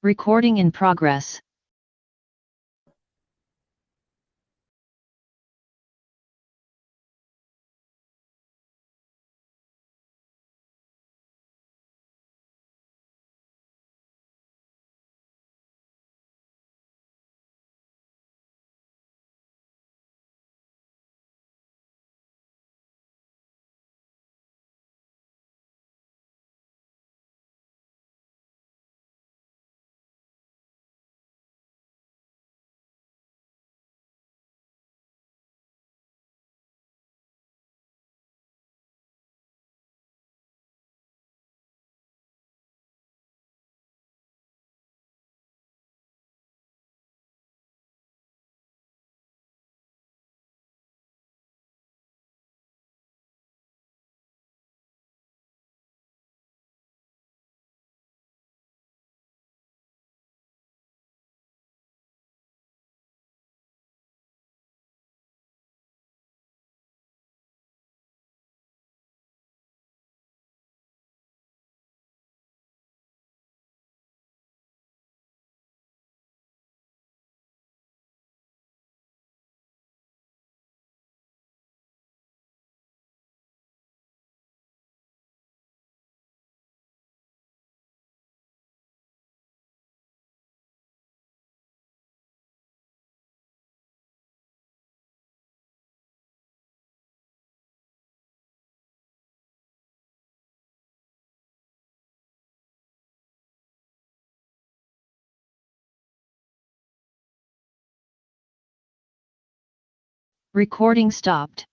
Recording in progress. Recording stopped.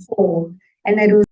4 and erosion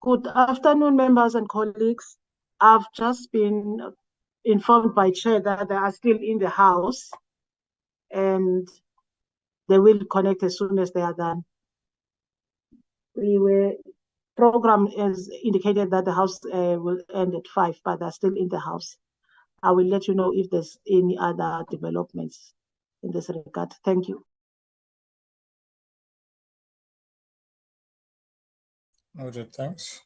Good afternoon, members and colleagues. I've just been informed by Chair that they are still in the house and they will connect as soon as they are done. We were programmed as indicated that the house will end at 5, but they're still in the house. I will let you know if there's any other developments in this regard. Thank you. Noted, thanks.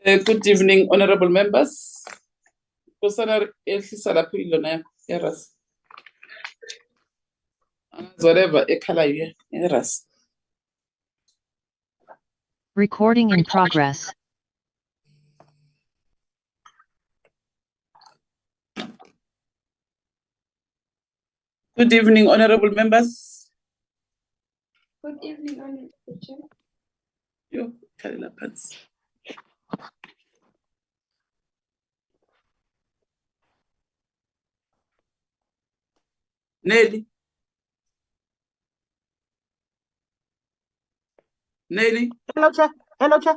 Good evening, honorable members. Whatever, Recording in progress. Good evening, honorable members. Good evening, Honorable Chair. Yo, Kalila Pants. Nelly. Nelly, Hello, Chair. Hello, Chair.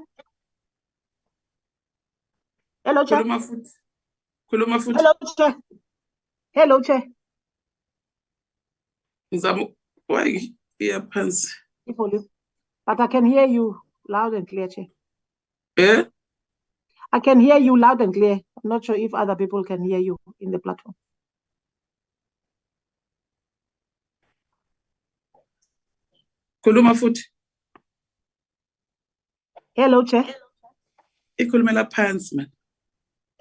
Hello, Chair. Kuluma foot. Kuluma foot. Hello, Chair. Hello, Chair. Why? Yeah, pants. But I can hear you loud and clear, Chair. Eh? I can hear you loud and clear. I'm not sure if other people can hear you in the platform. Kuluma foot. Hello, Chair. Ikulumela pants, man.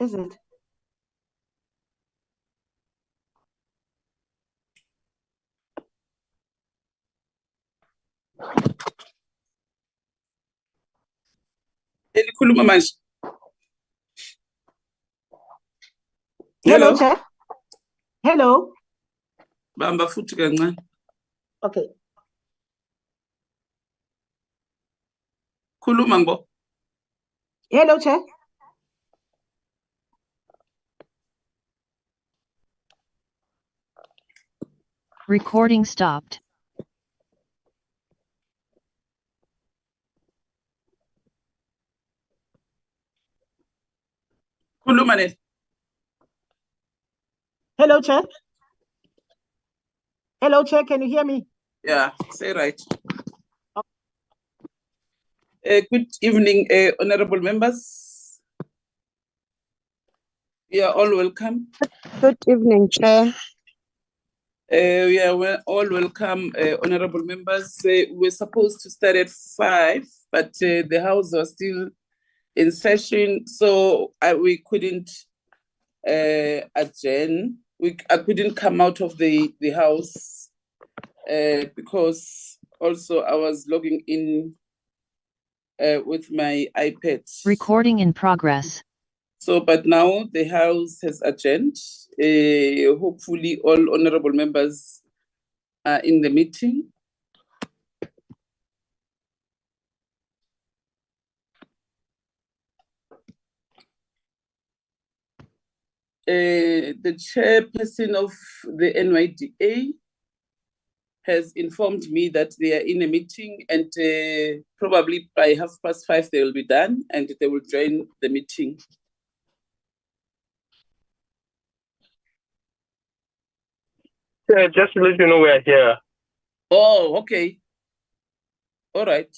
Is it? Kuluma manje. Hello, Hello? Chair. Hello. Bamba foot kancane. Okay. Khuluma ngbo. Hello, Chair. Recording stopped. Khuluma Nelly. Hello, Chair. Hello, Chair. Can you hear me? Yeah, say right. Good evening, honorable members. You are all welcome. Good evening, Chair. We are all welcome, honorable members. We're supposed to start at 5, but the House was still in session, so we couldn't adjourn. I couldn't come out of the House because also I was logging in with my iPad. Recording in progress. So, but now the House has adjourned. Hopefully all honorable members are in the meeting. The chairperson of the NYDA has informed me that they are in a meeting, and probably by 5:30 they will be done and they will join the meeting. Yeah, just to let you know we're here. Oh, okay. All right.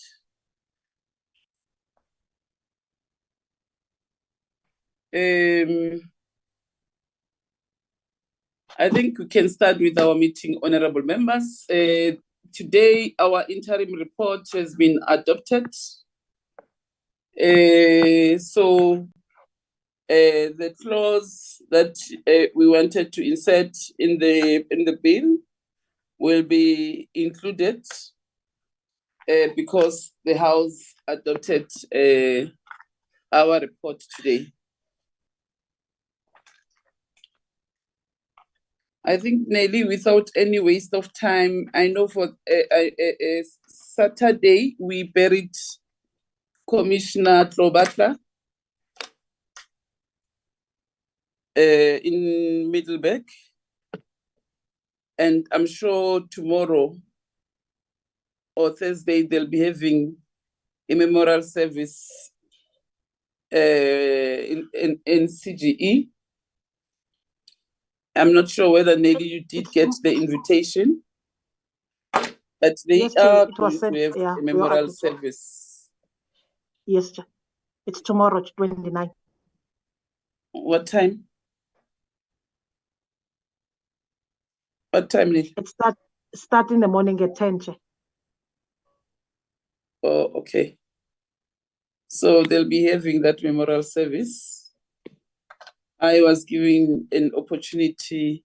I think we can start with our meeting, honorable members. Today, our interim report has been adopted. So the clause that we wanted to insert in the bill will be included because the House adopted our report today. I think, Nelly, without any waste of time, I know for Saturday we buried Commissioner Tlobatla in Middleburg, and I'm sure tomorrow or Thursday they'll be having a memorial service in CGE. I'm not sure whether, Nelly, you did get the invitation, but they Yes, Chair, are it was going to sent, have yeah, a we are memorial at it. service. Yes, Chair. It's tomorrow, 29. What time? What time, Nelly? It start in the morning at 10, Chair. Oh, okay. So they'll be having that memorial service. I was given an opportunity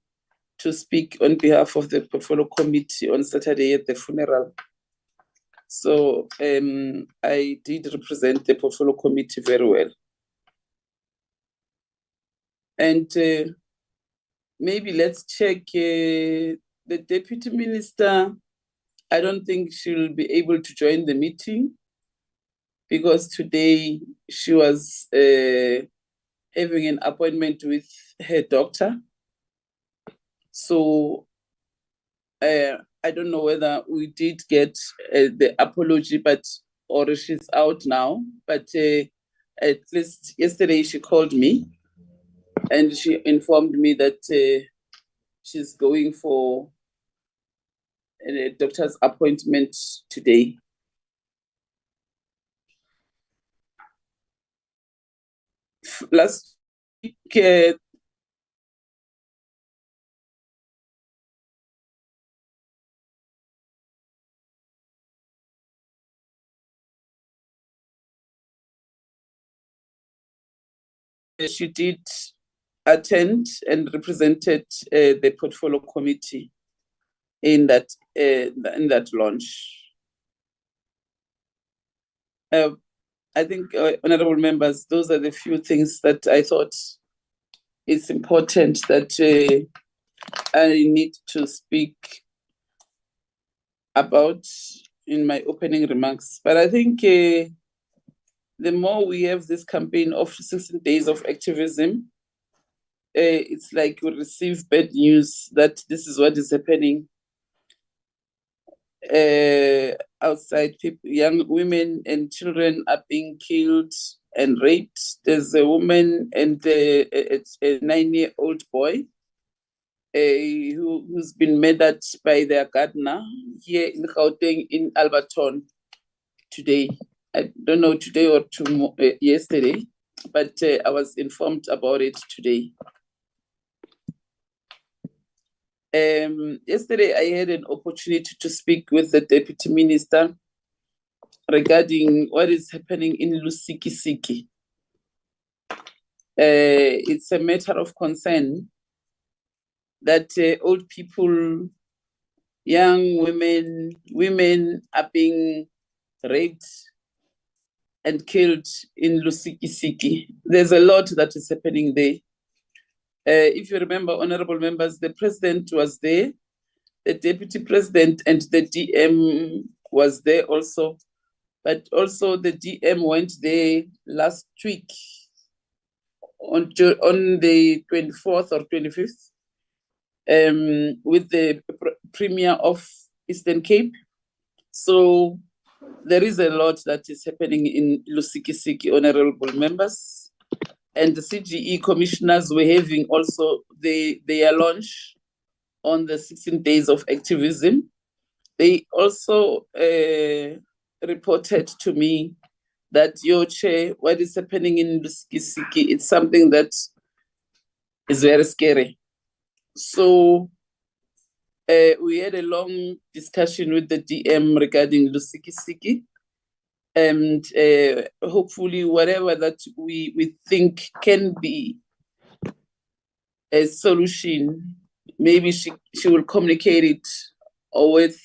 to speak on behalf of the portfolio committee on Saturday at the funeral. So I did represent the portfolio committee very well. And maybe let's check the Deputy Minister, I don't think she'll be able to join the meeting because today she was having an appointment with her doctor. So I don't know whether we did get the apology, or she's out now. But at least yesterday she called me and she informed me that she's going for a doctor's appointment today. Last week, she did attend and represented the portfolio committee in that launch. I think, honorable members, those are the few things that I thought it's important that I need to speak about in my opening remarks. But I think the more we have this campaign of 16 days of activism, it's like we receive bad news that this is what is happening outside. People, young women and children are being killed and raped. There's a woman and a 9-year-old boy who's been murdered by their gardener here in Gauteng in Alberton today. I don't know today or yesterday, but I was informed about it today. Yesterday, I had an opportunity to speak with the Deputy Minister regarding what is happening in Lusikisiki. It's a matter of concern that old people, young women are being raped and killed in Lusikisiki. There's a lot that is happening there. If you remember, honorable members, the president was there, the deputy president and the DM was there also, but also the DM went there last week on the 24th or 25th with the Premier of Eastern Cape. So there is a lot that is happening in Lusikisiki, honorable members. And the CGE commissioners were having also their launch on the 16 days of activism. They also reported to me that, your chair, what is happening in Lusikisiki, it's something that is very scary. So we had a long discussion with the DM regarding Lusikisiki. And hopefully whatever that we think can be a solution, maybe she will communicate it with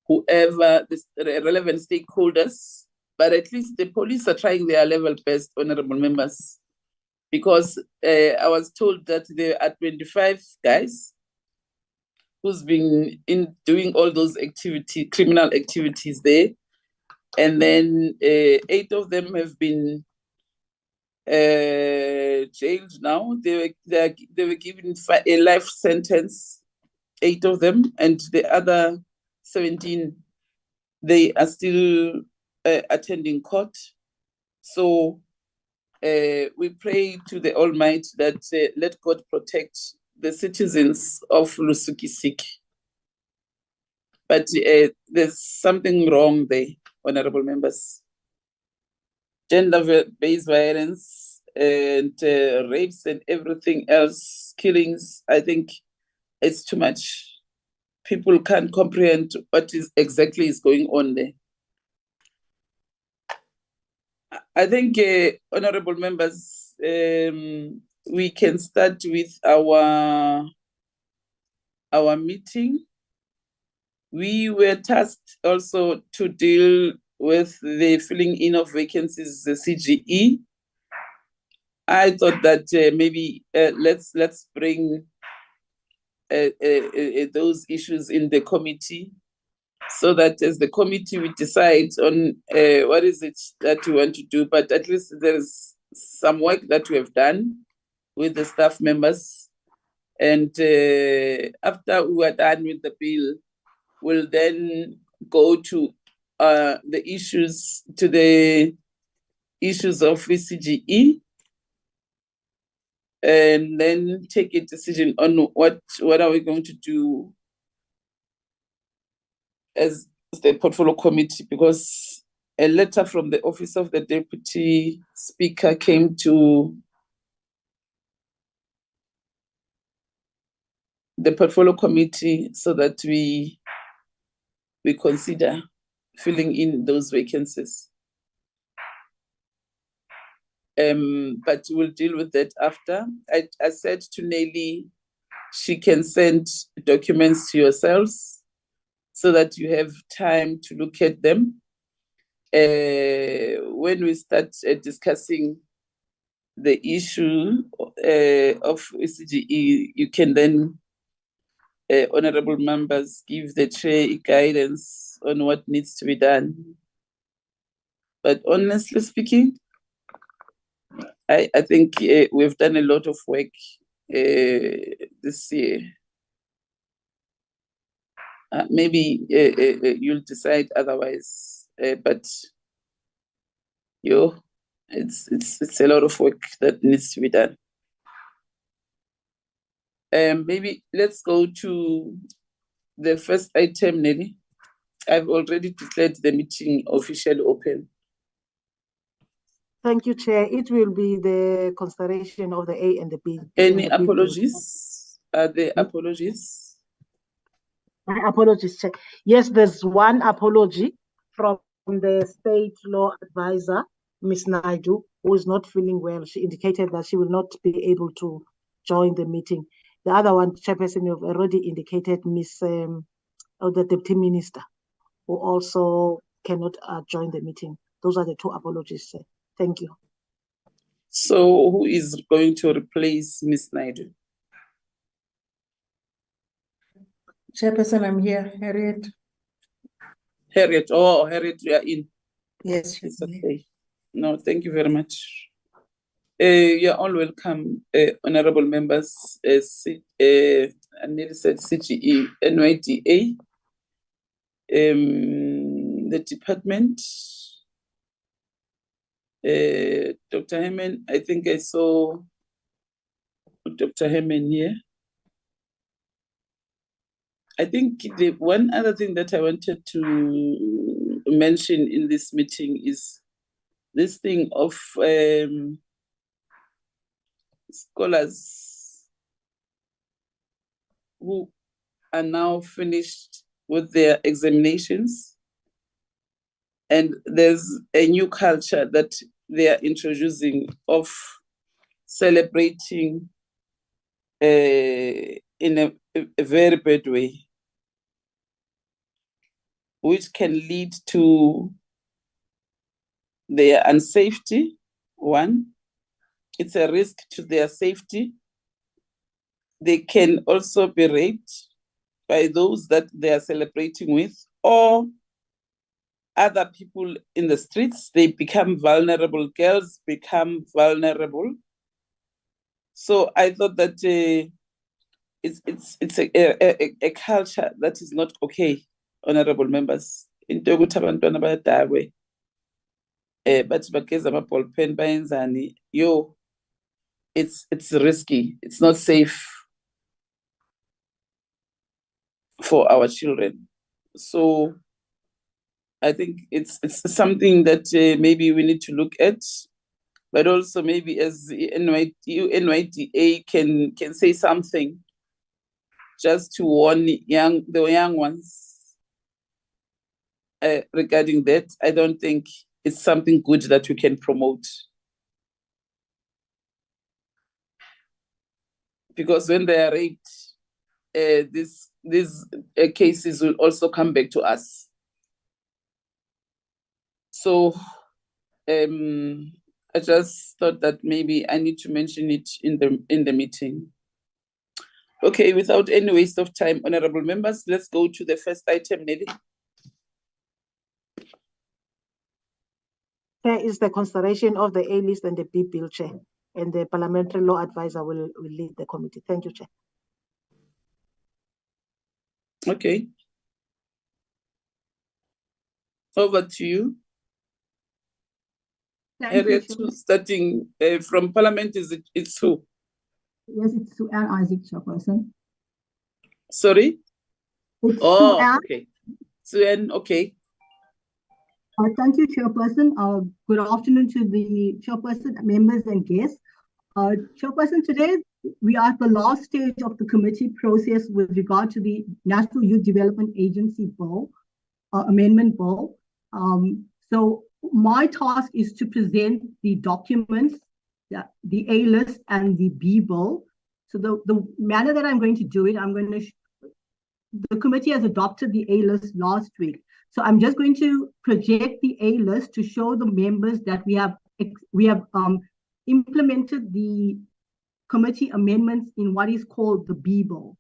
whoever the relevant stakeholders, but at least the police are trying their level best, honorable members, because I was told that there are 25 guys who's been doing all those criminal activities there. And then 8 of them have been jailed now. They were given a life sentence, 8 of them, and the other 17, they are still attending court. So we pray to the Almighty that let God protect the citizens of Lusukisiki. But there's something wrong there, honorable members. Gender-based violence and rapes and everything else, killings, I think it's too much. People can't comprehend what exactly is going on there. I think, honorable members, we can start with our meeting. We were tasked also to deal with the filling in of vacancies, the CGE. I thought that maybe let's bring those issues in the committee, so that as the committee we decide on what is it that we want to do, but at least there's some work that we have done with the staff members. And after we are done with the bill, we'll then go to the issues of VCGE, and then take a decision on what are we going to do as the portfolio committee, because a letter from the office of the deputy speaker came to the portfolio committee so that we consider filling in those vacancies. But we'll deal with that after. I said to Nelly, she can send documents to yourselves so that you have time to look at them. When we start discussing the issue of ECGE, you can then, honorable members, give the chair guidance on what needs to be done. But honestly speaking, I think we've done a lot of work this year. Maybe you'll decide otherwise, but it's a lot of work that needs to be done. Maybe let's go to the first item, Nelly. I've already declared the meeting officially open. Thank you, Chair. It will be the consideration of the A and the B. Any apologies? Are there apologies? My apologies, Chair. Yes, there's one apology from the state law advisor, Ms. Naidu, who is not feeling well. She indicated that she will not be able to join the meeting. The other one, Chairperson, you've already indicated, the Deputy Minister, who also cannot join the meeting. Those are the two apologies, sir. Thank you. So who is going to replace Ms. Naidu? Chairperson, I'm here. Harriet. Harriet, Harriet, you are in. Yes. It's okay. No, thank you very much. You're all welcome, honorable members. Anil said CGE, NYDA, the department, Dr. Herman. I think I saw Dr. Herman here. I think the one other thing that I wanted to mention in this meeting is this thing of scholars who are now finished with their examinations, and there's a new culture that they are introducing of celebrating in a very bad way, which can lead to their unsafety. One, it's a risk to their safety. They can also be raped by those that they are celebrating with, or other people in the streets. They become vulnerable. Girls become vulnerable. So I thought that it's a culture that is not okay, honorable members. Into yokuthi abantwana bayadakwe, bathi bageza ama-ball pen bayenzani, it's risky. It's not safe for our children. So I think it's something that maybe we need to look at, but also maybe as NYDA can say something just to warn the young ones regarding that. I don't think it's something good that we can promote. Because when they are raped, these cases will also come back to us. So I just thought that maybe I need to mention it in the meeting. Okay, without any waste of time, honorable members, let's go to the first item, Nelly. There is the consideration of the A list and the B bill, Chair, and the parliamentary law advisor will lead the committee. Thank you, Chair. Okay. Over to you. Thank you, Harriet, Chair. starting from Parliament, it's who? Yes, it's Sue Ann Isaac, Chairperson. Sorry? It's Sue Oh, Ann. okay. Suen, okay. Thank you, Chairperson. Good afternoon to the Chairperson, members, and guests. Chairperson, today we are at the last stage of the committee process with regard to the National Youth Development Agency Bill, Amendment Bill. So my task is to present the documents, the A list and the B bill. So the manner that I'm going to do it, the committee has adopted the A list last week. So I'm just going to project the A list to show the members that we have implemented the committee amendments in what is called the B bill.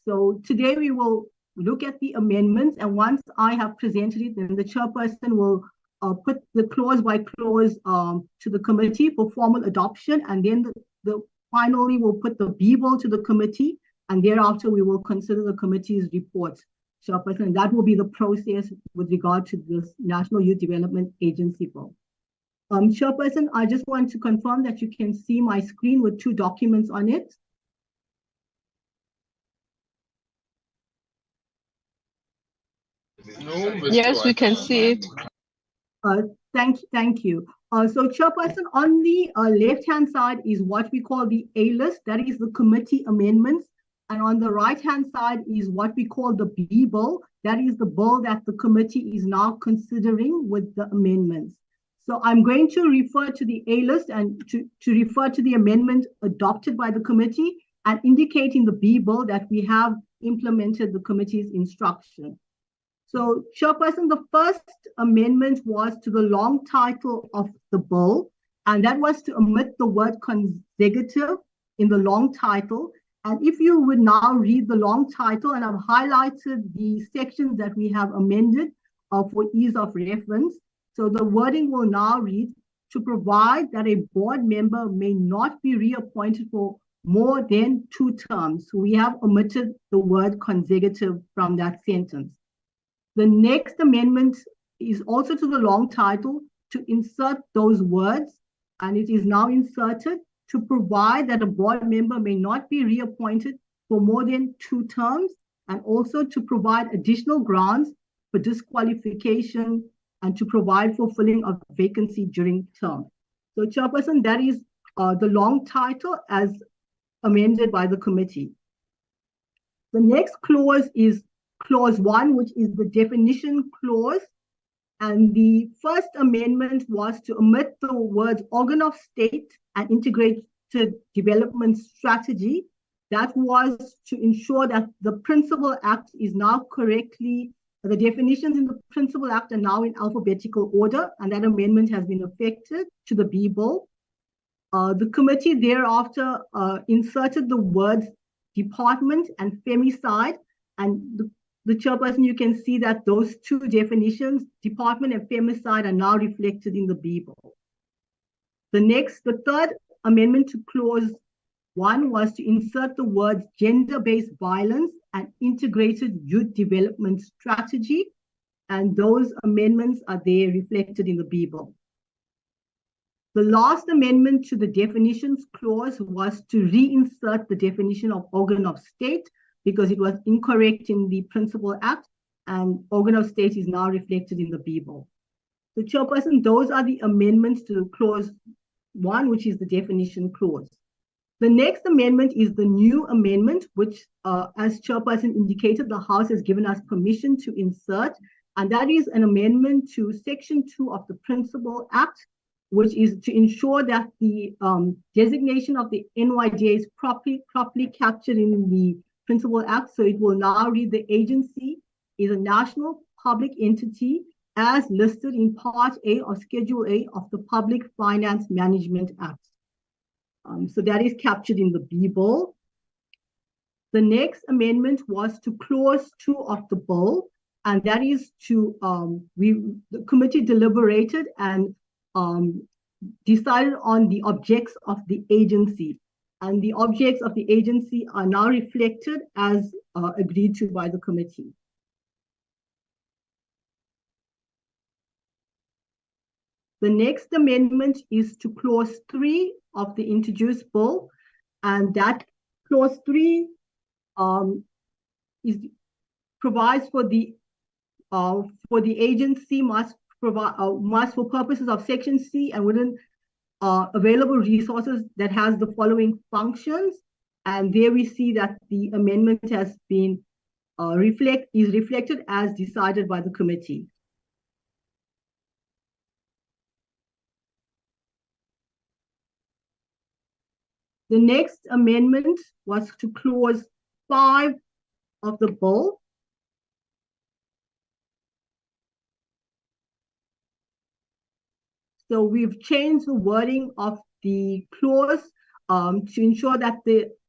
So today we will look at the amendments, and once I have presented it, then the chairperson will put the clause by clause to the committee for formal adoption, and then finally we'll put the B bill to the committee, and thereafter we will consider the committee's report. Chairperson, that will be the process with regard to this National Youth Development Agency bill. Chairperson, I just want to confirm that you can see my screen with two documents on it. Yes, we can see it. Thank you. So Chairperson, on the left-hand side is what we call the A list, that is the committee amendments. And on the right-hand side is what we call the B bill, that is the bill that the committee is now considering with the amendments. So I'm going to refer to the A list and to refer to the amendment adopted by the committee and indicating the B bill that we have implemented the committee's instruction. So, Chairperson, the first amendment was to the long title of the bill, and that was to omit the word consecutive in the long title. And if you would now read the long title, and I've highlighted the sections that we have amended for ease of reference. So the wording will now read, to provide that a board member may not be reappointed for more than 2 terms. So we have omitted the word consecutive from that sentence. The next amendment is also to the long title to insert those words, and it is now inserted, to provide that a board member may not be reappointed for more than 2 terms, and also to provide additional grounds for disqualification and to provide for filling of vacancy during term. So, Chairperson, that is the long title as amended by the committee. The next clause is Clause 1, which is the definition clause. And the first amendment was to omit the words organ of state and integrated development strategy. That was to ensure that the Principal Act is now correctly, the definitions in the Principal Act are now in alphabetical order, and that amendment has been effected to the B bill. The committee thereafter inserted the words department and femicide, and the chairperson, you can see that those two definitions, department and femicide, are now reflected in the B bill. The third amendment to clause 1 was to insert the words gender-based violence and integrated youth development strategy, and those amendments are there reflected in the B bill. The last amendment to the definitions clause was to reinsert the definition of organ of state, because it was incorrect in the Principal Act, and organ of state is now reflected in the B bill. So, Chairperson, those are the amendments to clause 1, which is the definition clause. The next amendment is the new amendment, which, as Chairperson indicated, the House has given us permission to insert, and that is an amendment to Section 2 of the Principal Act, which is to ensure that the designation of the NYDA is properly captured in the Principal Act. So it will now read, the agency is a national public entity as listed in Part A of Schedule A of the Public Finance Management Act. So that is captured in the B bill. The next amendment was to clause 2 of the bill, and that is to the committee deliberated and decided on the objects of the agency, and the objects of the agency are now reflected as agreed to by the committee. The next amendment is to clause 3 of the introduced bill, and that clause 3 provides for the agency must provide for purposes of Section C and within available resources that has the following functions, and there we see that the amendment has been reflected as decided by the committee. The next amendment was to clause 5 of the bill. So we've changed the wording of the clause to ensure that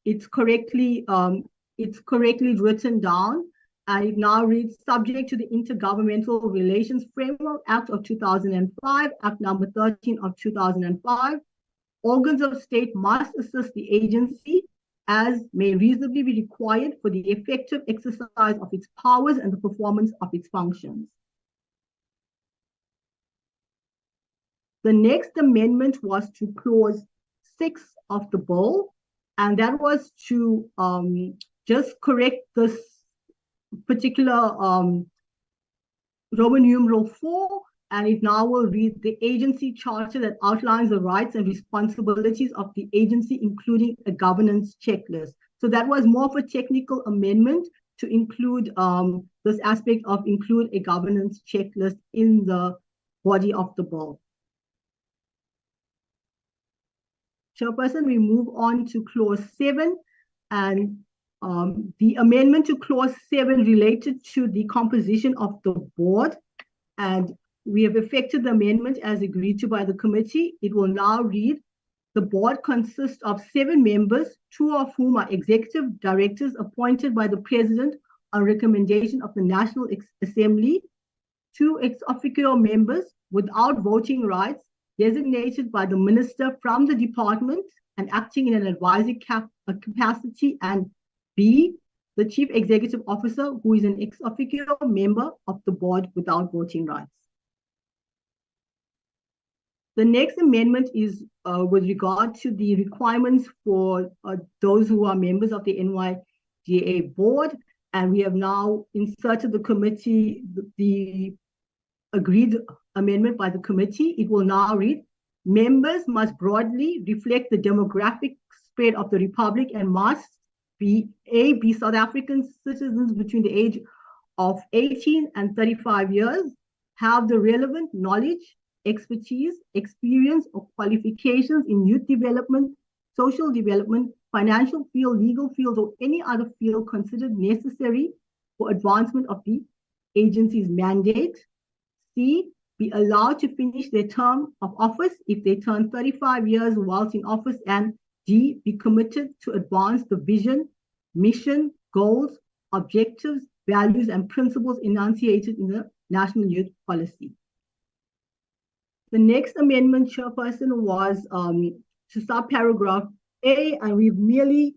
it's correctly written down, and it now reads, subject to the Intergovernmental Relations Framework Act of 2005, Act number 13 of 2005. Organs of state must assist the agency as may reasonably be required for the effective exercise of its powers and the performance of its functions. The next amendment was to clause 6 of the bill, and that was to just correct this particular Roman numeral 4, and it now will read the agency charter that outlines the rights and responsibilities of the agency, including a governance checklist. So that was more of a technical amendment to include this aspect of include a governance checklist in the body of the bill. Chairperson, we move on to clause 7, and the amendment to clause 7 related to the composition of the board, and we have effected the amendment as agreed to by the committee. It will now read, the board consists of 7 members, 2 of whom are executive directors appointed by the president on recommendation of the National Assembly, 2 ex officio members without voting rights designated by the minister from the department and acting in an advisory capacity, and B, the chief executive officer who is an ex officio member of the board without voting rights. The next amendment is with regard to the requirements for those who are members of the NYDA board, and we have now inserted the committee, the agreed amendment by the committee. It will now read, members must broadly reflect the demographic spread of the Republic and must be South African citizens between the age of 18 and 35 years, have the relevant knowledge, expertise, experience, or qualifications in youth development, social development, financial field, legal fields, or any other field considered necessary for advancement of the agency's mandate. C, be allowed to finish their term of office if they turn 35 years whilst in office, and D, be committed to advance the vision, mission, goals, objectives, values, and principles enunciated in the National Youth Policy. The next amendment, Chairperson, was to subparagraph A, and we've merely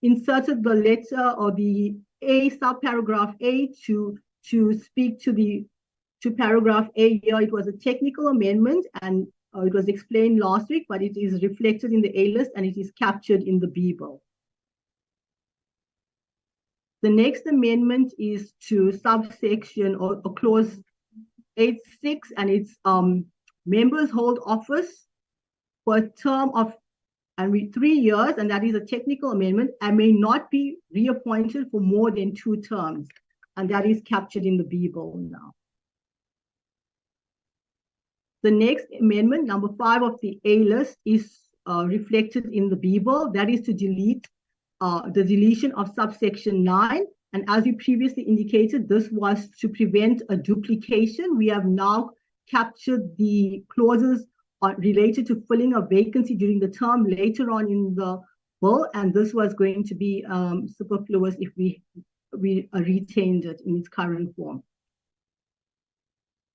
inserted the letter or the A subparagraph A to speak to paragraph A here. It was a technical amendment, and it was explained last week, but it is reflected in the A list and it is captured in the B bill. The next amendment is to subsection or clause 8.6, and it's members hold office for a term of 3 years, and that is a technical amendment, and may not be reappointed for more than 2 terms, and that is captured in the B bill now. The next amendment, number 5 of the A list, is reflected in the B bill. That is to delete the deletion of subsection 9. And as we previously indicated, this was to prevent a duplication. We have now captured the clauses related to filling a vacancy during the term later on in the bill, and this was going to be superfluous if we retained it in its current form.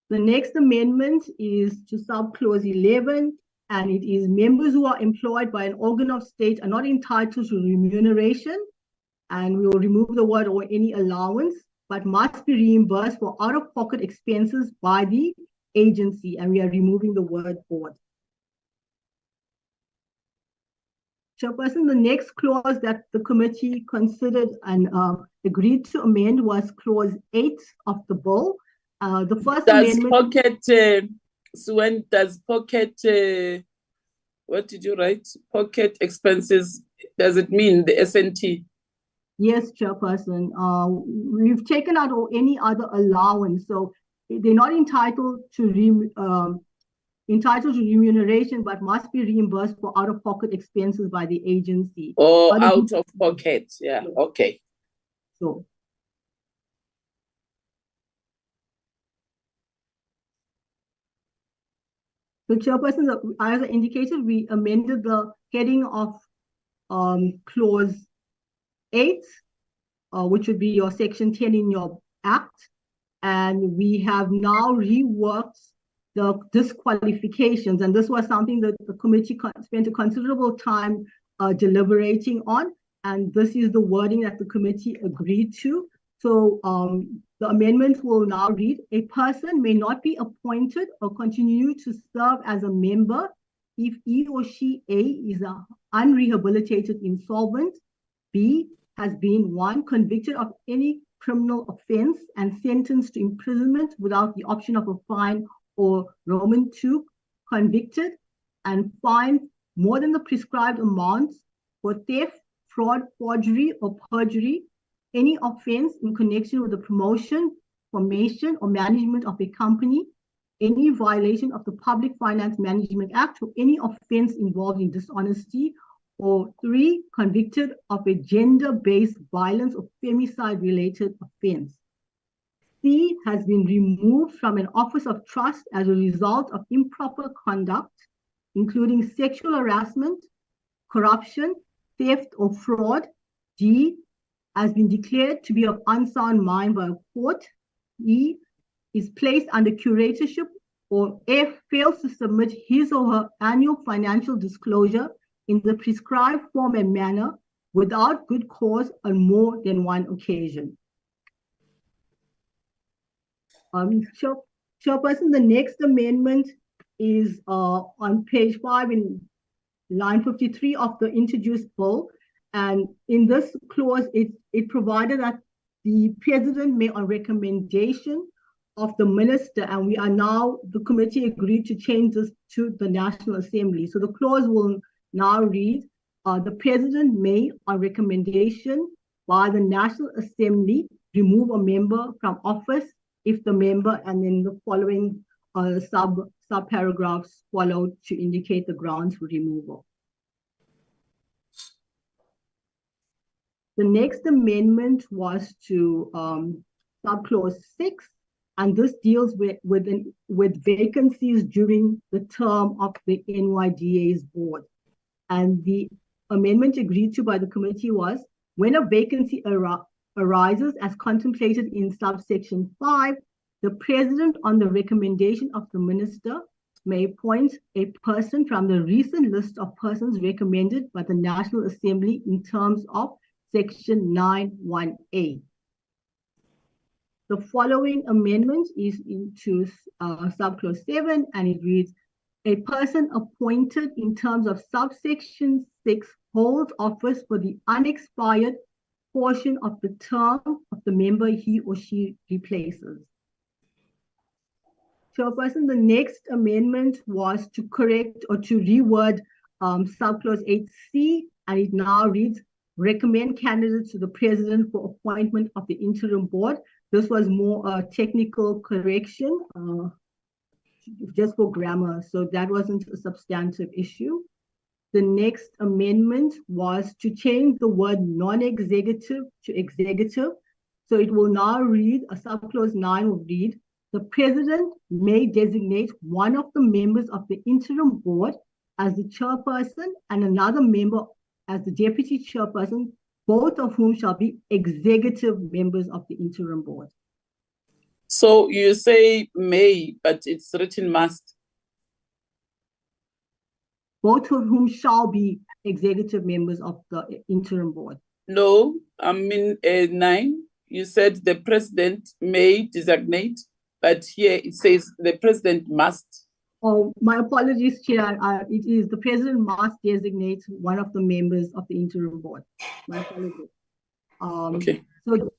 The next amendment is to subclause 11, and it is members who are employed by an organ of state are not entitled to remuneration, and we will remove the word or any allowance, but must be reimbursed for out-of-pocket expenses by the agency, and we are removing the word board. Chairperson, the next clause that the committee considered and agreed to amend was clause 8 of the bill. The first amendment. Does pocket, what did you write? Pocket expenses, does it mean the SNT? Yes, Chairperson. We've taken out any other allowance, so they're not entitled to remuneration, but must be reimbursed for out-of-pocket expenses by the agency. Or out of pocket, yeah, okay. So Chairperson, as I indicated, we amended the heading of clause 8, which would be your section 10 in your act, and we have now reworked the disqualifications, and this was something that the committee spent a considerable time deliberating on, and this is the wording that the committee agreed to. So the amendment will now read: a person may not be appointed or continue to serve as a member if he or she A is an unrehabilitated insolvent, B has been 1, convicted of any criminal offense and sentenced to imprisonment without the option of a fine, or Roman 2, convicted and fined more than the prescribed amounts for theft, fraud, forgery, or perjury, any offense in connection with the promotion, formation, or management of a company, any violation of the Public Finance Management Act, or any offense involved in dishonesty, or 3, convicted of a gender-based violence or femicide-related offense. C has been removed from an office of trust as a result of improper conduct, including sexual harassment, corruption, theft, or fraud. D has been declared to be of unsound mind by a court. E is placed under curatorship, or F fails to submit his or her annual financial disclosure in the prescribed form and manner without good cause on more than one occasion. Chairperson, the next amendment is on page 5 in line 53 of the introduced bill. And in this clause, it provided that the president may, on recommendation of the minister, and we are now, the committee agreed to change this to the National Assembly. So the clause will now read, the president may, on recommendation by the National Assembly, remove a member from office if the member, and then the following sub-paragraphs followed to indicate the grounds for removal. The next amendment was to subclause 6, and this deals with vacancies during the term of the NYDA's board. And the amendment agreed to by the committee was, when a vacancy arises as contemplated in subsection 5, the president, on the recommendation of the minister, may appoint a person from the recent list of persons recommended by the National Assembly in terms of section 9(1)(a). The following amendment is into subclause 7, and it reads, a person appointed in terms of subsection 6 holds office for the unexpired portion of the term of the member he or she replaces. Chairperson, the next amendment was to correct or to reword subclause 8C, and it now reads, recommend candidates to the president for appointment of the interim board. This was more a technical correction, just for grammar, so that wasn't a substantive issue. The next amendment was to change the word non-executive to executive. So it will now read, a subclause 9 will read, the president may designate one of the members of the interim board as the chairperson and another member as the deputy chairperson, both of whom shall be executive members of the interim board. So you say may, but it's written must. Both of whom shall be executive members of the interim board. No, I mean 9. You said the president may designate, but here it says the president must. Oh, my apologies, Chair. It is the president must designate one of the members of the interim board. My apologies. Okay. So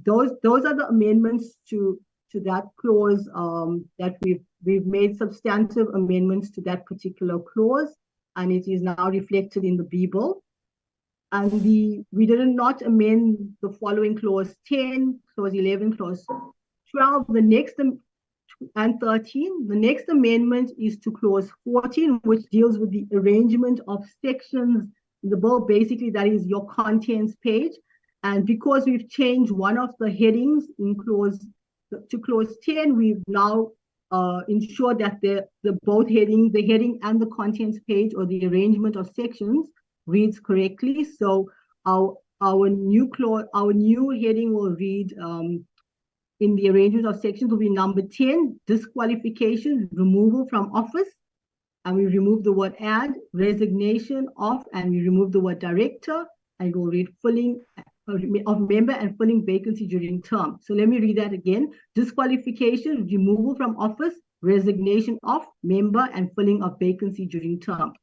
those are the amendments to that clause that we've made substantive amendments to that particular clause, and it is now reflected in the B bill. And we did not amend the following clause 10, clause 11, clause 12. The next and 13. The next amendment is to clause 14, which deals with the arrangement of sections in the bill. Basically, that is your contents page. And because we've changed one of the headings in clause 10, we've now ensured that the both heading, the heading and the contents page, or the arrangement of sections, reads correctly. So our new heading will read in the arrangement of sections will be number 10, disqualification, removal from office, and we remove the word add, resignation of, and we remove the word director, and we'll read filling of member and filling vacancy during term. So let me read that again. Disqualification, removal from office, resignation of member, and filling of vacancy during term.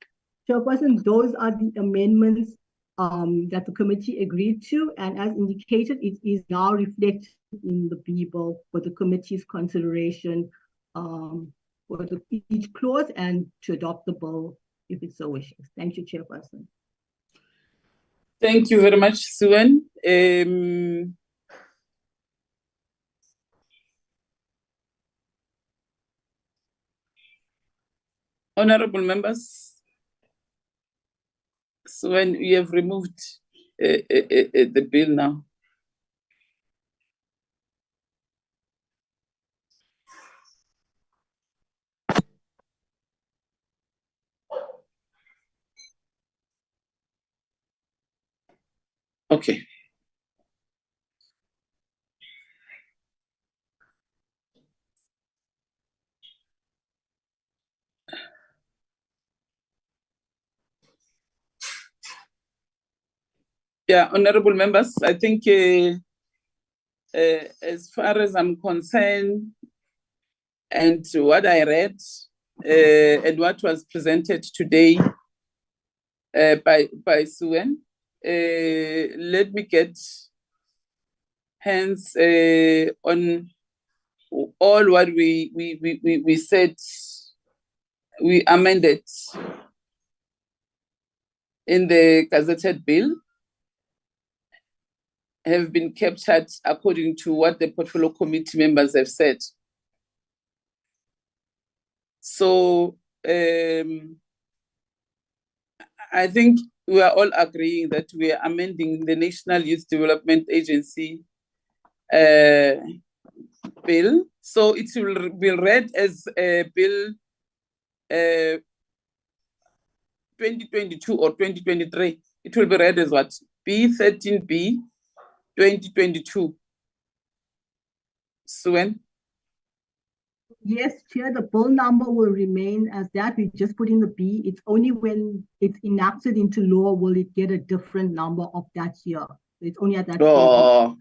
Chairperson, those are the amendments that the committee agreed to, and as indicated, it is now reflected in the B bill for the committee's consideration for each clause and to adopt the bill if it so wishes. Thank you, Chairperson. Thank you very much, Suen. Honorable members, Suen, you have removed the bill now. Okay. Yeah, honorable members, I think as far as I'm concerned, and what I read and what was presented today by Suen, let me get hands on all what we said, we amended in the gazetted bill have been captured according to what the portfolio committee members have said. So I think we are all agreeing that we are amending the National Youth Development Agency bill. So it will be read as bill 2022 or 2023. It will be read as what? B13B 2022. Suen? Yes, Chair, the bill number will remain as that. We just put in the B. It's only when it's enacted into law will it get a different number of that year. It's only at that Oh,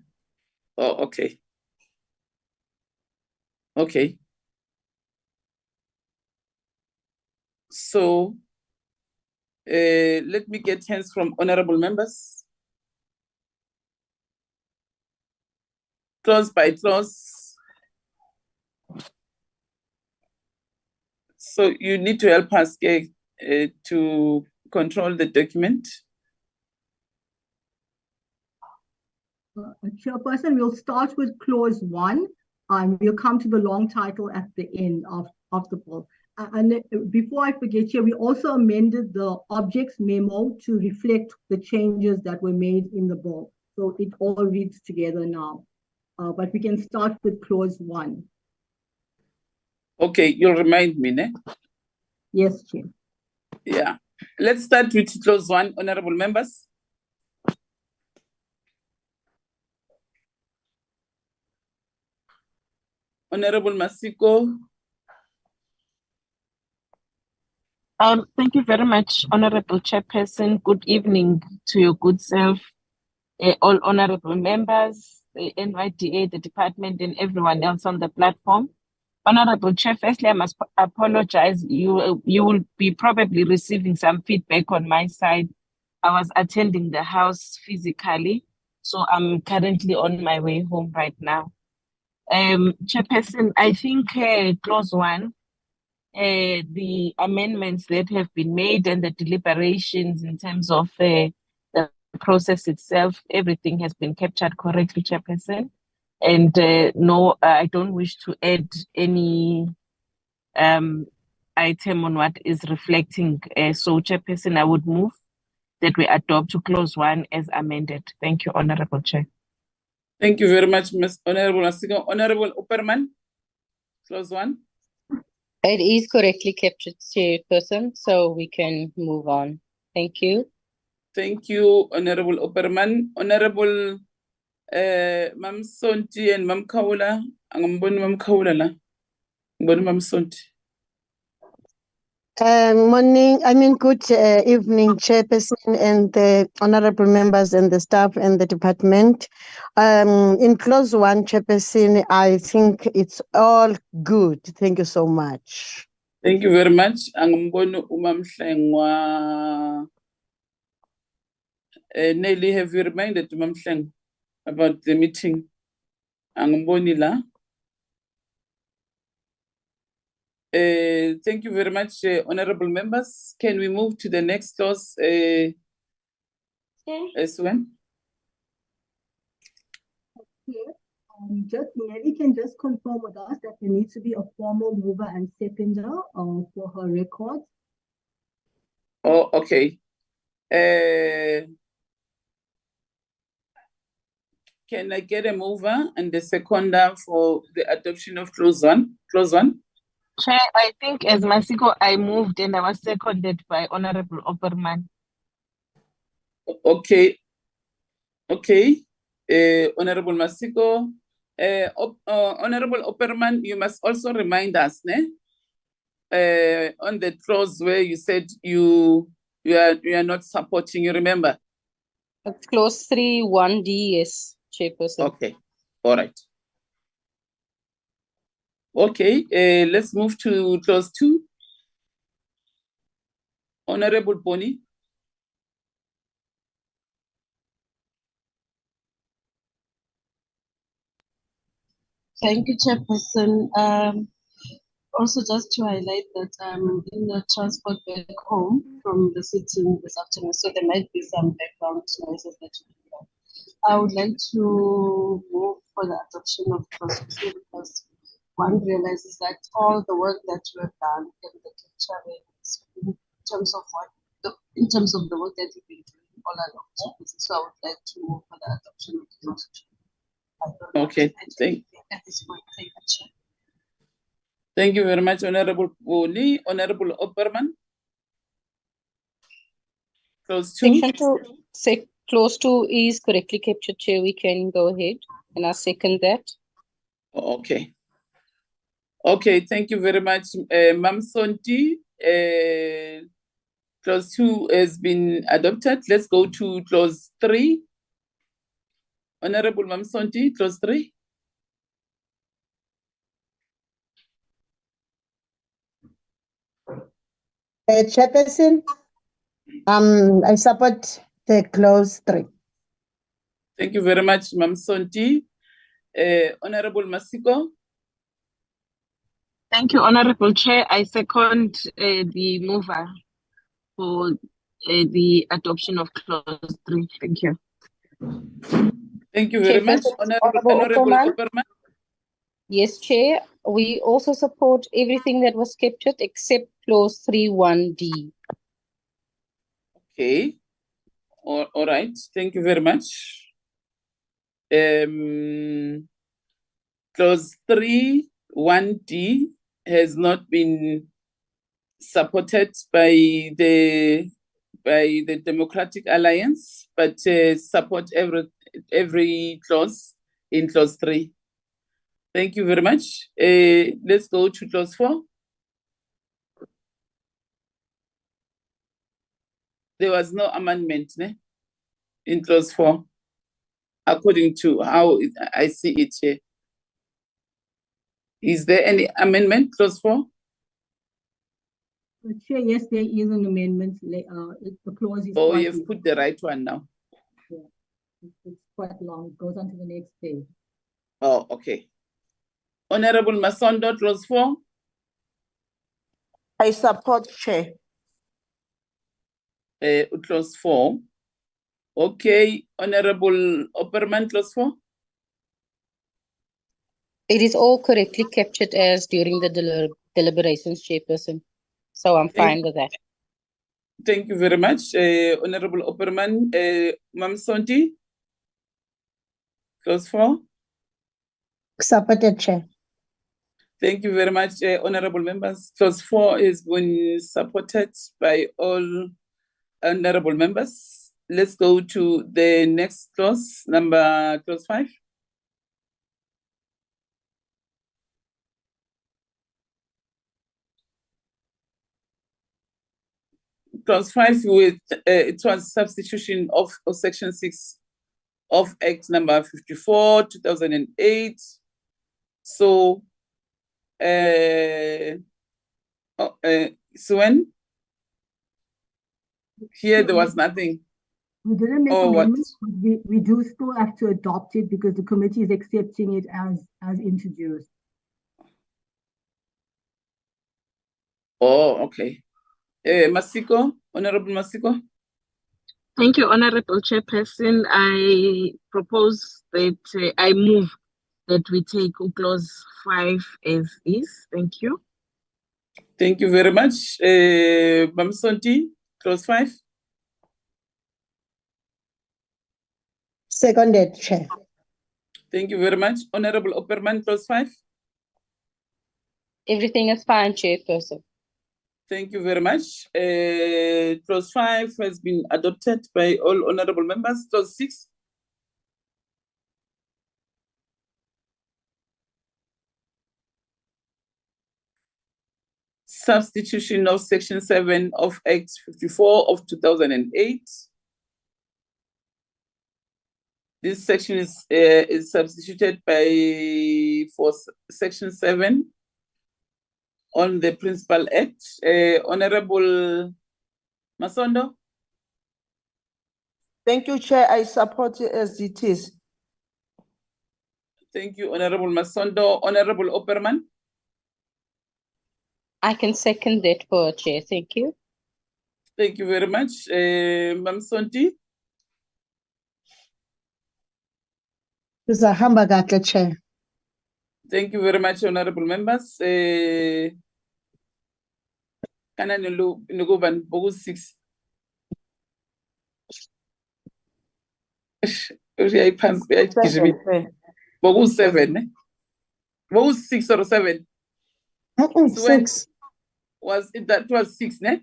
okay. Okay. So let me get hands from honorable members. Clause by clause. So you need to help us to control the document. Chairperson, we'll start with clause 1 and we'll come to the long title at the end of the bill. And before I forget here, we also amended the objects memo to reflect the changes that were made in the bill. So it all reads together now. But we can start with clause 1. Okay, you'll remind me, ne? Yes, Chair. Yeah. Let's start with clause 1, honorable members. Honorable Masiko. Thank you very much, Honorable Chairperson. Good evening to your good self, all honorable members, the NYDA, the department, and everyone else on the platform. Honorable Chair, firstly, I must apologize. You will be probably receiving some feedback on my side. I was attending the house physically, so I'm currently on my way home right now. Chairperson, I think clause 1, the amendments that have been made and the deliberations in terms of the process itself, everything has been captured correctly, Chairperson. And no, I don't wish to add any item on what is reflecting. So, Chairperson, I would move that we adopt to clause 1 as amended. Thank you, Honorable Chair. Thank you very much, Ms. Honorable Masiko. Honorable Opperman, clause 1. It is correctly captured, Chairperson, so we can move on. Thank you. Thank you, Honorable Opperman. Honorable Mam Sonti and Mam Kaula. Angamboni Mam Kaula la. Ngibona Mam Sonti. Good evening, Chairperson and the honorable members and the staff and the department. In clause 1, Chairperson, I think it's all good. Thank you so much. Thank you very much. Angamboni Umamhlengwa. Nelly, have you reminded Mamhleng about the meeting? Angamboni la. Thank you very much, honorable members. Can we move to the next clause? Swen? Just Mary can just confirm with us that there needs to be a formal mover and seconder for her records. Oh, okay. Can I get a mover and the seconder for the adoption of clause 1? Clause 1? Chair, I think as Masiko, I moved and I was seconded by Honorable Opperman. Okay. Okay. Honorable Masiko. Honorable Opperman, you must also remind us, ne? On the clause where you said you are not supporting, you remember? Clause 3, 1D, yes, Chairperson. Okay. All right. Okay, let's move to clause 2. Honorable Boni. Thank you, Chairperson. Also, just to highlight that I'm in the transport back home from the sitting this afternoon, so there might be some background noises that you hear. I would like to move for the adoption of clause 2 because one realizes that all the work that we have done in the capturing in terms of in terms of the work that we've been doing all along. So I would like to move for the adoption of clause 2. Okay, At this point, thank you, Chair. Thank you very much, Honorable Boni. Honorable Opperman. Clause 2. Clause 2 is correctly captured, Chair. We can go ahead and I second that. Okay. Okay, thank you very much, Mam Sonti. Clause 2 has been adopted. Let's go to clause 3. Honorable Mam Sonti, clause 3. Chairperson, I support the clause 3. Thank you very much, Mam Sonti. Honorable Masiko. Thank you, Honorable Chair. I second the mover for the adoption of clause 3. Thank you. Thank you very much, Honorable Opperman. Yes, Chair. We also support everything that was captured except clause 3, 1D. Okay. All right. Thank you very much. Clause 3, 1D has not been supported by the Democratic Alliance, but support every clause in clause 3. Thank you very much. Let's go to clause 4. There was no amendment in clause 4, according to how I see it here. Is there any amendment, clause 4? Chair, yes, there is an amendment. The clause is Oh, quite you've put the right one now. it's quite long. It goes on to the next page. Oh, okay. Honorable Masondo, clause 4. I support, Chair. Clause 4. Okay. Honorable Opperman, clause 4. It is all correctly captured as during the deliberations, Chairperson. So I'm fine with that. Thank you very much, Honorable Opperman. Mam Sonti, clause 4. Supported, Chair. Thank you very much, honorable members. Clause 4 has been supported by all honorable members. Let's go to the next clause, clause 5. Clause 5 with it was substitution of section 6 of Act number 54, 2008. So, Suen, here there was nothing. We didn't make Oh, what? amendments, but we do still have to adopt it because the committee is accepting it as introduced. Oh, okay. Masiko, Honorable Masiko. Thank you, Honorable Chairperson. I propose that I move that we take clause 5 as is. Thank you. Thank you very much. Mamsonti, clause 5. Seconded, Chair. Thank you very much. Honorable Opperman, clause 5. Everything is fine, Chairperson. Thank you very much. Clause 5 has been adopted by all honorable members. Clause 6. Substitution of section 7 of Act 54 of 2008. This section is substituted for section 7 on the Principal Act. Honorable Masondo. Thank you, Chair. I support it as it is. Thank you, Honorable Masondo. Honorable Opperman. I can second that for Chair. Thank you. Thank you very much. Mamsonti. Zahamba kahle, Chair. Thank you very much, honorable members. Kana nukuban bogus 6. Bogus 7. Bogus 6 or 7. 6. Was it that was 6, ne?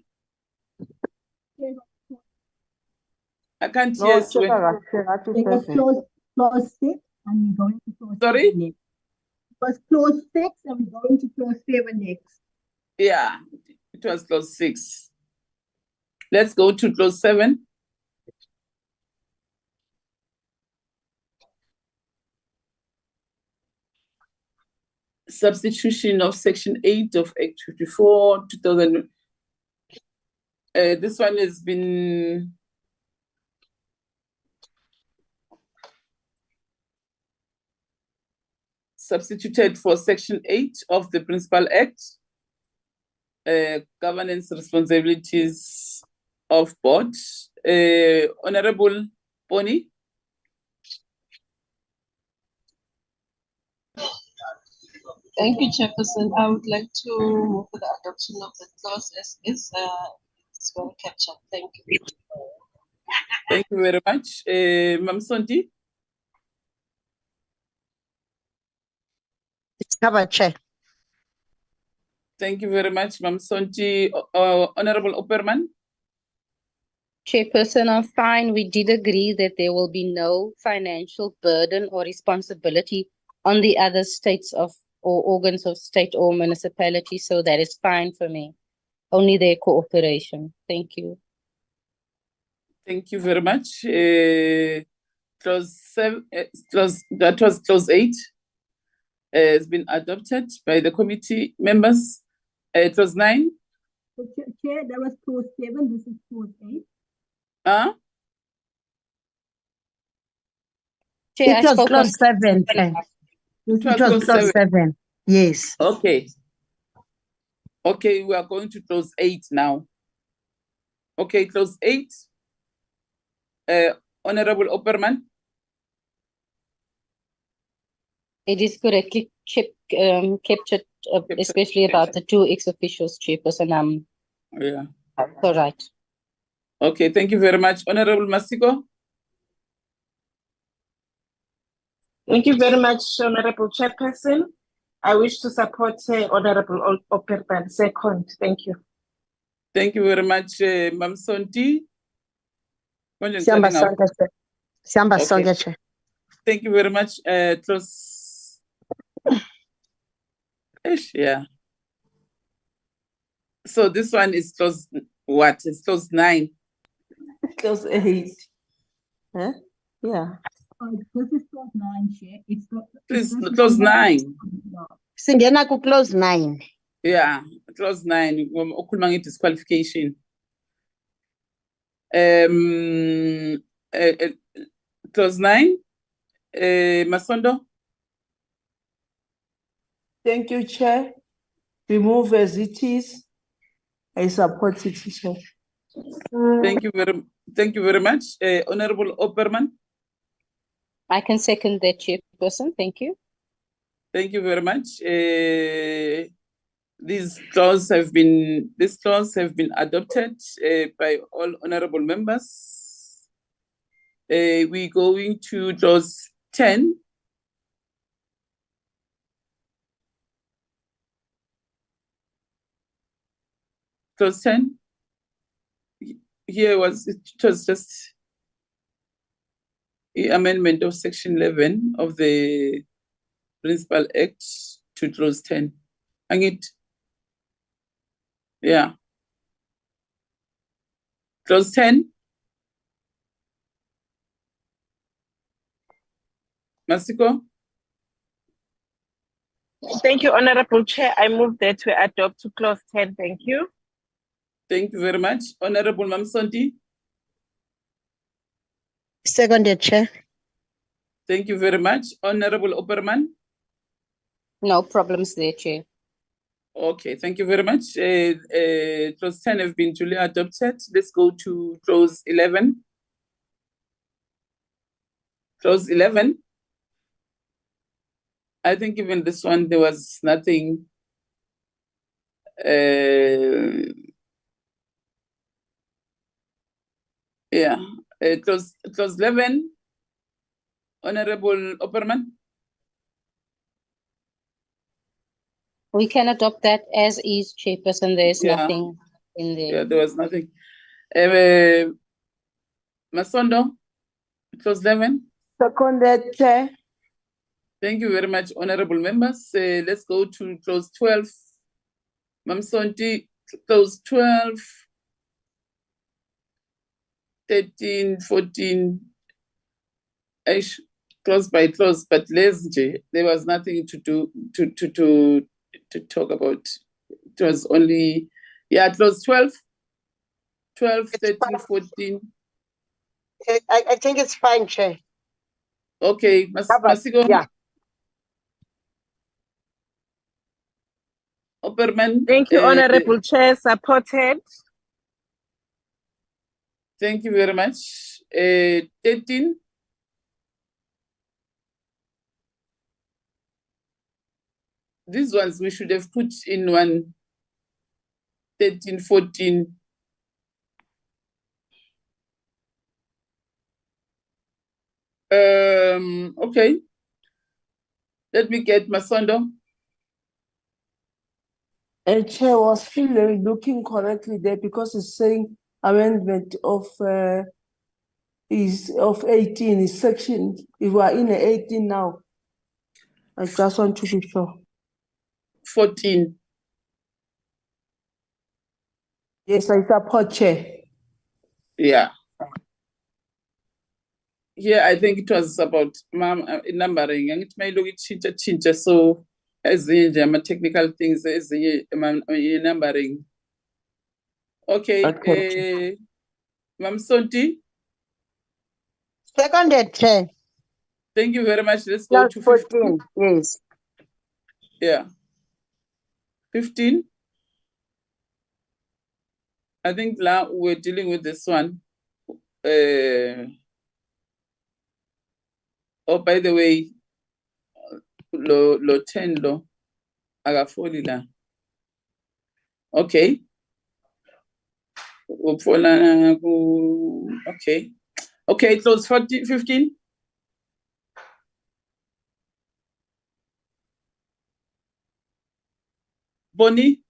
I can't hear Swen. Clause 6 and we're going to clause Sorry? 7 next. It was clause 6 and we're going to clause 7 next. Yeah, it was clause 6. Let's go to clause 7. Substitution of section 8 of Act 54, 2000. This one has been substituted for section 8 of the Principal Act, governance responsibilities of board. Honorable Boni. Thank you, Chairperson. I would like to move for the adoption of the clause as is. It's well captured. Thank you. Thank you very much. Mamsonti. It's covered, Chair. Thank you very much, Mam Sonti. Honorable Opperman. Chairperson, I'm fine. We did agree that there will be no financial burden or responsibility on the other states of or organs of state or municipality, so that is fine for me. Only their cooperation. Thank you. Thank you very much. That was clause 8. Has been adopted by the committee members. Clause 9. So, Chair, that was clause 7. This is clause 8. Chair, It was clause 7, Chair. It was clause 7. Yes. Okay. Okay, we are going to clause 8 now. Okay, clause 8. Honorable Opperman. It is correctly captured, especially about the 2 ex-officials, Chairperson. Yeah. So right. Okay, thank you very much. Honorable Masiko. Thank you very much, Honorable Chairperson. I wish to support Honorable Opperman. Second. Thank you. Thank you very much, Mam Sonti. Siamba Sonke, Chair. Siamba Sonke, Chair. Thank you very much. Clause. Yeah. So this one is clause what? It's clause 9. Clause 8. Huh? Yeah. This is clause 9, Chair. It's clause 9. Singena ku clause 9. Yeah, clause 9. Okhuluma disqualification. Clause 9. Masondo. Thank you, Chair. Remove as it is. I support it, Chair. Thank you very much. Honorable Opperman. I can second that, Chairperson. Thank you. Thank you very much. These clauses have been adopted by all honorable members. We're going to clause 10. Clause 10. Here it was just the amendment of section 11 of the Principal Act to clause 10. Yeah. Clause 10. Masiko. Thank you, Honorable Chair. I move that we adopt to clause 10. Thank you. Thank you very much. Honorable Mamsonti. Seconded, Chair. Thank you very much. Honorable Opperman. No problems there, Chair. Okay, thank you very much. Clause 10 have been duly adopted. Let's go to clause 11. Clause 11. I think even this one, there was nothing. Yeah, clause 11. Honorable Opperman. We can adopt that as is, Chairperson. There's Yeah. nothing in there. Yeah, there was nothing. Masondo, clause 11. Seconded, Chair. Thank you very much, honorable members. Let's go to clause 12. Mamsonti, clause 12, 13, 14, clause by clause, but there was nothing to do to talk about. It was only, yeah, clause 12, 13, 14. I think it's fine, Chair. Okay, Masigo. Yeah. Opperman. Thank you, Honorable Chair. Supported. Thank you very much. 13. These ones we should have put in one. 13, 14. Okay. Let me get Masondo. Chair was still looking correctly there because it's saying amendment of is of 18 is section. If we are in 18 now, I just want to be sure. 14. Yes, I support, Chair. Yeah. Here, I think it was about numbering, and it may look chincha. So, as the technical things, as the numbering. Okay. Mam Sonti, Seconded, Chair. thank you very much. Let's go Plus to 15. 14, yes. Yeah. 15. I think now we're dealing with this one. Oh, by the way, lo 10 lo akafoli la. Okay. Okay. Okay, it was 15. Bonnie,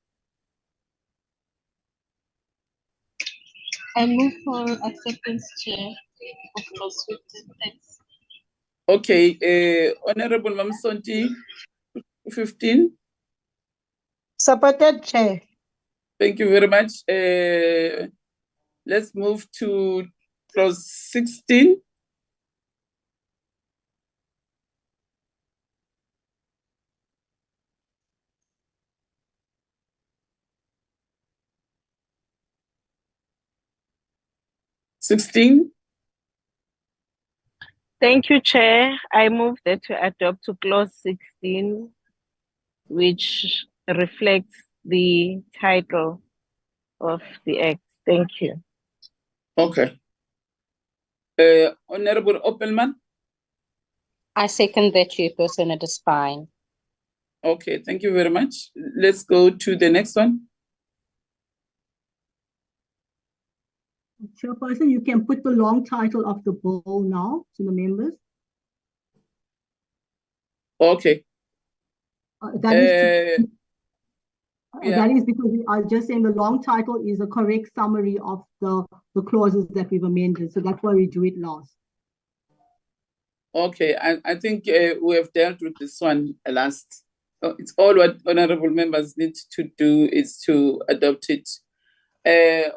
I move for acceptance, Chair, of clause 15. Thanks. okay. Honorable Mamsonti, 15. Supported, Chair. Thank you very much. Let's move to clause 16. Thank you, Chair. I move that to adopt to clause 16, which reflects the title of the act. Thank you. Okay. Honorable Opelman. I second that, Chairperson. It is fine. Okay, thank you very much. Let's go to the next one. Chairperson, you can put the long title of the bill now to the members. Okay. That is yeah. That is because we are just saying the long title is a correct summary of the clauses that we've amended. So that's why we do it last. Okay, I think we have dealt with this one last. It's all what honorable members need to do is to adopt it.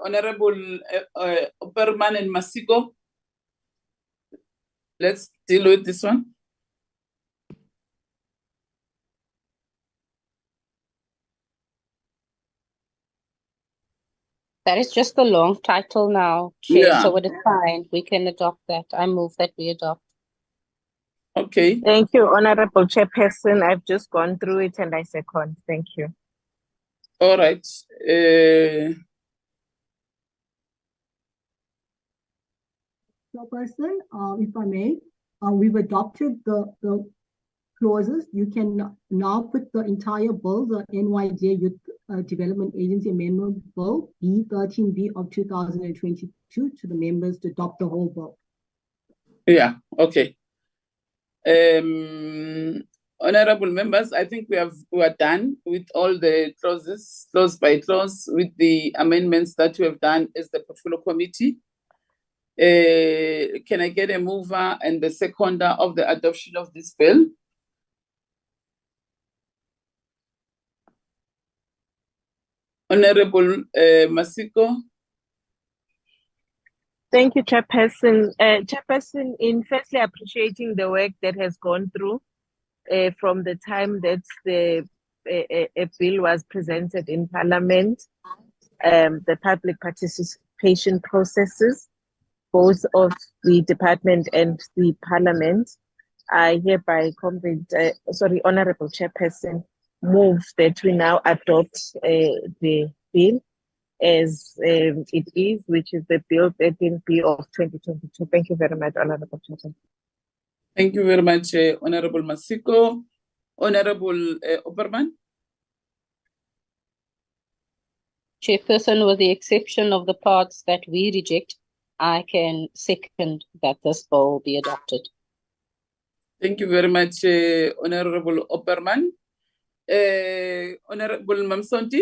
Honorable Operman and Masiko, let's deal with this one. That is just the long title now, Chair, Yeah. so it is fine. We can adopt that. I move that we adopt. Okay. Thank you, Honorable Chairperson. I've just gone through it and I second. Thank you. All right. Chairperson, if I may, we've adopted the clauses. You can now put the entire bill, the NYJ Youth Development Agency Amendment Bill, B13B of 2022, to the members to adopt the whole bill. Yeah, okay. Honorable members, I think we are done with all the clauses, clause by clause, with the amendments that we have done as the portfolio committee. Can I get a mover and the seconder of the adoption of this bill? Honorable Masiko. Thank you, Chairperson. Chairperson, in firstly appreciating the work that has gone through from the time that the a bill was presented in Parliament, the public participation processes, both of the department and the Parliament. I hereby Honorable Chairperson, move that we now adopt the bill as it is, which is the Bill 13B of 2022. Thank you very much, Honorable Chairperson. Thank you very much, Honorable Masiko. Honorable Oberman. Chairperson, with the exception of the parts that we reject, I can second that this bill be adopted. Thank you very much, Honorable Oberman. Honorable Mamsonti?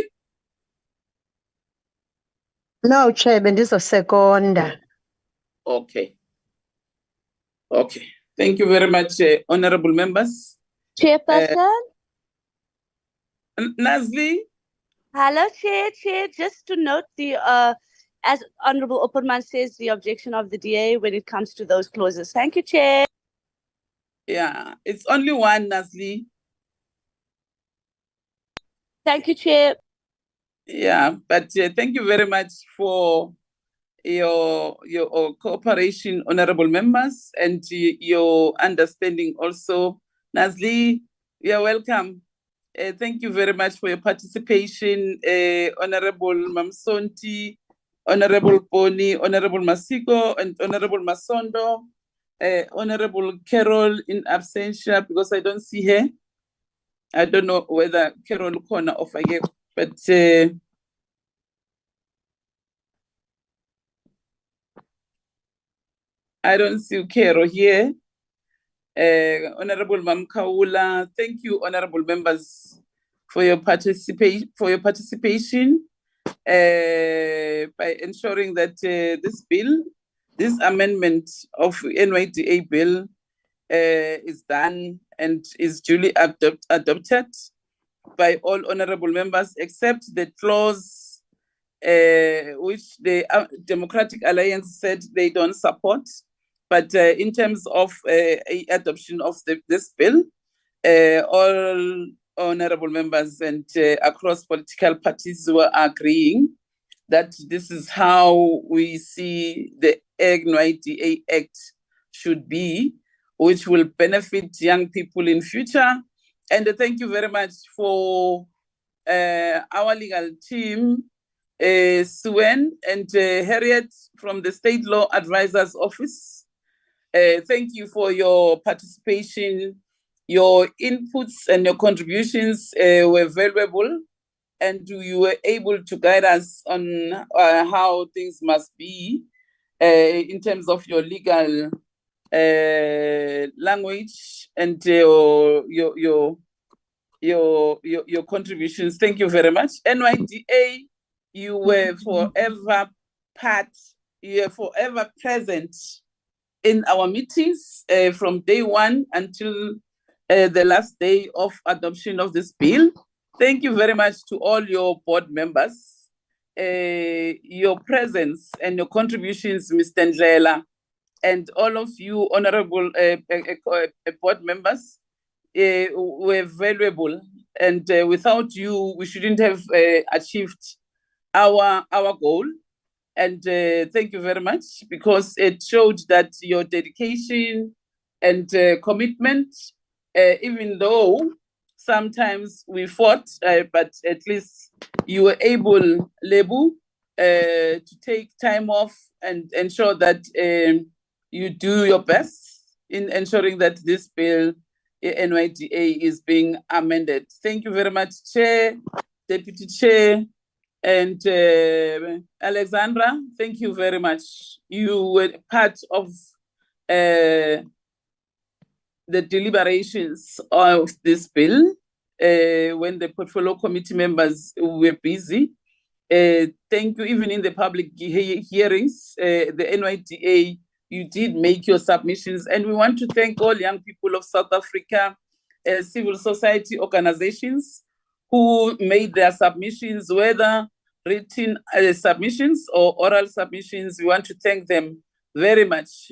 No, Chair, bendizosekonda. Okay. Okay. Thank you very much, honorable members. Chairperson? Nazli? Hello, Chair. Just to note as Honorable Opperman says, the objection of the DA when it comes to those clauses. Thank you, Chair. Yeah, it's only one, Nazli. Thank you, Chair. Yeah, but thank you very much for your cooperation, honorable members, and your understanding also. Nazli, you are welcome. Thank you very much for your participation, Honorable Mamsonti, Honorable Boni, Honorable Masiko, and Honorable Masondo, Honorable Carol in absentia because I don't see her. I don't know whether Carol corner off again, but I don't see Carol here. Honorable Mamkaula, thank you, honorable members, for your participation. By ensuring that this amendment of NYDA bill is done and is duly adopted by all honorable members, except the clause which the Democratic Alliance said they don't support. But in terms of adoption of this bill, all honorable members and across political parties were agreeing that this is how we see the NYDA Act should be, which will benefit young people in future. And thank you very much for our legal team, Suen and Harriet from the State Law Advisors Office. Thank you for your participation. Your inputs and your contributions were valuable, and you were able to guide us on how things must be in terms of your legal language and your contributions. Thank you very much. NYDA, you were forever present in our meetings from day one until the last day of adoption of this bill. Thank you very much to all your board members. Your presence and your contributions, Mr. Ndlela, and all of you honorable board members were valuable. And without you, we shouldn't have achieved our goal. And thank you very much, because it showed that your dedication and commitment, even though sometimes we fought, but at least you were able, Lebu, to take time off and ensure that you do your best in ensuring that this bill, NYDA, is being amended. Thank you very much, Chair, Deputy Chair, and Alexandra, thank you very much. You were part of the deliberations of this bill when the portfolio committee members were busy. Thank you. Even in the public hearings, the NYDA, you did make your submissions, and we want to thank all young people of South Africa, civil society organizations who made their submissions, whether written submissions or oral submissions. We want to thank them very much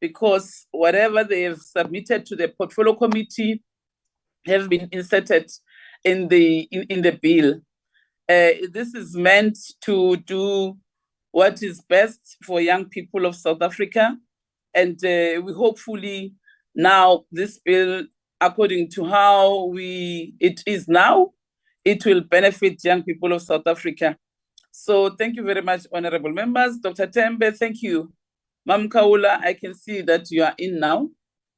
because whatever they have submitted to the portfolio committee have been inserted in the bill. This is meant to do what is best for young people of South Africa, and we hopefully now this bill, according to how it is now, it will benefit young people of South Africa. So thank you very much, honorable members. Dr. Tembe, thank you. Mam Kaula, I can see that you are in now.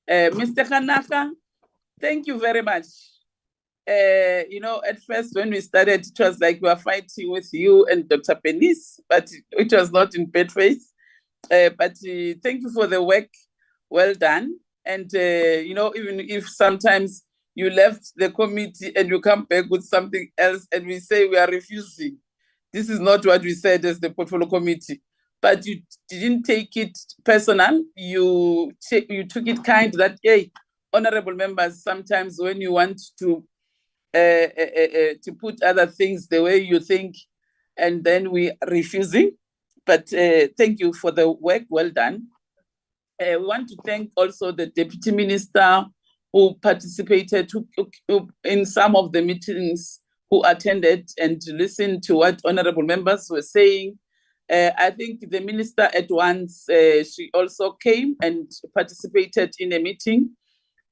Mr. Kanaka, thank you very much. At first when we started, it was like we were fighting with you and Dr. Penis, but it was not in bad faith. But thank you for the work well done. And, even if sometimes you left the committee and you come back with something else and we say we are refusing. This is not what we said as the portfolio committee. But you didn't take it personal. You took it kind that, hey, honorable members, sometimes when you want to put other things the way you think, and then we are refusing. But thank you for the work, well done. We want to thank also the Deputy Minister who participated in some of the meetings, who attended and listened to what honorable members were saying. I think the minister at once, she also came and participated in a meeting.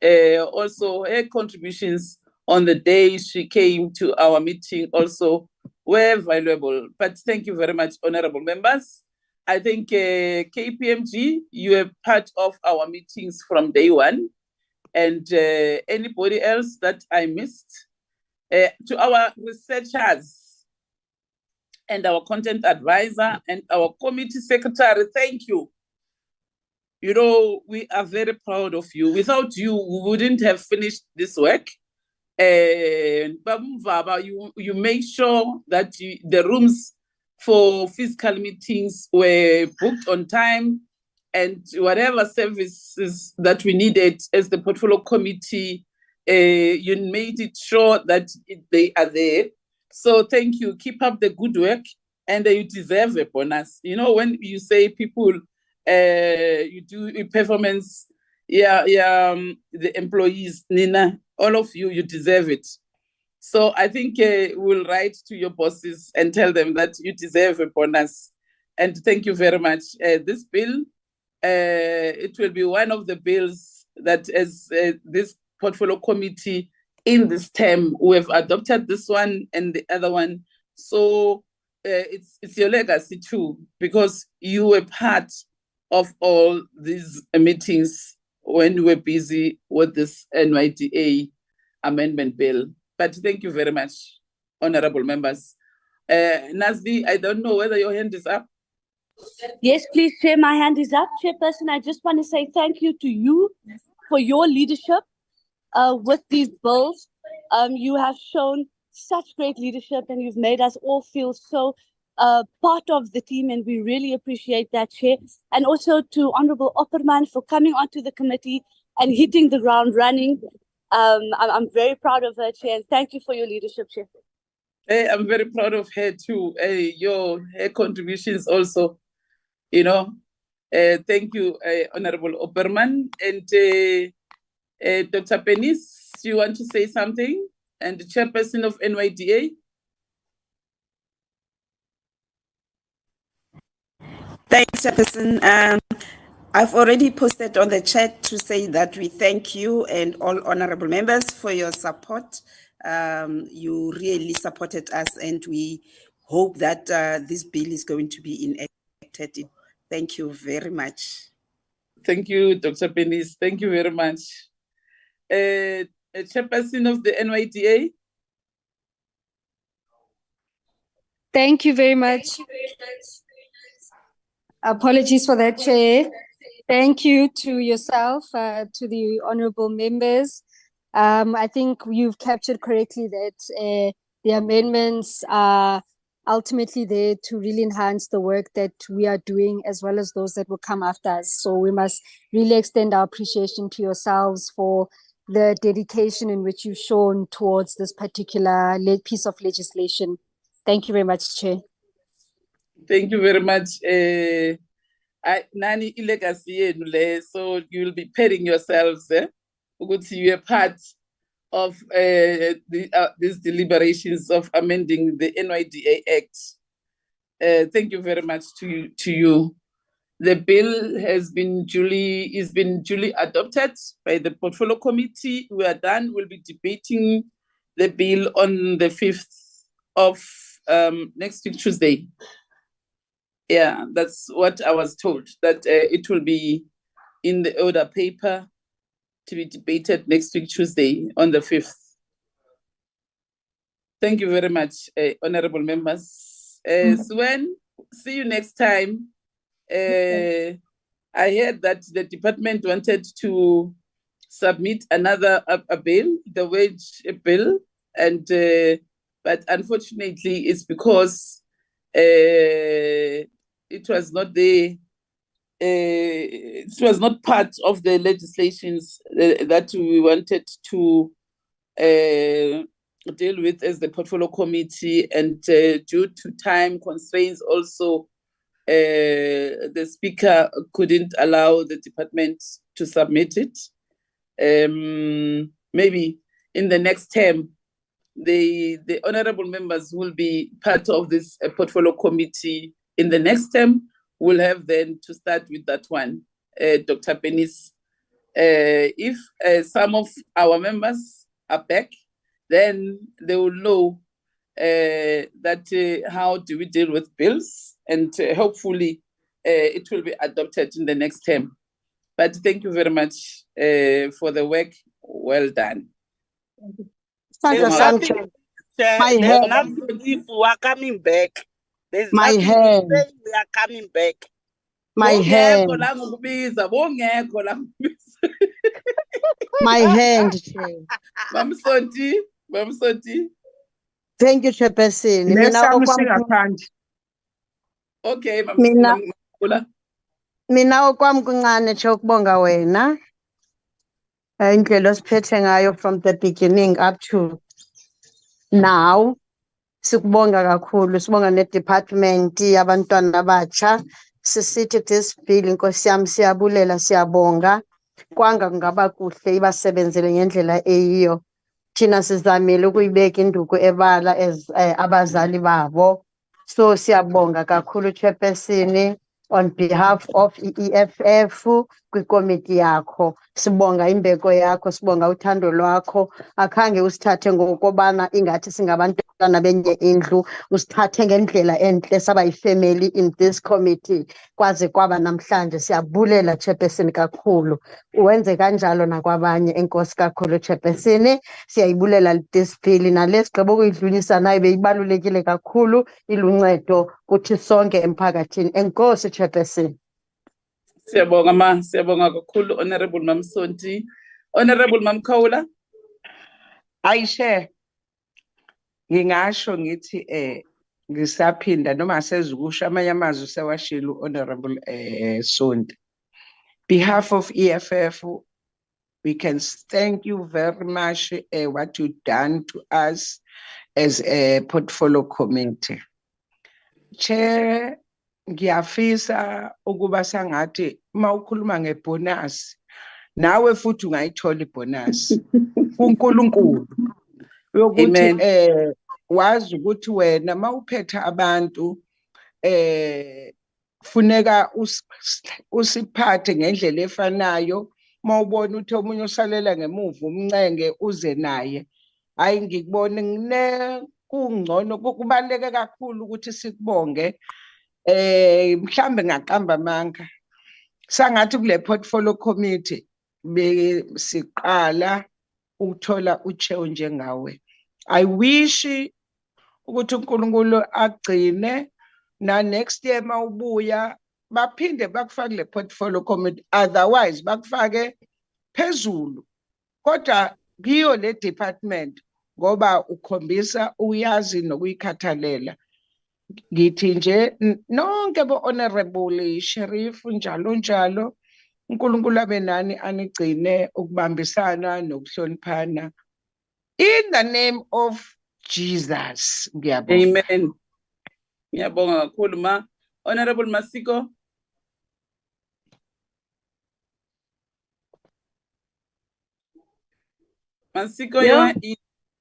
Also, her contributions on the day she came to our meeting also were valuable. But thank you very much, honorable members. I think KPMG, you were part of our meetings from day one. And anybody else that I missed? To our researchers and our content advisor and our committee secretary, thank you. You know, we are very proud of you. Without you, we wouldn't have finished this work. And you make sure that the rooms for physical meetings were booked on time, and whatever services that we needed as the portfolio committee, you made it sure that they are there. So thank you. Keep up the good work, and you deserve a bonus. You know, when you say people, you do a performance, the employees, Nina, all of you, you deserve it. So I think we'll write to your bosses and tell them that you deserve a bonus. And thank you very much. This bill, it will be one of the bills that as this portfolio committee in this term, we have adopted this one and the other one. So it's your legacy too, because you were part of all these meetings when we were busy with this NYDA amendment bill. But thank you very much, honorable members. Nazli, I don't know whether your hand is up. Yes, please, Chair, my hand is up. Chairperson, I just want to say thank you to you for your leadership with these bills. You have shown such great leadership, and you've made us all feel so part of the team, and we really appreciate that, Chair. And also to Honorable Opperman for coming onto the committee and hitting the ground running. I'm very proud of her, Chair, and thank you for your leadership, Chair. I'm very proud of her too. Her contributions also, you know. Thank you, Honorable Opperman. And Dr. Penis, you want to say something? And the chairperson of NYDA? Thanks, Chairperson. I've already posted on the chat to say that we thank you and all honorable members for your support. You really supported us, and we hope that this bill is going to be enacted. Thank you very much. Thank you, Dr. Penis. Thank you very much. Chairperson of the NYDA? Thank you very much. Apologies for that, Chair. Thank you to yourself, to the honorable members. I think you've captured correctly that the amendments are ultimately there to really enhance the work that we are doing, as well as those that will come after us. So we must really extend our appreciation to yourselves for the dedication in which you've shown towards this particular piece of legislation. Thank you very much, Chair. Thank you very much. Nani legacy, so you'll be patting yourselves. Because you are part of these deliberations of amending the NYDA Act. Thank you very much to you. The bill has been duly adopted by the portfolio committee. We are done. We'll be debating the bill on the 5th of next week, Tuesday. Yeah, that's what I was told, that it will be in the order paper to be debated next week, Tuesday, on the 5th. Thank you very much, honorable members. Swen, see you next time. I heard that the department wanted to submit another a bill, the wage bill, and but unfortunately, it's because it was not the it was not part of the legislations that we wanted to deal with as the portfolio committee, and due to time constraints also, the speaker couldn't allow the department to submit it. Maybe in the next term, the honorable members will be part of this portfolio committee in the next term. We'll have then to start with that one, Dr. Penis. If some of our members are back, then they will know that how do we deal with bills, and hopefully it will be adopted in the next term. But thank you very much for the work. Well done. Sandra Sanchez. My There's hand. nothing if we are coming back. There's My nothing hand. to say we are coming back. My hand. My hand, Chair. Mamsonti. Thank you, Chairperson. Lesami singaphandle. Okay, Mina okwami kuncane nje ukubonga wena. Indlela osiphethe ngayo from the beginning up to now. Sikubonga kakhulu, sibonga ne-department yabantwana abatsha. Sisithi this bill Nkosi yami siyabulela, siyabonga. Kwanga kungaba kuhle ibasebenzele ngendlela eyiyo. Thina sizamile ukuyibeka induku ebala as abazali babo. So siyabonga kakhulu Chairperson on behalf of EFF kwikomiti yakho. Sibonga imbeko yakho, sibonga uthando lwakho. Akhange usithathe ngokubana ingathi singabantwana benye indlu, usithathe ngendlela enhle saba yifamily in this committee. Kwaze kwaba namhlanje siyabulela Chairperson kakhulu. Uwenze kanjalo nakwabanye, enkosi kakhulu Chairperson. Siyayibulela this bill nalesigqibo ukuyidlulisa nayo beyibalulekile kakhulu, iluncedo kuthi sonke emphakathini. Enkosi Chairperson. Siyabonga kakhulu Honorable Mamsonti. Honorable Mamkhawula. Ayishe. Ngingasho ngithi ngisaphinda noma sezukusho amanye amazwi sewashilo Honorable Sonti. Behalf of EFF, we can thank you very much what you've done to us as a portfolio committee. Chair, ngiyafisa ukuba sangathi mawukhuluma ngebonus nawe futhi ungayithola ibonus kuNkulunkulu yokuthi wazi ukuthi wena mawuphethe abantu funeka usiphathe ngendlela efanayo. Mawubona ukuthi omunye usalela ngemuva umncenge uze naye. Hayi ngikubona kungcono, kubaleke kakhulu ukuthi sikubonge. Mhlambe ngaqamba amanga sangathi kule portfolio committee besiqala ukuthola uchair njengawe. I wish ukuthi uNkulunkulu agcine na next year mawubuya baphinde bakufake le portfolio committee, otherwise bakufake phezulu kodwa kiyo le department ngoba ukhombisa uyazi nokuyikhathalela. Ngithi nje nonke bo honorable sheriff njalo njalo, uNkulunkulu abe nani anigcine ukubambisana nokuhloniphana. In the name of Jesus. Ngiyabonga. Amen. Ngiyabonga kakhulu ma. Honorable Masiko. Masiko,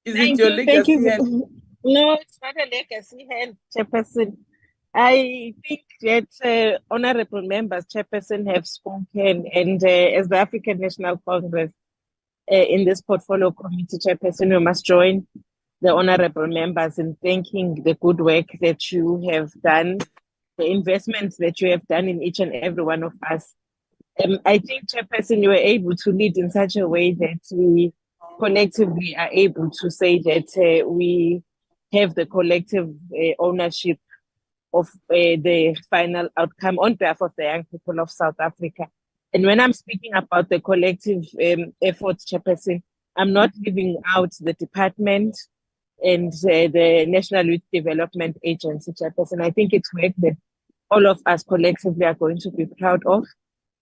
is it your legacy hand? No, it's not a legacy hand, Chairperson. I think that honorable members, Chairperson, have spoken, and as the African National Congress in this portfolio committee, Chairperson, we must join the honorable members in thanking the good work that you have done, the investments that you have done in each and every one of us. I think, Chairperson, you were able to lead in such a way that we collectively are able to say that we have the collective ownership of the final outcome on behalf of the young people of South Africa. And when I'm speaking about the collective effort, Chairperson, I'm not leaving out the department and the National Youth Development Agency, Chairperson. I think it's work that all of us collectively are going to be proud of.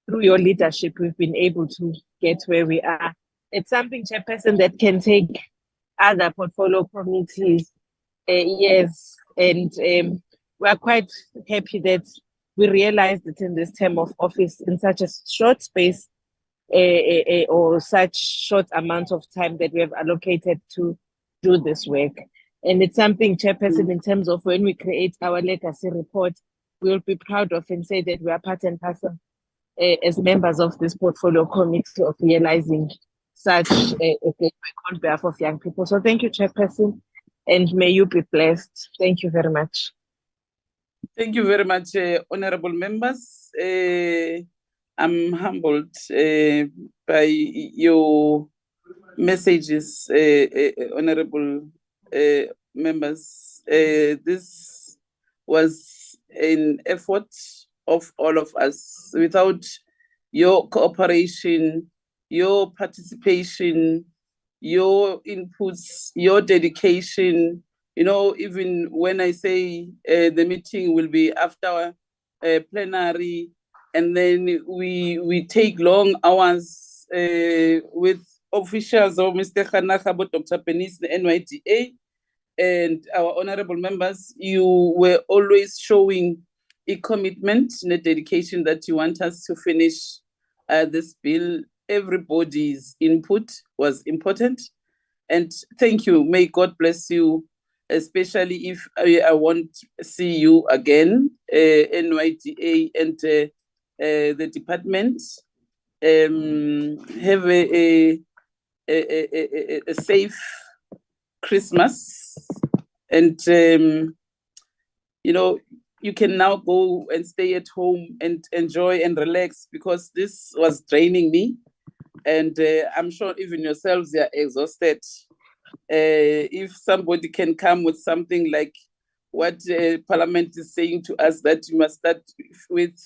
Through your leadership, we've been able to get where we are. It's something, Chairperson, that can take other portfolio committees years. And we are quite happy that we realized that in this term of office, in such a short space or such short amount of time that we have allocated to do this work. And it's something, Chairperson, in terms of when we create our legacy report, we'll be proud of and say that we are part and parcel as members of this portfolio committee of realizing such a great work on behalf of young people. So thank you, Chairperson, and may you be blessed. Thank you very much. Thank you very much, honorable members. I'm humbled by your messages, honorable members. This was an effort of all of us. Without your cooperation, your participation, your inputs, your dedication, even when I say the meeting will be after plenary, and then we take long hours with officials of Mr. Khanaka, Dr. Penis, the NYDA, and our honorable members. You were always showing a commitment and a dedication that you want us to finish this bill. Everybody's input was important. And thank you. May God bless you, especially if I won't see you again, NYDA and the department. Have a safe Christmas. And, you can now go and stay at home and enjoy and relax, because this was draining me. And I'm sure even yourselves are exhausted. If somebody can come with something like what Parliament is saying to us, that you must start with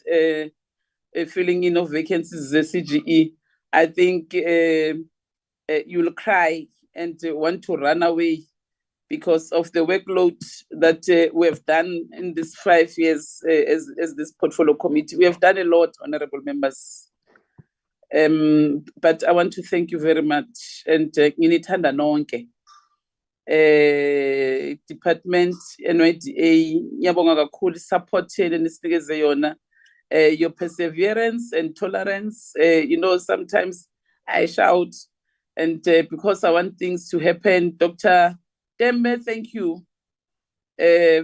filling in of vacancies, the CGE, I think you'll cry and want to run away because of the workload that we have done in these 5 years as this portfolio committee. We have done a lot, honorable members. But I want to thank you very much. And nginithanda nonke. Department NYDA, ngiyabonga kakhulu support enisinikeze yona. Your perseverance and tolerance. Sometimes I shout, and because I want things to happen. Dr. Dembe, thank you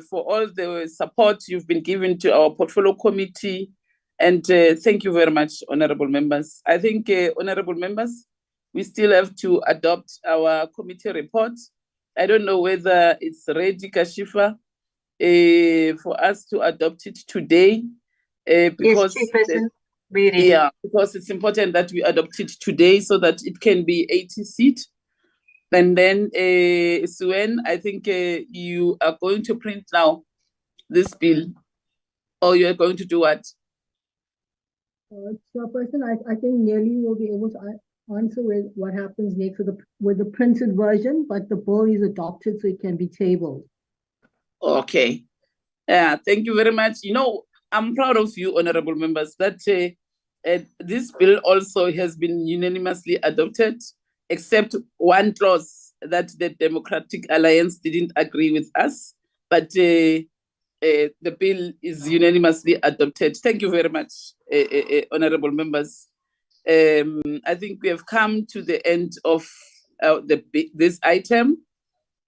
for all the support you've been giving to our portfolio committee. And thank you very much, honorable members. I think, honorable members, we still have to adopt our committee report. I don't know whether it's ready, Kashifa, for us to adopt it today. Because, yes, Chairperson, we're ready. Yeah, because it's important that we adopt it today so that it can be 80 seat. And then, Suen, I think you are going to print now this bill, or you're going to do what? Chairperson, I think Nelly will be able to answer with what happens next with the printed version, but the bill is adopted, so it can be tabled. Okay. Yeah, thank you very much. I'm proud of you, honorable members, that this bill also has been unanimously adopted, except one clause that the Democratic Alliance didn't agree with us, but the bill is unanimously adopted. Thank you very much, honorable members. I think we have come to the end of this item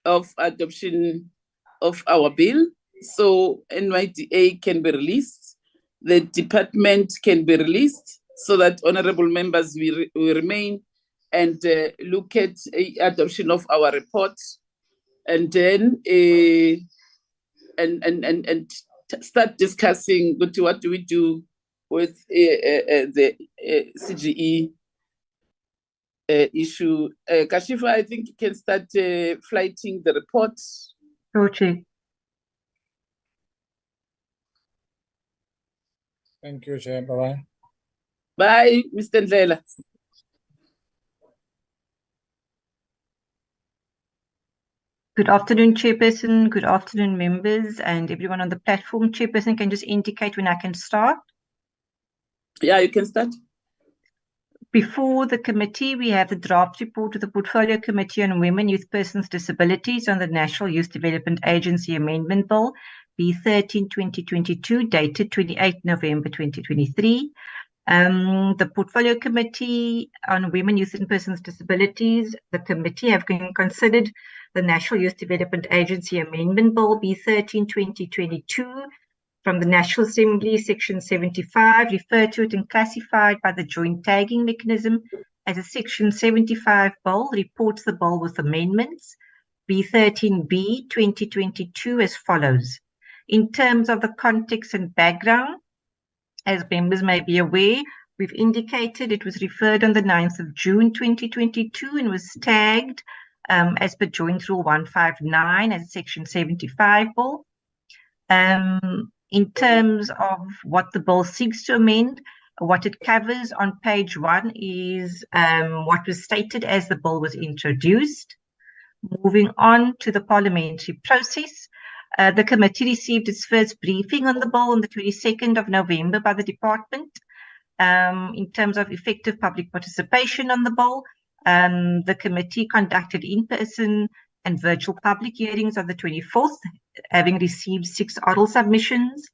of adoption of our bill. So NYDA can be released, the department can be released, so that honorable members will remain and look at adoption of our report, and then and start discussing what do we do with the CGE issue. Kashifa, I think you can start flighting the report. Okay. Thank you, Chair. Bye-bye. Bye, Mr. Ndlela. Good afternoon, Chairperson. Good afternoon, members, and everyone on the platform. Chairperson can just indicate when I can start. Yeah, you can start. Before the committee, we have the draft report of the Portfolio Committee on Women, Youth Persons, Disabilities on the National Youth Development Agency Amendment Bill, B13/2022, dated 28 November 2023. The Portfolio Committee on Women, Youth and Persons with Disabilities, the committee have considered the National Youth Development Agency Amendment Bill, B13/2022, from the National Assembly, Section 75, referred to it and classified by the joint tagging mechanism as a Section 75 bill, reports the bill with amendments, B13B 2022, as follows. In terms of the context and background, as members may be aware, we've indicated it was referred on the 9th of June 2022 and was tagged as per Joint Rule 159 as a Section 75 bill. In terms of what the bill seeks to amend, what it covers on page 1 is what was stated as the bill was introduced. Moving on to the parliamentary process, the committee received its first briefing on the bill on the 22nd of November by the department. In terms of effective public participation on the bill, the committee conducted in-person and virtual public hearings on the 24th, having received 6 oral submissions.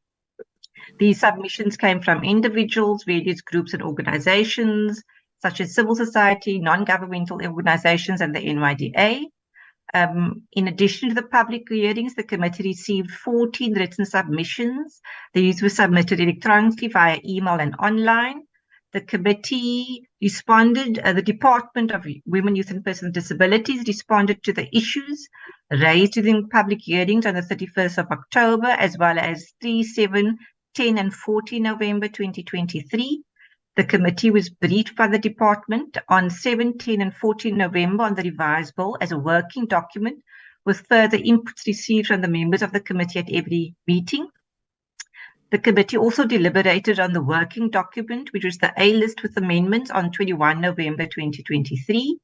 These submissions came from individuals, various groups and organizations, such as civil society, non-governmental organizations, and the NYDA. In addition to the public hearings, the committee received 14 written submissions. These were submitted electronically via email and online. The committee responded, the Department of Women, Youth and Persons with Disabilities responded to the issues raised during public hearings on the 31st of October, as well as 3, 7, 10 and 14 November 2023. The committee was briefed by the department on 7, 10 and 14 November on the revised bill as a working document, with further inputs received from the members of the committee at every meeting. The committee also deliberated on the working document, which was the A list with amendments, on 21 November 2023.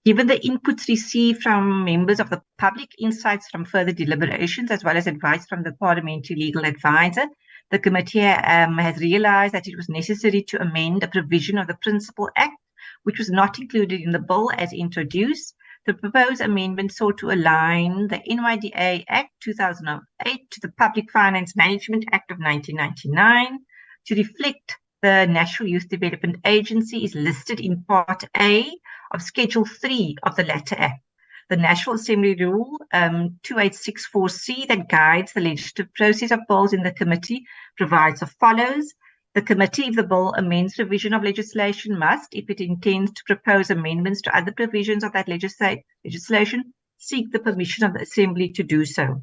Given the inputs received from members of the public, insights from further deliberations, as well as advice from the parliamentary legal advisor, the committee has realized that it was necessary to amend a provision of the Principal Act, which was not included in the bill as introduced. The proposed amendment sought to align the NYDA Act 2008 to the Public Finance Management Act of 1999 to reflect the National Youth Development Agency is listed in Part A of Schedule 3 of the latter Act. The National Assembly Rule 2864C that guides the legislative process of bills in the committee provides as follows. The committee, if the bill amends provision of legislation, must, if it intends to propose amendments to other provisions of that legislation, seek the permission of the Assembly to do so.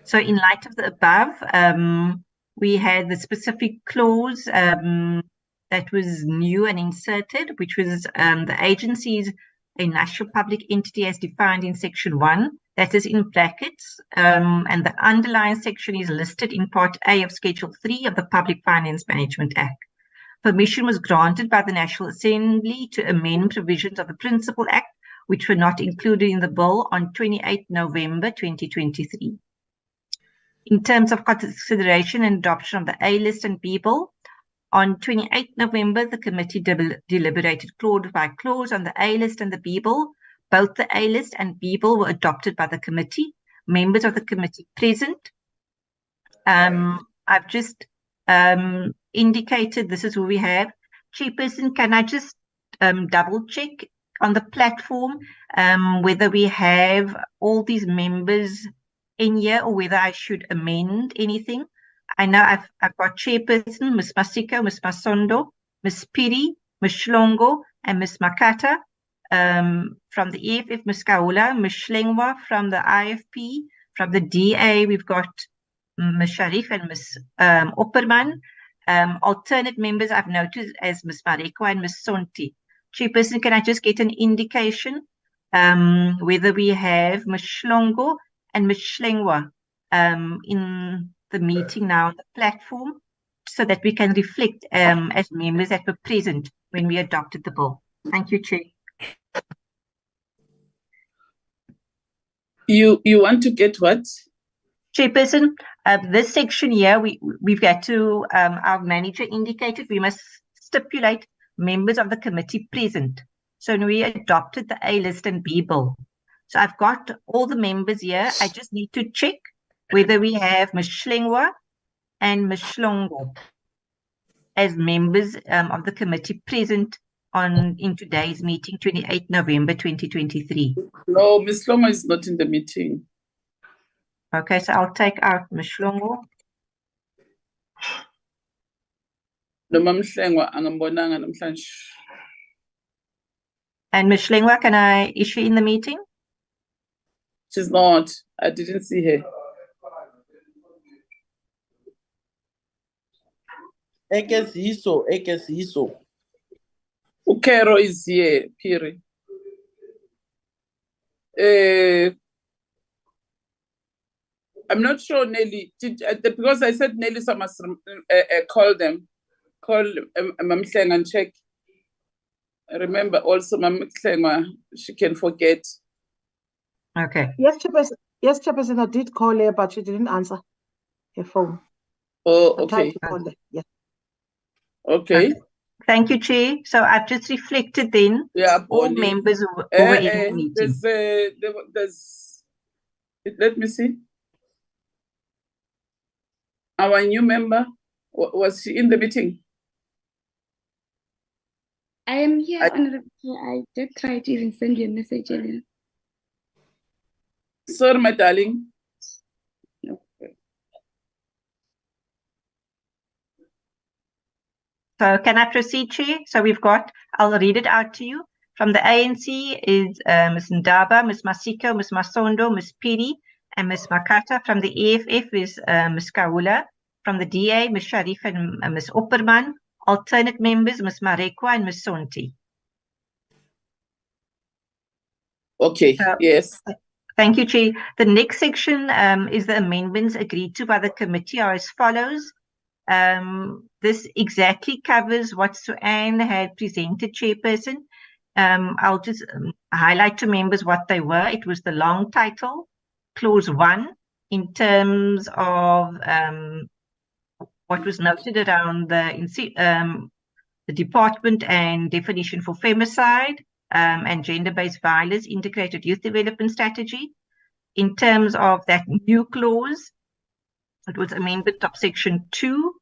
So in light of the above, we had the specific clause that was new and inserted, which was the agency is a national public entity as defined in Section 1, that is in brackets, and the underlying section is listed in Part A of Schedule 3 of the Public Finance Management Act. Permission was granted by the National Assembly to amend provisions of the Principal Act, which were not included in the bill, on 28 November 2023. In terms of consideration and adoption of the A list and B bill, on 28 November, the committee deliberated clause by clause on the A list and the B bill. Both the A list and B bill were adopted by the committee. Members of the committee present. I've just indicated this is who we have. Chairperson, can I just double check on the platform whether we have all these members in here or whether I should amend anything? I know I've got Chairperson, Ms. Masiko, Ms. Masondo, Ms. Piri, Ms. Shlongo, and Ms. Makata. From the EFF, Ms. Kaula, Ms. Shlengwa. From the IFP, from the DA, we've got Ms. Sharif and Ms. Opperman. Alternate members I've noticed as Ms. Mareko and Ms. Sonti. Chairperson, can I just get an indication whether we have Ms. Shlongo and Ms. Shlengwa in the meeting now on the platform, so that we can reflect as members that were present when we adopted the bill. Thank you, Chair. You want to get what? Chairperson, this section here, we've got to, our manager indicated we must stipulate members of the committee present. So when we adopted the A list and B bill. So I've got all the members here. I just need to check whether we have Ms. Schlengwa and Ms. Schlongo as members of the committee present in today's meeting, 28 November 2023. No, Ms. Longo is not in the meeting. Okay, so I'll take out Ms. Schlongo. Noma Mhlengwa angambonanga namhlanje. And Ms. Schlengwa, can I issue in the meeting? She's not. I didn't see her. Ekesiso. Ukero is here, Piri. I'm not sure, Nelly, because I said Nelly, so I must call them. Call Mam Hleng and check. Remember also, Mam Hleng, she can forget. Okay. Yes, Chairperson, I did call her, but she didn't answer her phone. Oh, I tried okay. to call her. Yes. Okay. Thank you, Chair. So I've just reflected then all members who were in the meeting. There's, let me see. Our new member, was she in the meeting? I am here, Honorable Chair. I did try to even send you a message earlier. Sorry, my darling. So can I proceed, Chair? So we've got, I'll read it out to you. From the ANC is Ms. Ndaba, Ms. Masiko, Ms. Masondo, Ms. Piri, and Ms. Makata. From the EFF is Ms. Kaula. From the DA, Ms. Sharif and Ms. Opperman. Alternate members, Ms. Marekwa and Ms. Sonti. Okay, yes. Thank you, Chair. The next section is the amendments agreed to by the committee are as follows. This exactly covers what Suanne had presented, Chairperson. I'll just highlight to members what they were. It was the long title, Clause 1, in terms of what was noted around the department and definition for femicide and gender-based violence, integrated youth development strategy. In terms of that new clause, it was amendment of section 2.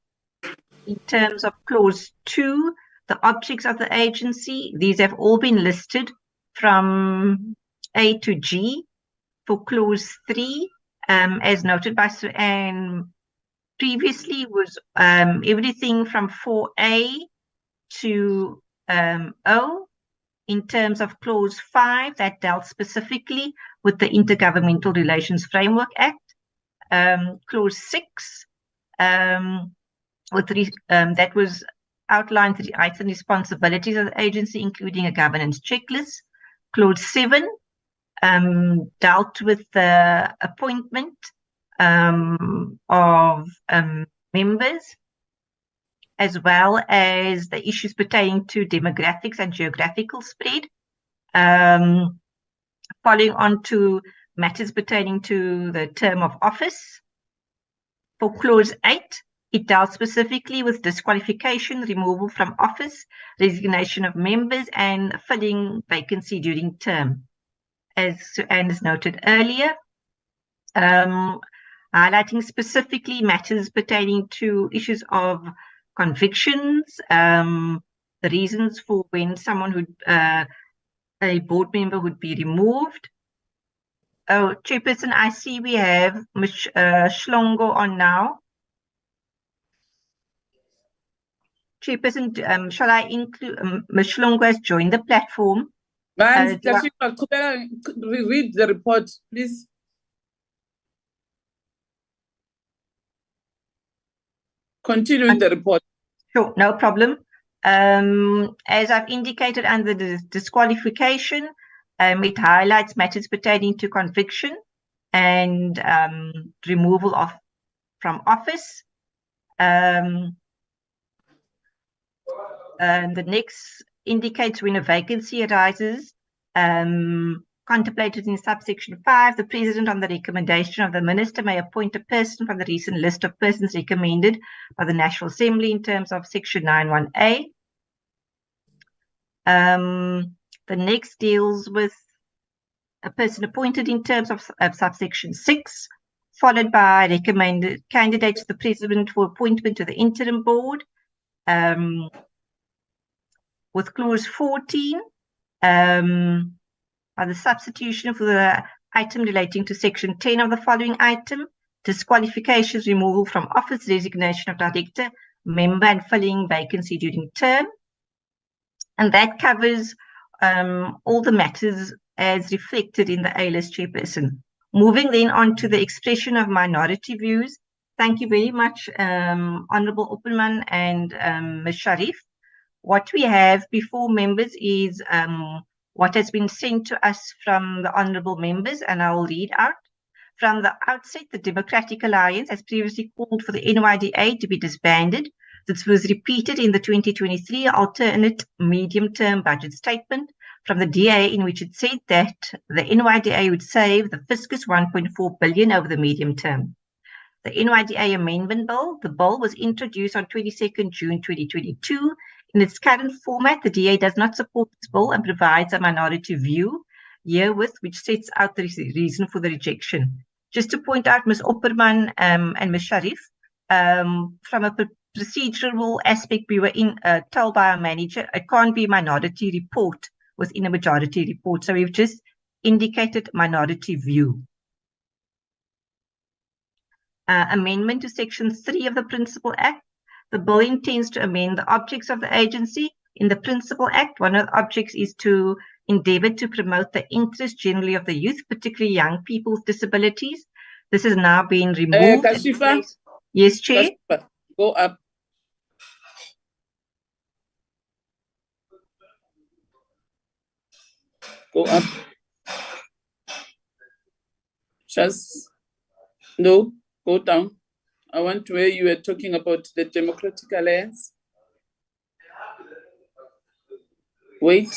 In terms of clause 2, the objects of the agency, these have all been listed from A to G. For clause 3, as noted by Suanne previously, was everything from 4A to O. In terms of clause 5, that dealt specifically with the Intergovernmental Relations Framework Act. Clause 6, that was outlined the rights and responsibilities of the agency, including a governance checklist. Clause 7 dealt with the appointment of members, as well as the issues pertaining to demographics and geographical spread. Following on to matters pertaining to the term of office. For clause 8, it dealt specifically with disqualification, removal from office, resignation of members, and filling vacancy during term. As Suanne has noted earlier, highlighting specifically matters pertaining to issues of convictions, the reasons for when someone would, a board member would be removed. Oh, Chairperson, I see we have Ms. Schlongo on now. Chairperson, shall I include Ms. Schlongo has joined the platform? Man, read the report, please. Continue with the report. Sure, no problem. As I've indicated under the disqualification, it highlights matters pertaining to conviction and removal from office. The next indicates when a vacancy arises, contemplated in subsection 5, the President, on the recommendation of the Minister, may appoint a person from the recent list of persons recommended by the National Assembly in terms of section 91A. The next deals with a person appointed in terms of subsection 6, followed by recommended candidates to the President for appointment to the interim board. With clause 14, by the substitution for the item relating to section 10 of the following item, disqualifications, removal from office, resignation of director, member, and filling vacancy during term. And that covers all the matters as reflected in the A-list chairperson. Moving then on to the expression of minority views. Thank you very much, Honourable Opperman and Ms. Sharif. What we have before members is what has been sent to us from the honourable members, and I will read out. From the outset, the Democratic Alliance has previously called for the NYDA to be disbanded. This was repeated in the 2023 alternate medium-term budget statement from the DA, in which it said that the NYDA would save the fiscus 1.4 billion over the medium term. The NYDA Amendment Bill, the bill was introduced on 22nd June 2022. In its current format, the DA does not support this bill and provides a minority view herewith, which sets out the reason for the rejection. Just to point out, Ms. Opperman and Ms. Sharif, from a procedural aspect, we were told by our manager, it can't be a minority report within a majority report. So we've just indicated minority view. Amendment to Section 3 of the Principal Act. The bill intends to amend the objects of the agency. In the Principal Act, one of the objects is to endeavour to promote the interest generally of the youth, particularly young people with disabilities. This has now been removed. Kashifa? Yes, Chair. Kashifa, go up. Go up. Just, no, go down. I want where you were talking about the Democratic Alliance. Wait.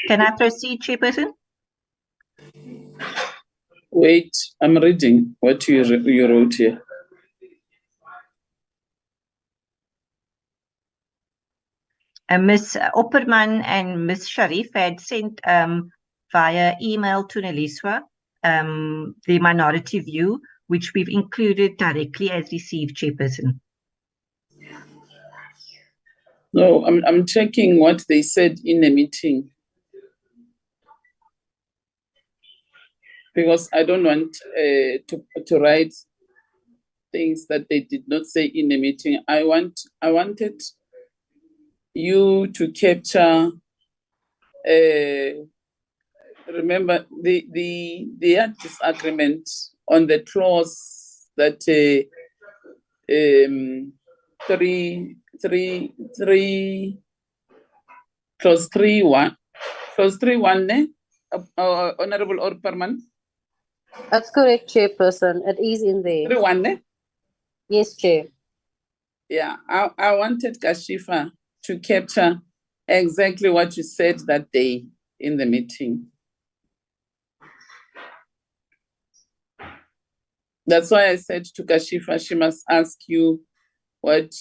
Can I proceed, Chairperson? Wait, I'm reading what you wrote here. Ms. Opperman and Ms. Sharif had sent via email to Neliswa the minority view, which we've included directly as received, Chairperson. No, I'm checking what they said in the meeting. Because I don't want to write things that they did not say in the meeting. I wanted you to capture. Remember the disagreement on the clause that clause 3.1, Honorable Opperman. That's correct, Chairperson. It is in there. 3.1. Yes, Chair. Yeah, I wanted Kashifa to capture exactly what you said that day in the meeting. That's why I said to Kashifa, she must ask you what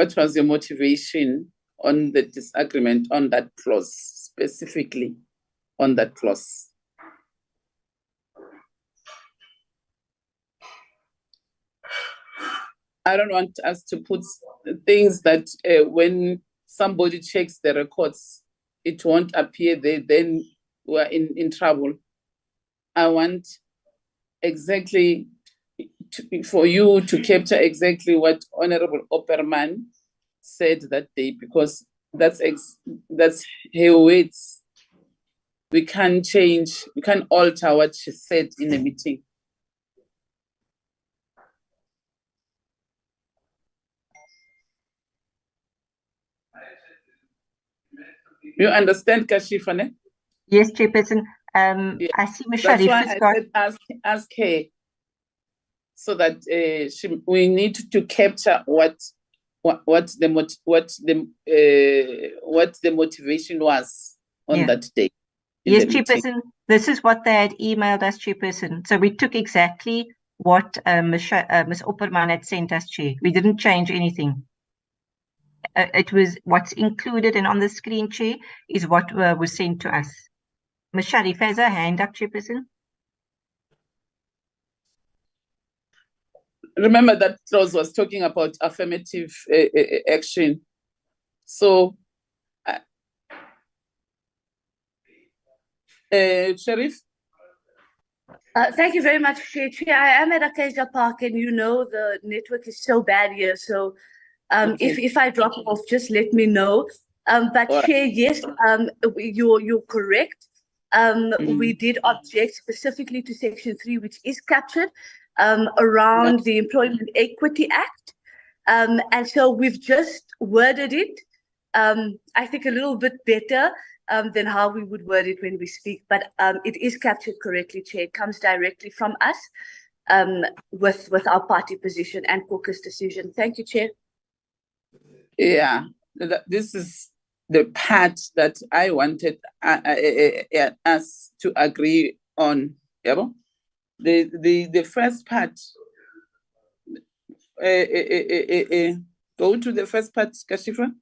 was your motivation on the disagreement on that clause, specifically on that clause. I don't want us to put things that when somebody checks the records, it won't appear there, then we're in trouble. I want exactly for you to capture exactly what Honorable Opperman said that day, because That's her words. We can't change, we can't alter what she said in the meeting. You understand, Kashifane? Yes, Chairperson. I see Ms. That's Sharif why has I got. said ask her, so that we need to capture what the motivation was on Yeah. that day. Yes, Chairperson. This is what they had emailed us, Chairperson. So we took exactly what Ms. Opperman had sent us, Chair. We didn't change anything. It was what's included and on the screen, Chair, is what was sent to us. Ms. Sharif has her hand up, Chairperson. Remember that clause was talking about affirmative action. So, Sharif? Thank you very much, Chair. Chair, I am at Acacia Park, and you know the network is so bad here. So, if I drop off, just let me know. But Chair, yes, you're correct. We did object specifically to Section 3, which is captured around the Employment Equity Act. And so we've just worded it, I think, a little bit better than how we would word it when we speak. But it is captured correctly, Chair. It comes directly from us with our party position and caucus decision. Thank you, Chair. Yeah, this is the part that I wanted us to agree on. Yeah, the first part. Go to the first part, Kashifa.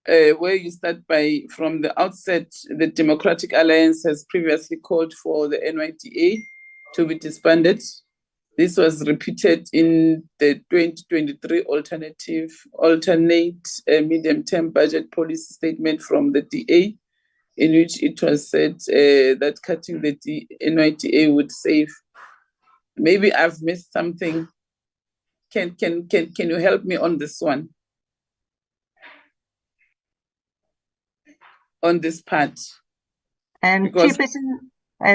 Where you start from the outset, the Democratic Alliance has previously called for the NYDA to be disbanded. This was repeated in the 2023 alternate medium-term budget policy statement from the DA, in which it was said that cutting the NYDA would save. Maybe I've missed something. Can you help me on this one? On this part? Chairperson,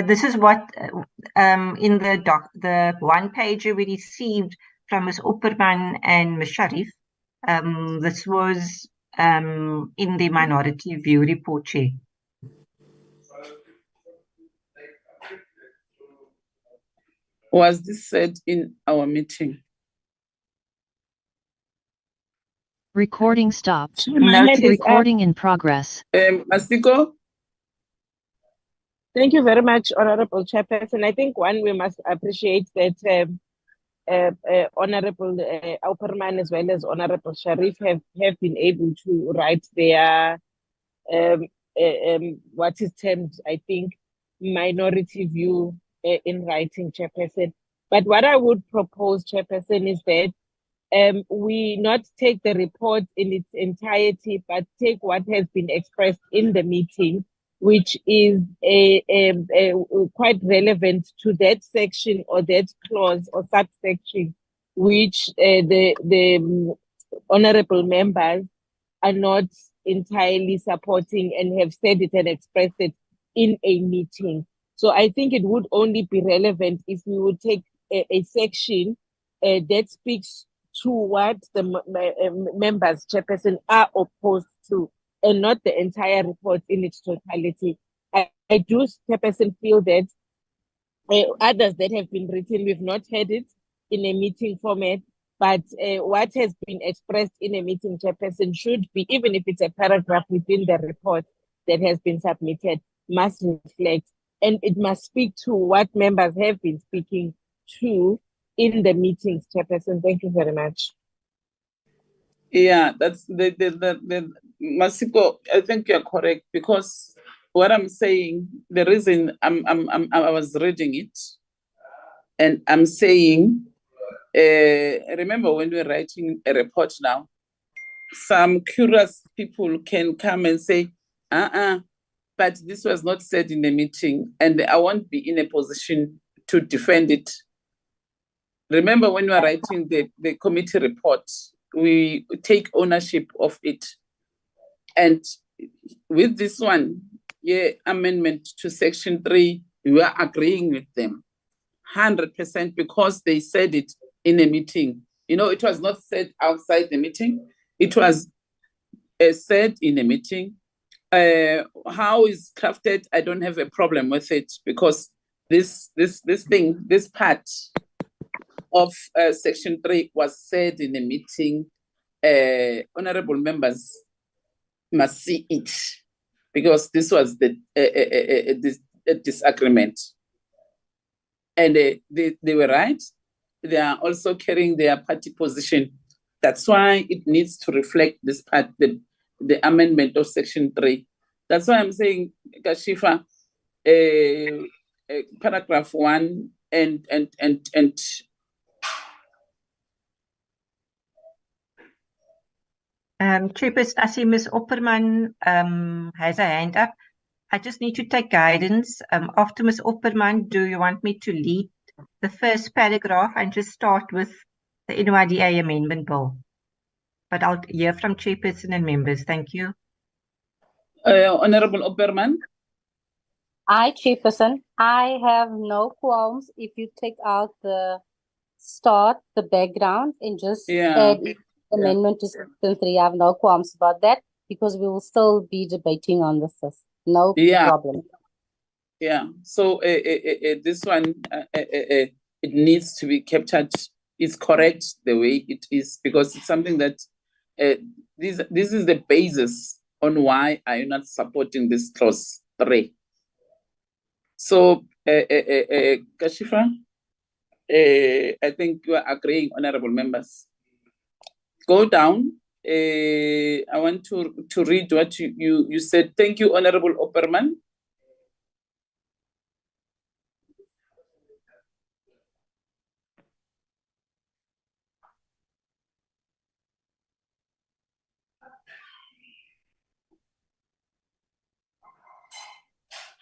this is what in the one pager we received from Ms. Opperman and Ms. Sharif. This was in the minority view report, Chair. Was this said in our meeting? Recording stopped. Noted. Recording in progress. Masiko? Thank you very much, Honorable Chairperson. I think we must appreciate that Honorable Opperman as well as Honorable Sharif have been able to write their what is termed, I think, minority view in writing, Chairperson. But what I would propose, Chairperson, is that we not take the report in its entirety, but take what has been expressed in the meeting, which is quite relevant to that section or that clause or subsection, which the honorable members are not entirely supporting and have said it and expressed it in a meeting. So I think it would only be relevant if we would take a section that speaks to what the members, Chairperson, are opposed to, and not the entire report in its totality. I do, Chairperson, feel that others that have been written, we've not had it in a meeting format, but what has been expressed in a meeting, Chairperson, should be, even if it's a paragraph within the report that has been submitted, must reflect, and it must speak to what members have been speaking to in the meetings, Chairperson. Thank you very much. Yeah, that's the Masiko, I think you're correct, because what I'm saying, the reason I was reading it, and I'm saying, remember when we're writing a report now, some curious people can come and say, but this was not said in the meeting, and I won't be in a position to defend it. remember when we were writing the committee report, we take ownership of it. And with this one, amendment to section 3, we are agreeing with them 100% because they said it in a meeting. It was not said outside the meeting. It was said in a meeting. How it's crafted, I don't have a problem with it because this part of section 3 was said in a meeting. Honorable members must see it because this was the disagreement. And they were right. They are also carrying their party position. That's why it needs to reflect this part, the amendment of section 3. That's why I'm saying, Kashifa, paragraph 1 and Chairperson, I see Ms. Opperman has a hand up. I just need to take guidance. After Ms. Opperman, do you want me to lead the first paragraph and just start with the NYDA amendment bill? But I'll hear from Chairperson and members. Thank you. Honorable Opperman. Aye, Chairperson. I have no qualms if you take out the start, the background, and just add amendment to section 3. I have no qualms about that because we will still be debating on the 5th. No problem. Yeah. So this one, it needs to be captured. It's correct the way it is because it's something that this is the basis on why I am not supporting this clause 3. So, Kashifa, I think you are agreeing, honorable members. Go down. I want to read what you said. Thank you, Honorable Opperman.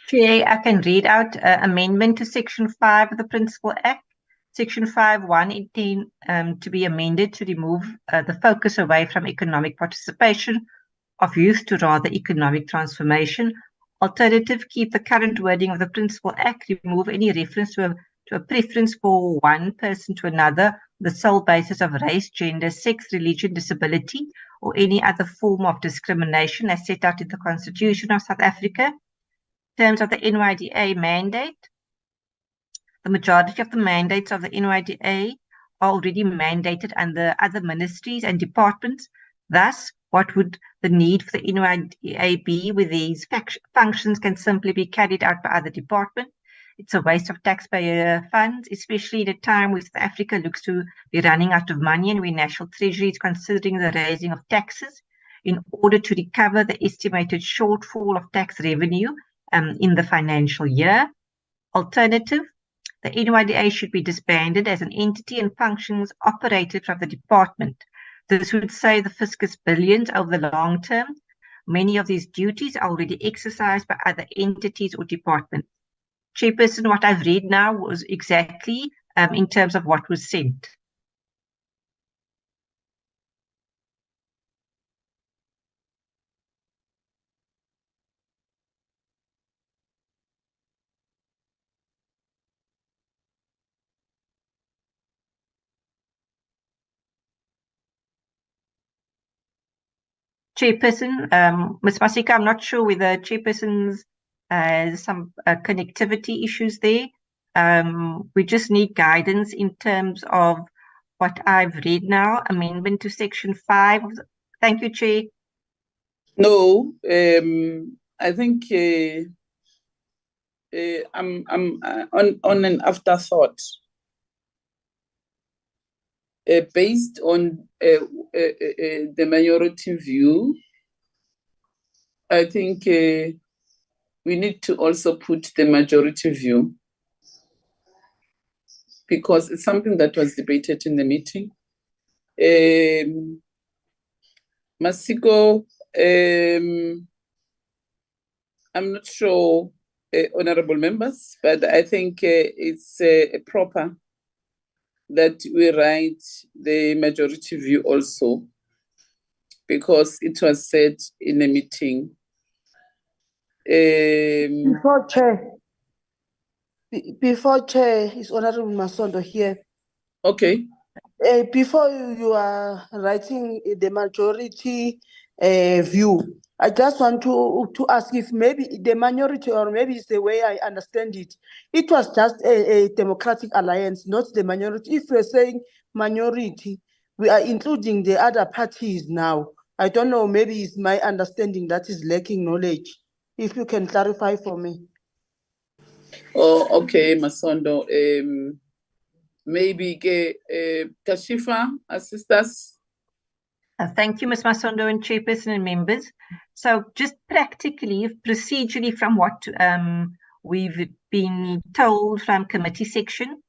Chair, I can read out amendment to Section 5 of the Principal Act. Section 5(1) intend to be amended to remove the focus away from economic participation of youth to rather economic transformation. Alternative, keep the current wording of the Principal Act, remove any reference to a preference for one person to another on the sole basis of race, gender, sex, religion, disability, or any other form of discrimination as set out in the Constitution of South Africa. In terms of the NYDA mandate, the majority of the mandates of the NYDA are already mandated under other ministries and departments. Thus, what would the need for the NYDA be where these functions can simply be carried out by other departments? It's a waste of taxpayer funds, especially at a time where South Africa looks to be running out of money and where National Treasury is considering the raising of taxes in order to recover the estimated shortfall of tax revenue in the financial year. Alternative, the NYDA should be disbanded as an entity and functions operated from the department. This would save the fiscus billions over the long term. Many of these duties are already exercised by other entities or departments. Chairperson, what I've read now was exactly in terms of what was sent. Chairperson, Ms. Masika, I'm not sure whether Chairperson's some connectivity issues there. We just need guidance in terms of what I've read now, amendment to Section 5. Thank you, Chair. No, I think I'm on an afterthought. Based on the majority view, I think we need to also put the majority view because it's something that was debated in the meeting. Masiko, I'm not sure, honorable members, but I think it's proper that we write the majority view also, because it was said in a meeting. Before Chair, before Chair is Honorable Masondo here. Okay. Before you are writing the majority view, I just want to ask if maybe the minority, or maybe it's the way I understand it, it was just a democratic alliance, not the minority. If we're saying minority, we are including the other parties now. I don't know, maybe it's my understanding that is lacking knowledge. If you can clarify for me. Oh, okay, Masondo. Maybe Kashifa, assist us. Thank you, Ms. Masondo and Chairperson and members. So just practically, procedurally, from what we've been told from committee section,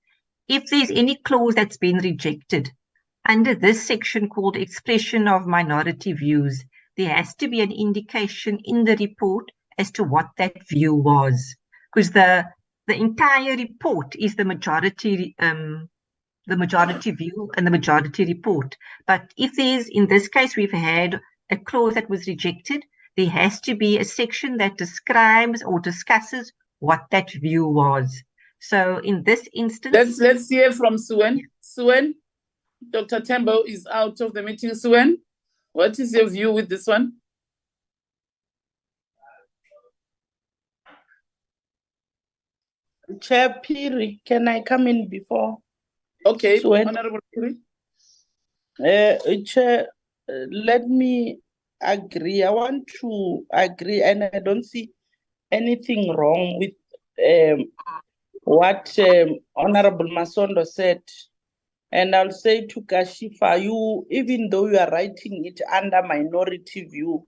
if there's any clause that's been rejected, under this section called expression of minority views, there has to be an indication in the report as to what that view was. Because the entire report is the majority view and the majority report. But if there's, in this case, we've had a clause that was rejected, there has to be a section that describes or discusses what that view was. So in this instance... Let's hear from Suen. Suen, Dr. Tembo is out of the meeting. Suen, what is your view with this one? Chair Piri, can I come in before? Okay, Suen. Honorable Piri. Chair, let me agree. I want to agree, and I don't see anything wrong with what Honorable Masondo said. And I'll say to Kashifa, you, even though you are writing it under minority view,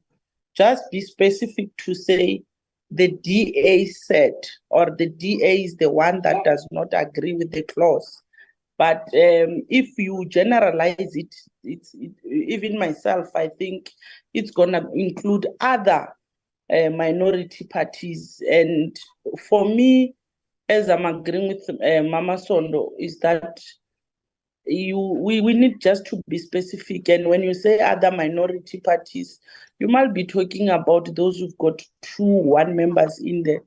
just be specific to say the DA said, or the DA is the one that does not agree with the clause. But if you generalize it, even myself, I think it's going to include other minority parties. And for me, as I'm agreeing with Mama Sondo, is that we need just to be specific. And when you say other minority parties, you might be talking about those who've got 1 members in the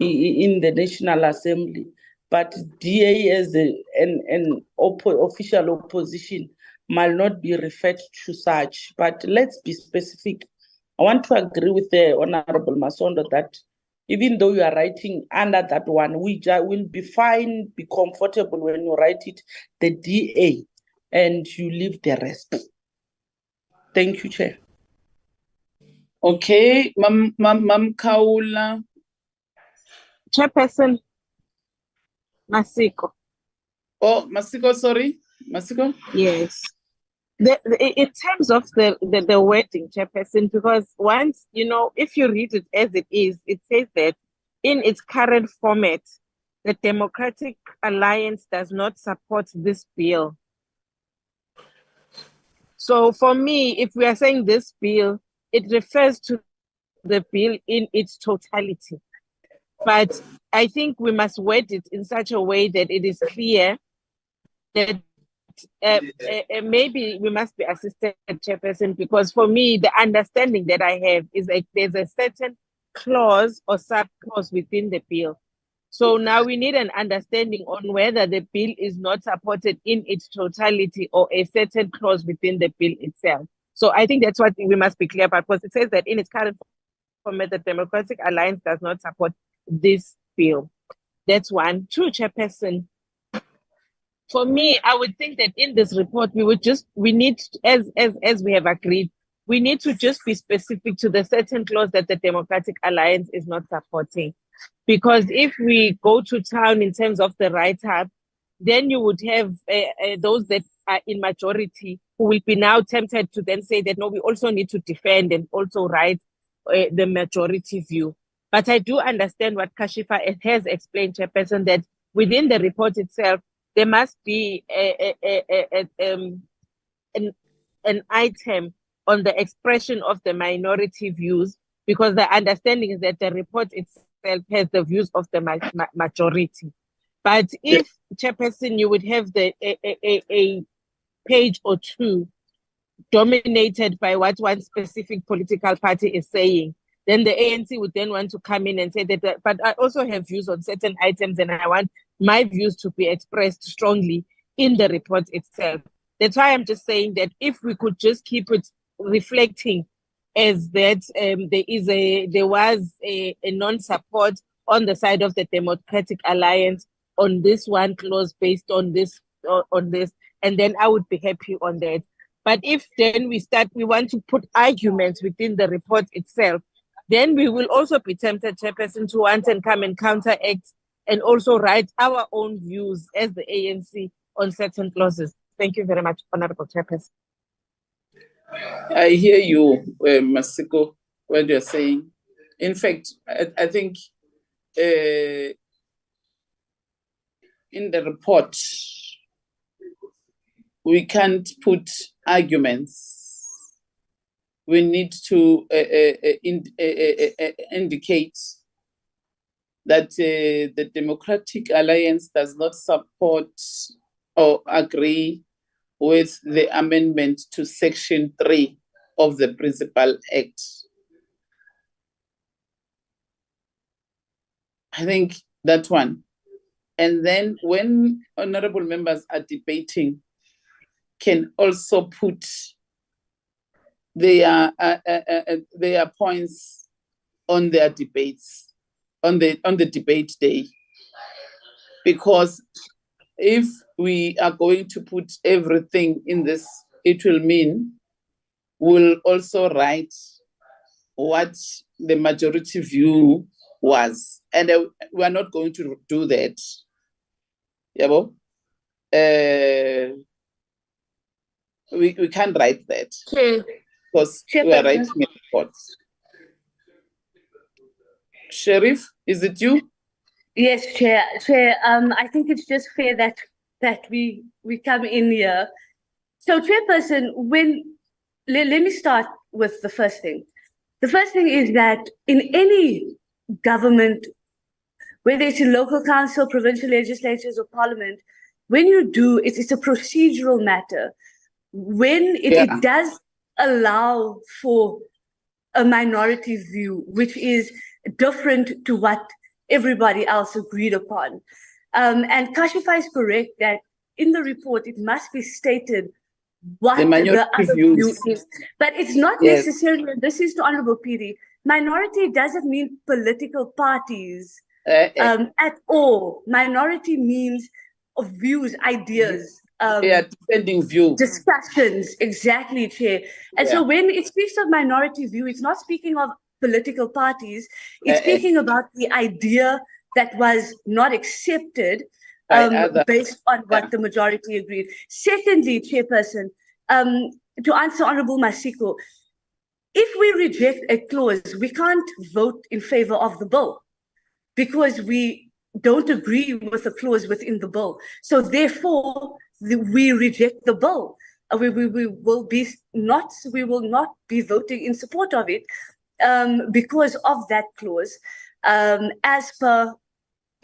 National Assembly. But DA as an official opposition might not be referred to such. But let's be specific. I want to agree with the Honorable Masondo that even though you are writing under that one, we will be fine, be comfortable when you write it, the DA, and you leave the rest. Thank you, Chair. Okay, Mam Kaula. Chairperson Masiko. Oh, Masiko, sorry. Masiko? Yes. In terms of the wording, Chairperson, because once, if you read it as it is, it says that in its current format, the Democratic Alliance does not support this bill. So for me, if we are saying this bill, it refers to the bill in its totality. But I think we must word it in such a way that it is clear that maybe we must be assisted, Chairperson, because for me, the understanding that I have is that there's a certain clause or sub-clause within the bill. So now we need an understanding on whether the bill is not supported in its totality or a certain clause within the bill itself. So I think that's what we must be clear about, because it says that in its current format, the Democratic Alliance does not support this bill. That's one. Two, Chairperson. For me, I would think that in this report, we need, as we have agreed, we need to just be specific to the certain clause that the Democratic Alliance is not supporting. Because if we go to town in terms of the write-up, then you would have those that are in majority who will be now tempted to then say that, no, we also need to defend and also write the majority view. But I do understand what Kashifa has explained, Chairperson, that within the report itself, there must be an item on the expression of the minority views, because the understanding is that the report itself has the views of the majority. But if chairperson, you would have a page or two dominated by what one specific political party is saying, then the ANC would then want to come in and say that, but I also have views on certain items and I want my views to be expressed strongly in the report itself. That's why I'm just saying that if we could just keep it reflecting as that there was a non-support on the side of the Democratic Alliance on this one clause based on this, and then I would be happy on that. But if then we want to put arguments within the report itself, then we will also be tempted, chairperson, to want and come and counteract and also write our own views as the ANC on certain clauses. Thank you very much, Honorable Chairperson. I hear you, Masiko, what you're saying. In fact, I think in the report, we can't put arguments. We need to indicate that the Democratic Alliance does not support or agree with the amendment to Section 3 of the Principal Act. I think that one. And then when honorable members are debating, can also put their points on their debates, on the debate day. Because if we are going to put everything in this, it will mean we'll also write what the majority view was. And we are not going to do that. Yabo? We can't write that. Because we are writing reports. Sheriff, is it you? Yes, Chair. I think it's just fair that we come in here. So, Chairperson, let me start with the first thing. The first thing is that in any government, whether it's in local council, provincial legislatures, or parliament, when you do it's a procedural matter. When it does allow for a minority view, which is different to what everybody else agreed upon. And Kashifa is correct that in the report, it must be stated what the other view is. But it's not necessarily, this is to Honorable PD, minority doesn't mean political parties at all. Minority means of views, ideas. Defending view. Discussions, exactly, Chair. And so when it speaks of minority view, it's not speaking of political parties. It's speaking about the idea that was not accepted based on what the majority agreed. Secondly, Chairperson, to answer Honorable Masiko, if we reject a clause, we can't vote in favor of the bill because we don't agree with the clause within the bill. So therefore, we reject the bill. We will not be voting in support of it because of that clause. As per,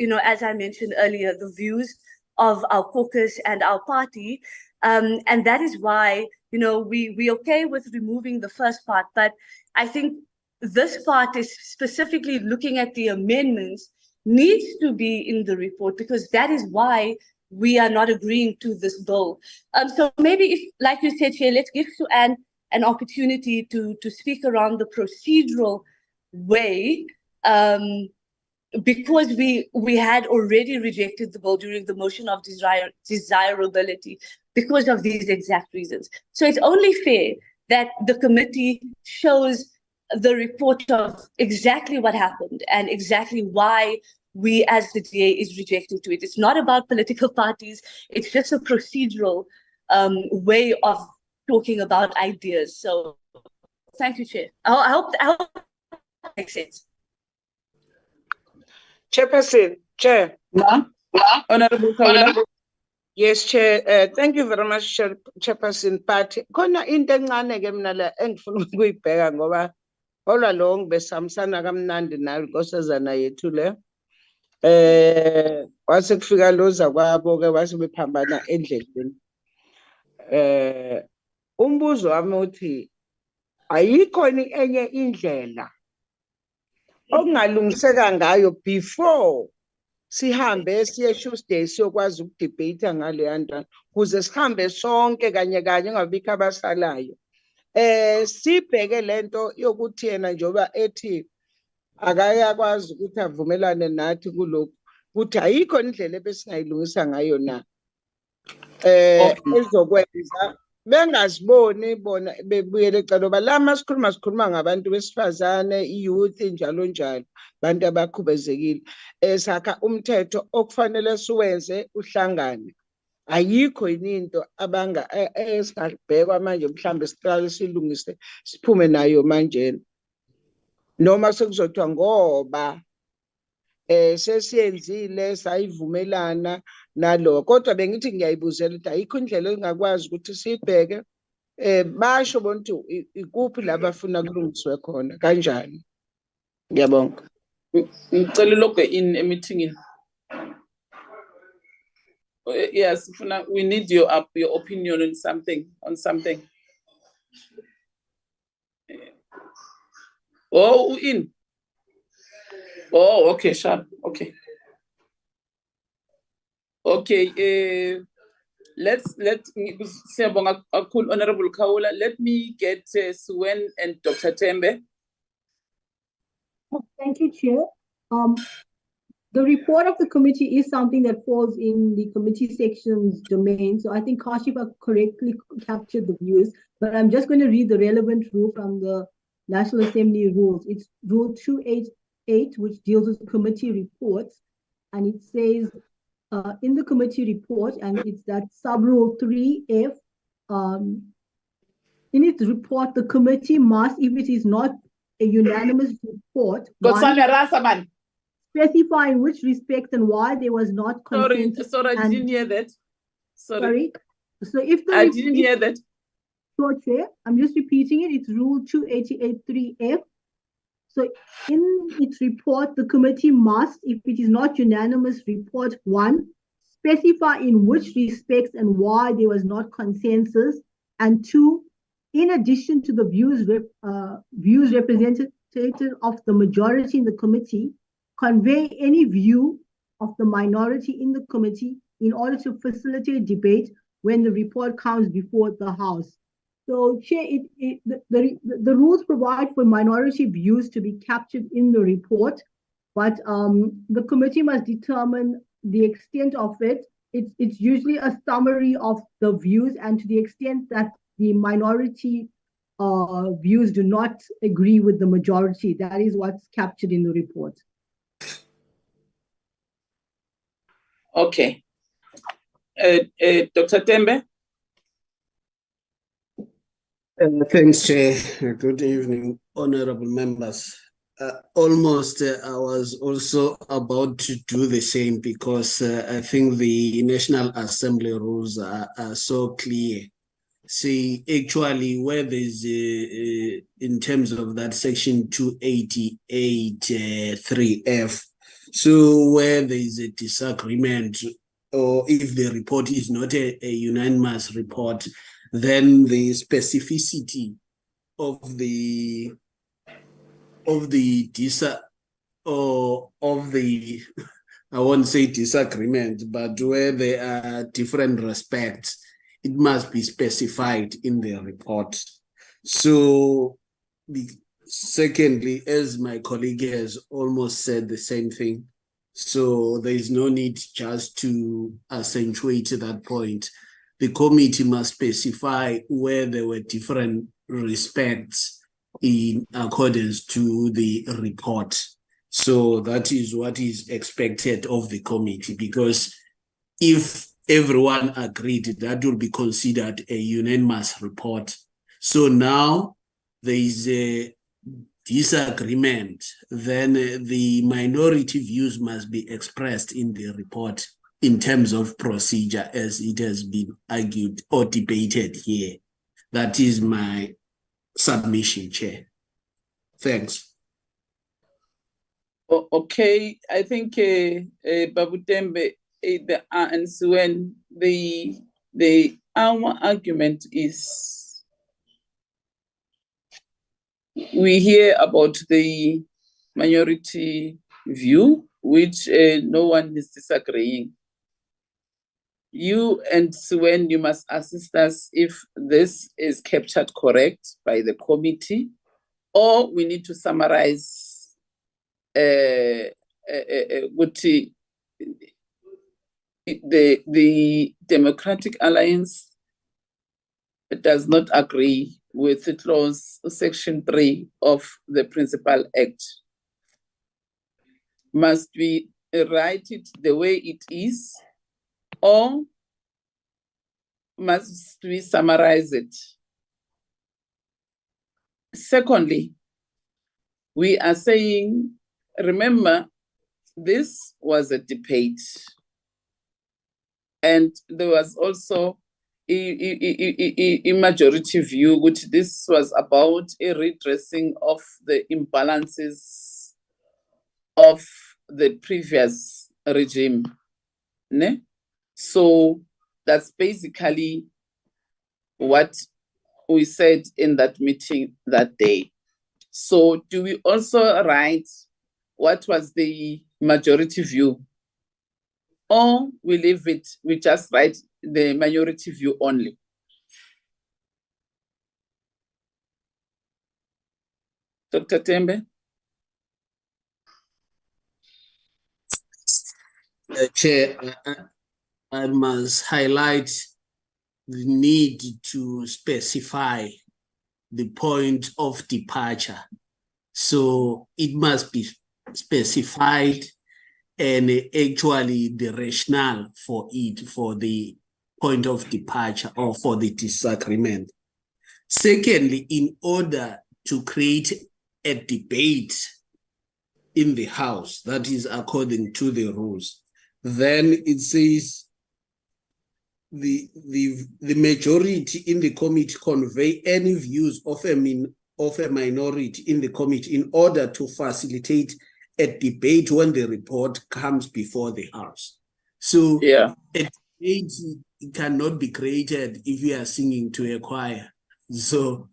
as I mentioned earlier, the views of our caucus and our party, and that is why we're okay with removing the first part. But I think this part is specifically looking at the amendments needs to be in the report because that is why we are not agreeing to this bill. So maybe if, like you said, Chair, let's give Sue-Ann an opportunity to speak around the procedural way, because we had already rejected the bill during the motion of desirability because of these exact reasons. So it's only fair that the committee shows the report of exactly what happened and exactly why we as the DA is rejecting to it. It's not about political parties. It's just a procedural way of talking about ideas. So thank you, Chair. I hope that makes sense. Chairperson, Chair. Honorable. Yes, Chair. Thank you very much, Chairperson. But khona into encane ke mina la engifuna ukuyibheka ngoba all along besamsana kamnandi nayo inkosazana yethu le. Wase kufika lo zakwabo ke wase bephambana endleleni. Umbuzo wami uthi ayikho enye indlela okungalungiseka ngayo before sihambe siye Tuesday siyokwazi ukudebate ngaleya ntwana ukuze sihambe sonke kanye kanye ngabikho abasalayo. Sibheke lento yokuthi yena njoba ethi akayakwazi ukuthi avumelane nathi kulokhu ukuthi ayikho indlela ebesingayilungisa ngayo na ezokwenza bengaziboni bona bebuyele ecala ngoba la sikhuluma ngabantu besifazane, i-youth njalo njalo, abantu abakhubezekile. Sakha umthetho okufanele siwenze uhlangane. Ayikho yini into esingabhekwa manje mhlambe siqale silungise siphume nayo manje noma sekuzothiwa ngoba sesiyenzile sayivumelana nalo kodwa bengithi ngiyayibuzela ukuthi ayikho indlela engakwazi ukuthi sibheke basho bonke ikuphi la bafuna kulungiswe khona kanjani. Ngiyabonga. Ngicela logwe in meeting. Yes, we need your opinion on something. Oh, in. Oh, okay, sure. Okay. Okay. Let's Honorable Kaula. Let me get Suen and Dr. Tembe. Thank you, Chair. The report of the committee is something that falls in the committee section's domain. So I think Kashifa correctly captured the views, but I'm just going to read the relevant rule from the National Assembly rules. It's Rule 288, which deals with committee reports. And it says in the committee report, and it's that sub-rule 3F, in its report, the committee must, if it is not a unanimous report, specify in which respect and why there was not consensus. Sorry, I didn't hear that. Sorry. So if I didn't hear that. Short Chair, I'm just repeating it. It's Rule 288.3F. So in its report, the committee must, if it is not unanimous report, 1, specify in which respects and why there was not consensus, and 2, in addition to the views represented of the majority in the committee, convey any view of the minority in the committee in order to facilitate debate when the report comes before the House. So, Chair, the rules provide for minority views to be captured in the report, but the committee must determine the extent of it. It's usually a summary of the views, and to the extent that the minority views do not agree with the majority, that is what's captured in the report. Okay. Dr. Tembe? Thanks, Chair. Good evening, honorable members. Almost I was also about to do the same because I think the National Assembly rules are so clear. See, actually, where there's in terms of that section 288 3F, so where there is a disagreement, or if the report is not a unanimous report, then the specificity of the I won't say disagreement, but where there are different respects, it must be specified in the report. So, secondly, as my colleague has almost said the same thing, so there is no need just to accentuate that point. The committee must specify where there were different respects in accordance to the report. So that is what is expected of the committee, because if everyone agreed, that will be considered a unanimous report. So now there is a disagreement, then the minority views must be expressed in the report in terms of procedure as it has been argued or debated here. That is my submission, Chair. Thanks. Okay, I think Babu Tembe, and Suen, our argument is we hear about the minority view, which no one is disagreeing. You and Suen, you must assist us if this is captured correct by the committee, or we need to summarize the Democratic Alliance does not agree with the clause section 3 of the Principal Act. Must we write it the way it is, or must we summarize it? Secondly, we are saying, remember, this was a debate. And there was also a majority view, which this was about a redressing of the imbalances of the previous regime. Ne? So that's basically what we said in that meeting that day. So do we also write what was the majority view? Or we leave it, we just write the minority view only? Dr. Tembe? Chair, I must highlight the need to specify the point of departure. So it must be specified, and actually the rationale for it, for the point of departure or for the disagreement. Secondly, in order to create a debate in the House, that is according to the rules, then it says the majority in the committee convey any views of a minority in the committee in order to facilitate a debate when the report comes before the House. So a debate cannot be created if you are singing to a choir. So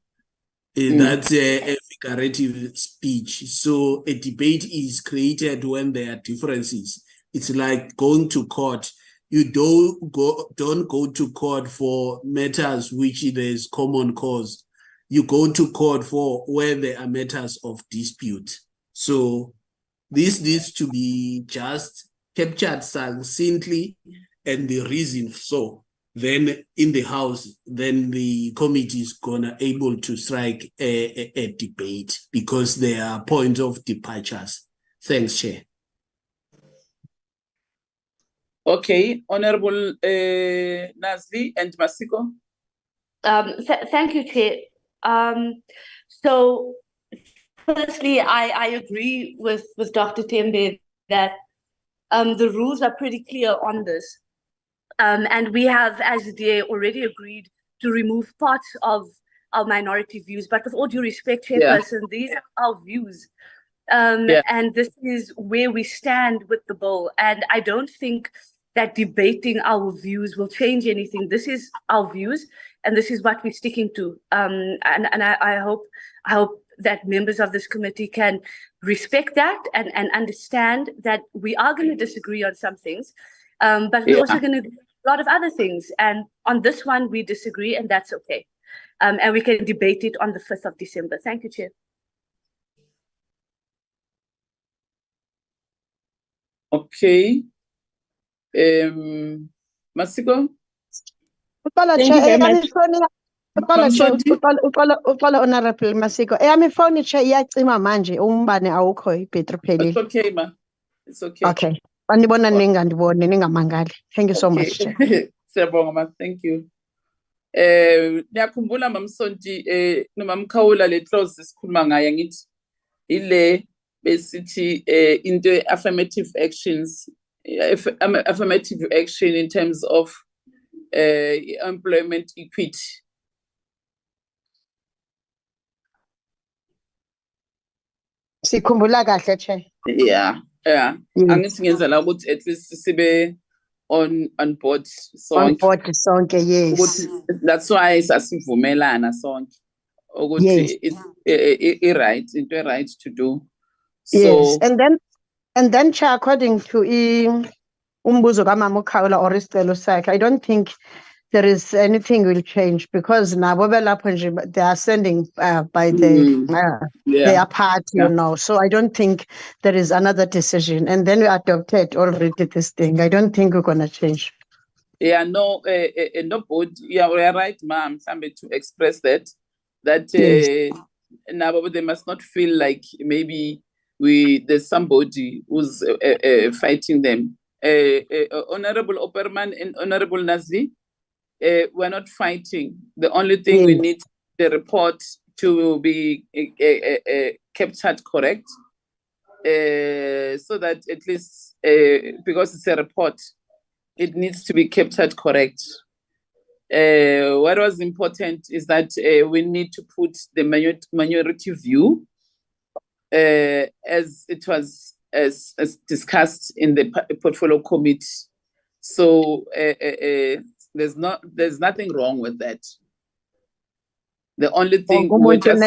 that's a figurative speech. So a debate is created when there are differences. It's like going to court. You don't go to court for matters which there's common cause. You go to court for where there are matters of dispute. So this needs to be just captured succinctly, and the reason so. Then in the House, then the committee is gonna able to strike a debate because there are points of departures. Thanks, Chair. Okay, Honorable Nazli and Masiko. Thank you, Chair. So firstly, I agree with Dr. Tembe that the rules are pretty clear on this. And we have, as the DA, already agreed to remove parts of our minority views. But with all due respect, Chairperson, these are our views. And this is where we stand with the bill. And I don't think that debating our views will change anything. This is our views, and this is what we're sticking to. And I hope that members of this committee can respect that and understand that we are going to disagree on some things, but we're also going to do a lot of other things. And on this one, we disagree, and that's okay. And we can debate it on the 5th of December. Thank you, Chair. Okay. Masiko? Thank you very much. Uxolo Honorable Masiko. Eyami phone nje iyacima manje umbane awukho ibhetri phelile. It's okay, ma. It's okay. Okay. Banibona ningandiboni ningamangali. Thank you so much. Siyabonga, ma. Thank you. Niyakhumbula mamsonti noma mkhawula le clause esikhuluma ngayo ngithi ile besithi into affirmative actions, affirmative action in terms of employment equity. Sikhumbula kahle, Chair. Yeah. Yes. Angithi ngenzela ukuthi at least sibe on board On sonke. board sonke, yes. Ukuthi that's why sasivumelana sonke ukuthi Yes. it's right, into right to do. Yes, So and then Chair, according to umbuzo kaMama uKhawula or isicelo sakhe, I don't think there is anything will change because nabo belapho nje they are sending by their party, you know. So I don't think there is another decision. And then we adopted already this thing. I don't think we're gonna change. Yeah, no, nobody. Yeah, we are right, ma'am. Somebody to express that Yes. now they must not feel like maybe there's somebody who's fighting them. Honorable Opperman and Honorable Nazli, we're not fighting. The only thing we need the report to be captured correct, so that at least because it's a report, it needs to be captured correct. What was important is that we need to put the minority view as it was as discussed in the portfolio committee. So there's nothing wrong with that. The only thing we just,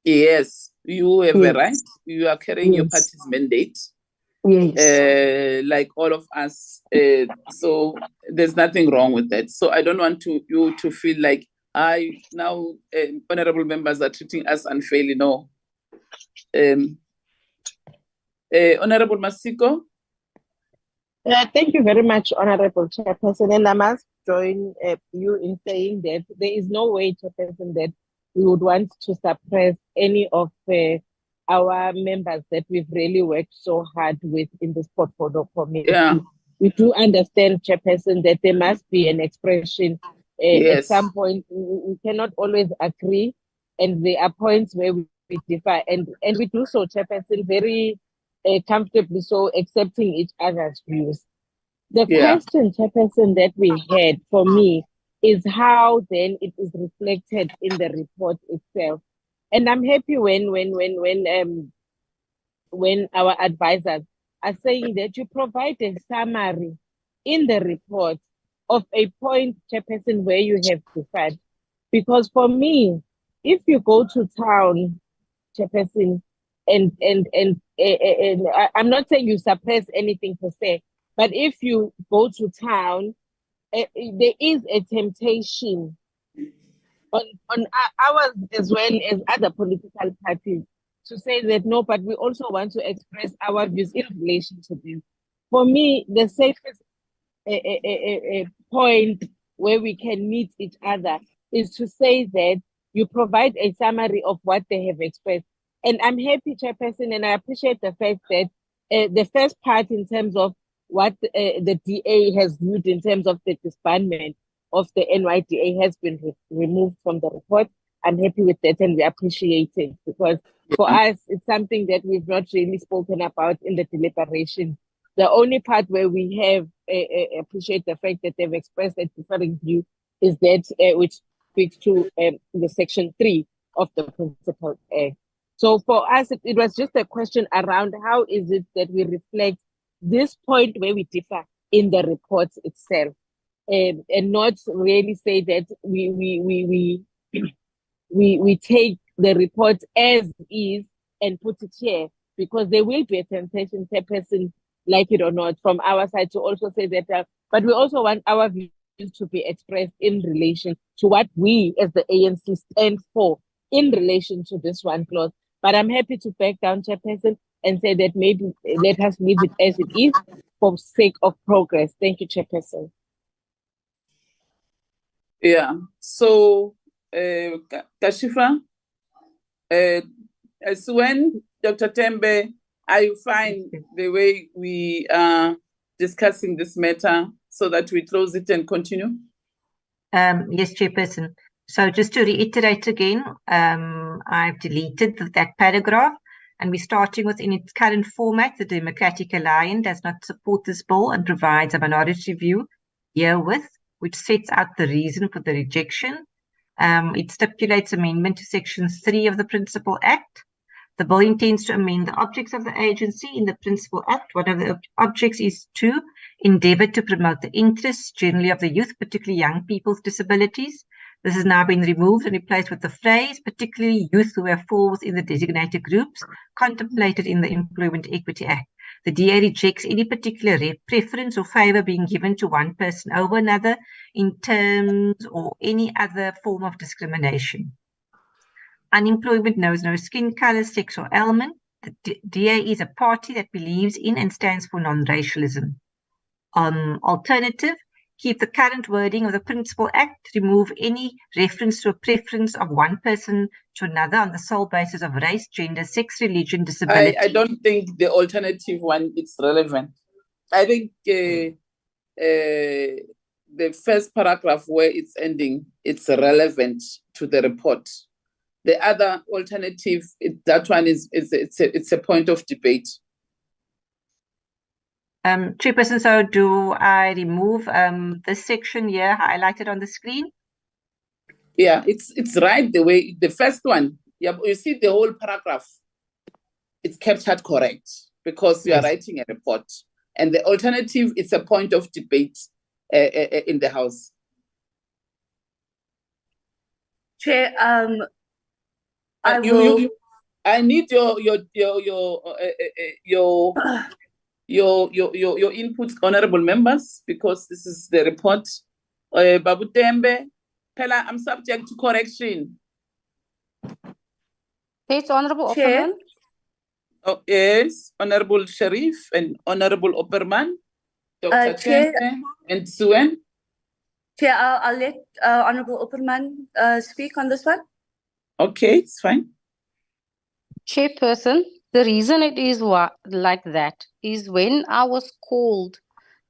yes, you have a right. You are carrying your party's mandate. Yes. Like all of us. So there's nothing wrong with that. So I don't want you to feel like now honorable members are treating us unfairly. No. Honorable Masiko. Thank you very much, Honorable Chairperson. And I must join you in saying that there is no way, Chairperson, that we would want to suppress any of our members that we've really worked so hard with in this portfolio committee. Yeah. We do understand, Chairperson, that there must be an expression. At some point, we cannot always agree, and there are points where we differ, and we do so, Chairperson, very comfortably so, accepting each other's views. The question, Chairperson, that we had for me is how then it is reflected in the report itself. And I'm happy when our advisors are saying that you provide a summary in the report of a point, Chairperson, where you have differed. Because for me, if you go to town, Chairperson, and I'm not saying you suppress anything per se, but if you go to town, there is a temptation on ours as well as other political parties to say that no, but we also want to express our views in relation to this. For me, the safest point where we can meet each other is to say that you provide a summary of what they have expressed. And I'm happy, Chairperson, and I appreciate the fact that the first part in terms of what the DA has viewed in terms of the disbandment of the NYDA has been removed from the report. I'm happy with that and we appreciate it because for us, it's something that we've not really spoken about in the deliberation. The only part where we have appreciate the fact that they've expressed a differing view is that which speaks to the section 3 of the Principal Act. So for us, it was just a question around how is it that we reflect this point where we differ in the report itself, and not really say that we take the report as is and put it here, because there will be a temptation, Chairperson, like it or not, from our side to also say that, but we also want our views to be expressed in relation to what we as the ANC stand for in relation to this one clause. But I'm happy to back down, Chairperson, and say that maybe let us leave it as it is for sake of progress. Thank you, Chairperson. Yeah. So, Kashifa, as when Dr. Tembe, are you fine the way we are discussing this matter so that we close it and continue? Yes, Chairperson. So just to reiterate again, I've deleted that paragraph and we're starting with in its current format, the Democratic Alliance does not support this bill and provides a minority view herewith, which sets out the reason for the rejection. It stipulates amendment to Section 3 of the Principal Act. The bill intends to amend the objects of the agency in the Principal Act. One of the objects is to endeavour to promote the interests generally of the youth, particularly young people with disabilities. This has now been removed and replaced with the phrase, particularly youth who have fall within the designated groups contemplated in the Employment Equity Act. The DA rejects any particular preference or favour being given to one person over another in terms or any other form of discrimination. Unemployment knows no skin colour, sex or ailment. The DA is a party that believes in and stands for non-racialism. Alternative, keep the current wording of the Principal Act, remove any reference to a preference of one person to another on the sole basis of race, gender, sex, religion, disability. I don't think the alternative one is relevant. I think the first paragraph where it's ending, it's relevant to the report. The other alternative, that one it's a point of debate. Chairperson, so do I remove this section here highlighted on the screen? Yeah, it's right the way the first one. Yeah, you see the whole paragraph. It's captured correct because you are writing a report, and the alternative it's a point of debate in the House. Chair, I need your input, honorable members, because this is the report. Babu Tembe, Pella, I'm subject to correction. Yes, Honorable Chair. Opperman. Oh, yes, Honorable Sharif and Honorable Opperman, Dr. Chair, Tembe and Suen. Chair, I'll let Honorable Opperman speak on this one. Okay, it's fine. Chairperson, the reason it is like that is when I was called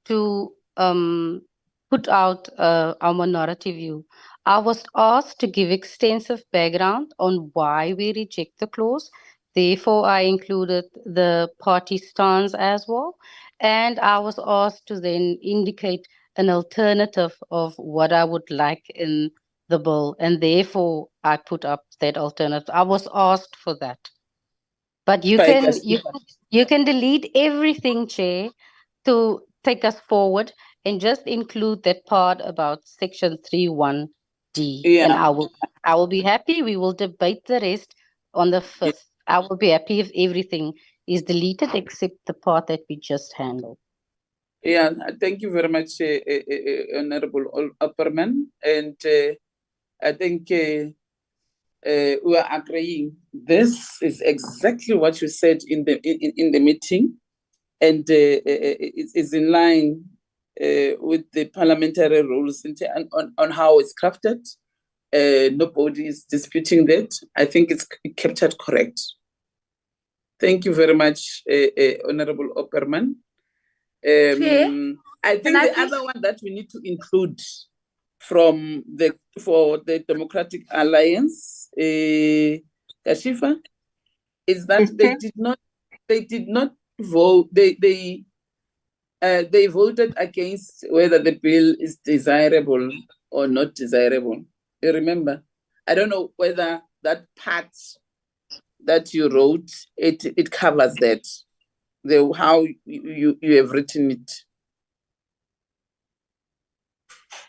to put out our minority view, I was asked to give extensive background on why we reject the clause. Therefore, I included the party stance as well. And I was asked to then indicate an alternative of what I would like in the bill. And therefore, I put up that alternative. I was asked for that. But you can delete everything, Chair, to take us forward and just include that part about section 3(1)(d). Yeah. And I will be happy. We will debate the rest on the 5th. I will be happy if everything is deleted except the part that we just handled. Yeah, thank you very much, Honorable Opperman. And I think we are agreeing. This is exactly what you said in the meeting, and it is in line with the parliamentary rules on how it's crafted. Nobody is disputing that. I think it's captured correct. Thank you very much, Honorable Opperman. I think the other one that we need to include for the Democratic Alliance, Kashifa, is that they did not vote. They voted against whether the bill is desirable or not desirable. You remember? I don't know whether that part that you wrote it covers that. How you have written it.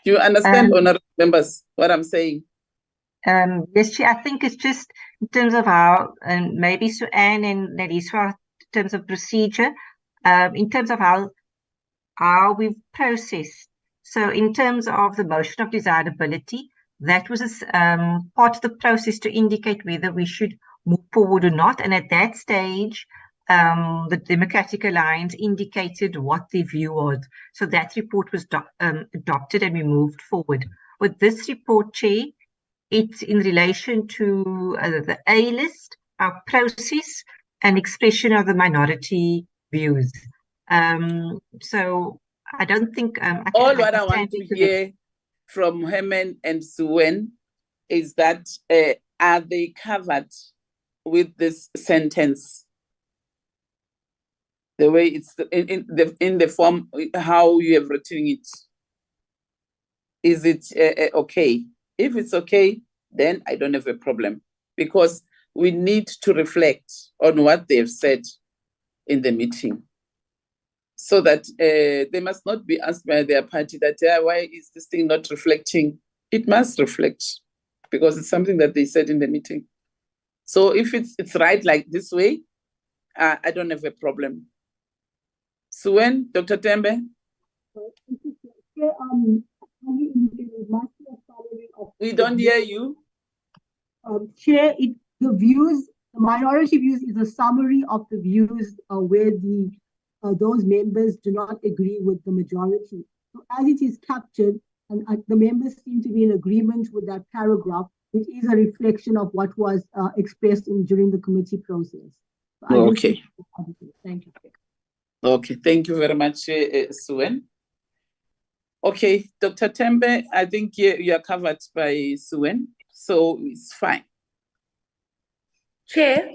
Do you understand, honorable members, what I'm saying? Yes, Chair, I think it's just in terms of how, and maybe Suanne and Neliswa, in terms of procedure, in terms of how we've processed. So in terms of the motion of desirability, that was part of the process to indicate whether we should move forward or not. And at that stage, the Democratic Alliance indicated what their view was. So that report was adopted and we moved forward. With this report, Chair, it's in relation to the A list, our process and expression of the minority views. So I don't think all what I want to hear from Herman and Suen is that are they covered with this sentence? The way it's in the form how you have written it. Is it okay? If it's okay, then I don't have a problem, because we need to reflect on what they've said in the meeting, so that they must not be asked by their party that, why is this thing not reflecting? It must reflect, because it's something that they said in the meeting. So if it's right like this way, I don't have a problem. Suen, Dr. Tembe? We don't hear you. Chair, the minority views is a summary of the views where those members do not agree with the majority. So as it is captured, and the members seem to be in agreement with that paragraph, which is a reflection of what was expressed during the committee process. So Okay. Thank you. Okay, thank you very much, Suen. Okay, Dr. Tembe, I think you are covered by Suen, so it's fine. Chair.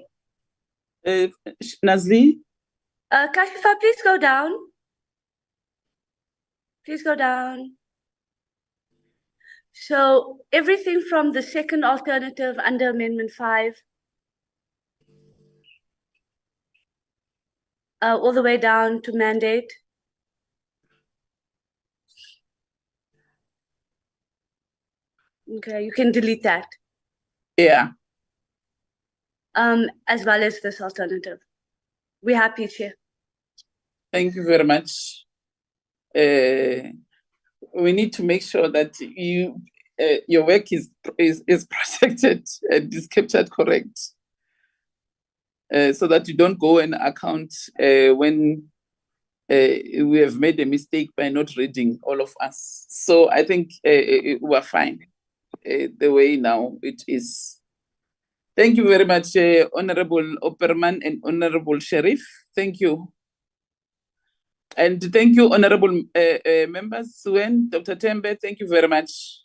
Nazli? Kashifa, please go down. Please go down. So everything from the second alternative under Amendment 5 all the way down to mandate. Okay, you can delete that. Yeah. As well as this alternative. We're happy, Chair. Thank you very much. We need to make sure that your work is protected and is captured correct, so that you don't go and account when we have made a mistake by not reading all of us. So I think we're fine the way now it is. Thank you very much, Honorable Opperman and Honorable Sheriff. Thank you. And thank you, honorable members, Suen, Dr. Tembe, thank you very much.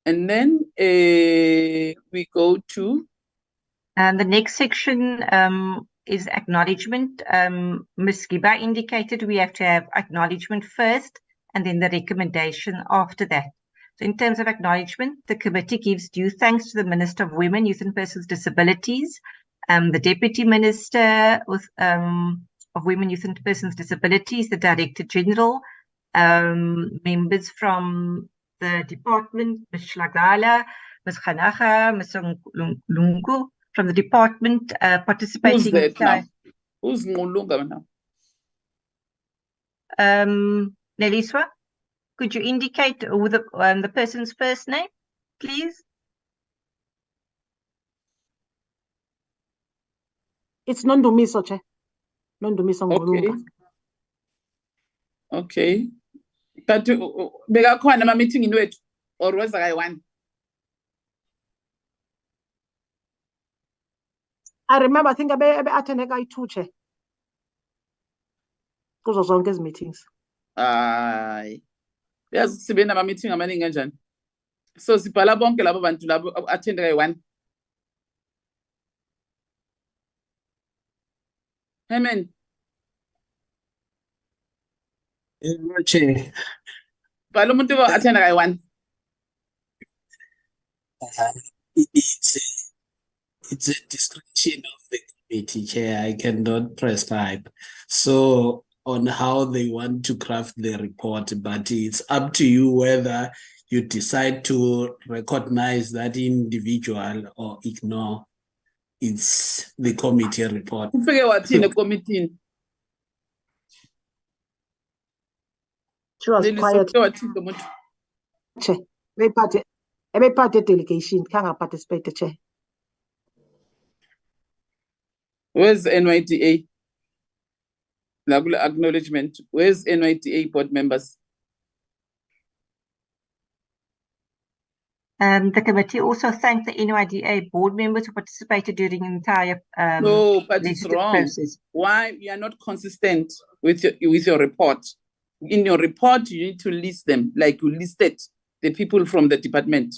And then we go to... the next section is acknowledgement. Ms. Giba indicated we have to have acknowledgement first and then the recommendation after that. So in terms of acknowledgement, the committee gives due thanks to the Minister of Women, Youth and Persons with Disabilities, the Deputy Minister of Women, Youth and Persons with Disabilities, the Director General, members from the department, Ms. Shlagala, Ms. Khanaga, Ms. Lungu, from the department participating. Who's that now? Who's Ngulunga now? Neliswa, could you indicate the person's first name, please? It's Nondumiso, Chair. Nondumiso Ngulunga. Okay. But bekakhona ama-meeting wethu or was I one? I remember, I think I attended I2, Chair. Kuzo zonke ezi meetings. Hayi. Yazi sibe nama-meeting amaningi kanjani. So sibhala bonke labo bantu labo attend kayi-1. Amen. Chair. Bhala umuntu attend kayi-1. It's a discretion of the committee, Chair. I cannot prescribe. So on how they want to craft the report, but it's up to you whether you decide to recognize that individual or ignore. It's the committee report. Ufike wathini committee? She was quiet. Chair, every party delegation can't participate, Chair. Where's NYDA? Acknowledgement. Where's NYDA board members? The committee also thanked the NYDA board members who participated during the entire no, but it's wrong. Process. Why you are not consistent with your report? In your report, you need to list them like you listed the people from the department.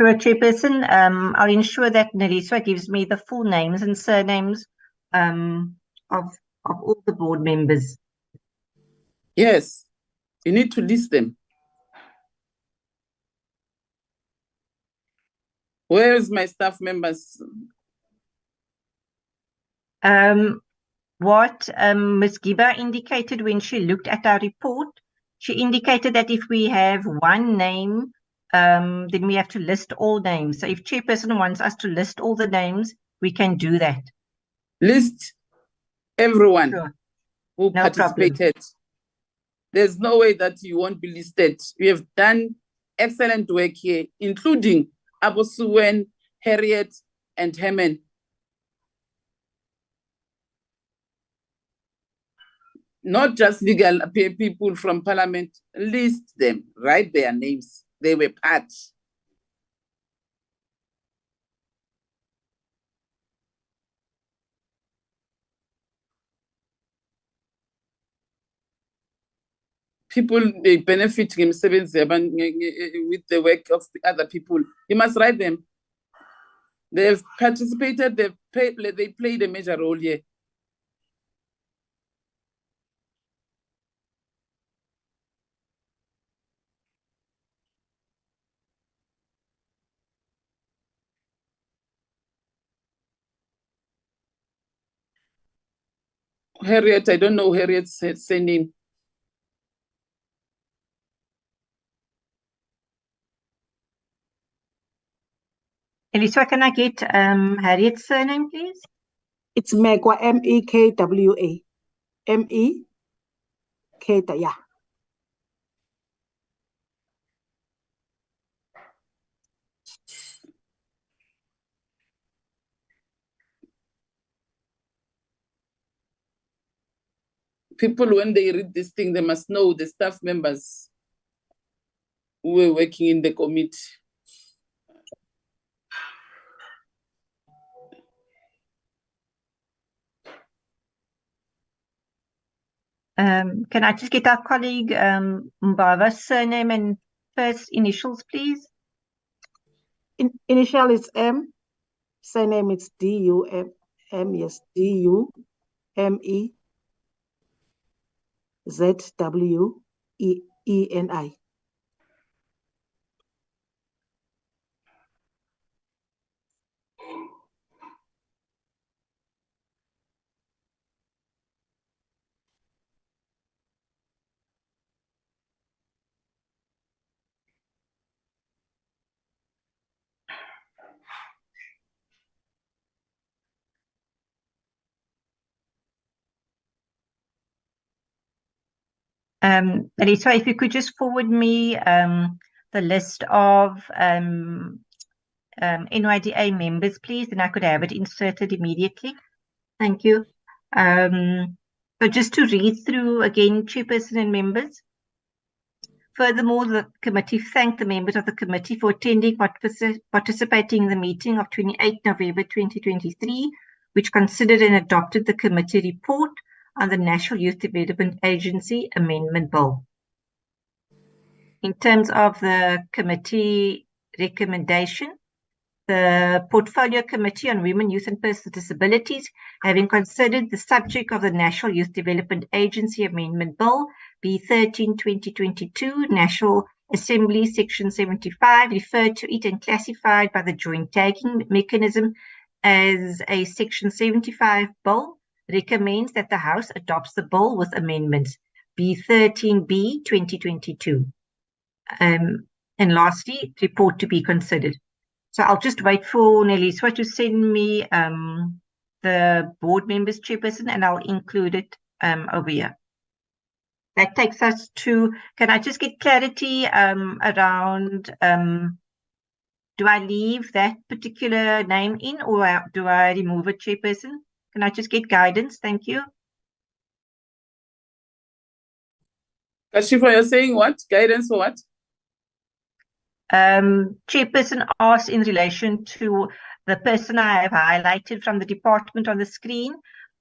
Chairperson, I'll ensure that Neliswa gives me the full names and surnames of all the board members. Yes, you need to list them. Where is my staff members? What Ms. Giba indicated when she looked at our report, she indicated that if we have one name, then we have to list all names. So if chairperson wants us to list all the names, we can do that. List everyone Sure. who No participated. There's no way that you won't be listed. You have done excellent work here, including Abosuwen, Harriet, and Herman. Not just legal people from parliament, list them, write their names. They were part. People, they benefit with the work of the other people. You must write them. They've participated, they played a major role here. Harriet, I don't know Harriet's surname. Elisa, can I get Harriet's surname, please? It's Mekwa, M-E-K-W-A. M-E-K, yeah. People, when they read this thing, they must know the staff members who were working in the committee. Can I just get our colleague Mbava's surname and first initials, please? Initial is M. Surname is D-U-M, yes, D-U-M-E-Z-W-E-N-I. Elisa, if you could just forward me the list of NYDA members, please, then I could have it inserted immediately. Thank you. So just to read through again, chairperson and members. Furthermore, the committee thanked the members of the committee for attending, participating in the meeting of 28 November 2023, which considered and adopted the committee report on the National Youth Development Agency Amendment Bill. In terms of the committee recommendation, the Portfolio Committee on Women, Youth and Persons with Disabilities, having considered the subject of the National Youth Development Agency Amendment Bill, B13-2022, National Assembly Section 75, referred to it and classified by the joint tagging mechanism as a Section 75 bill, recommends that the House adopts the bill with amendments, B13B-2022. And lastly, report to be considered. So I'll just wait for Neliswa to send me the board members chairperson, and I'll include it over here. That takes us to, can I just get clarity around, do I leave that particular name in or do I remove it, chairperson? Can I just get guidance? Thank you. Kashifa, you're saying what? Guidance for what? Chairperson asked in relation to the person I have highlighted from the department on the screen.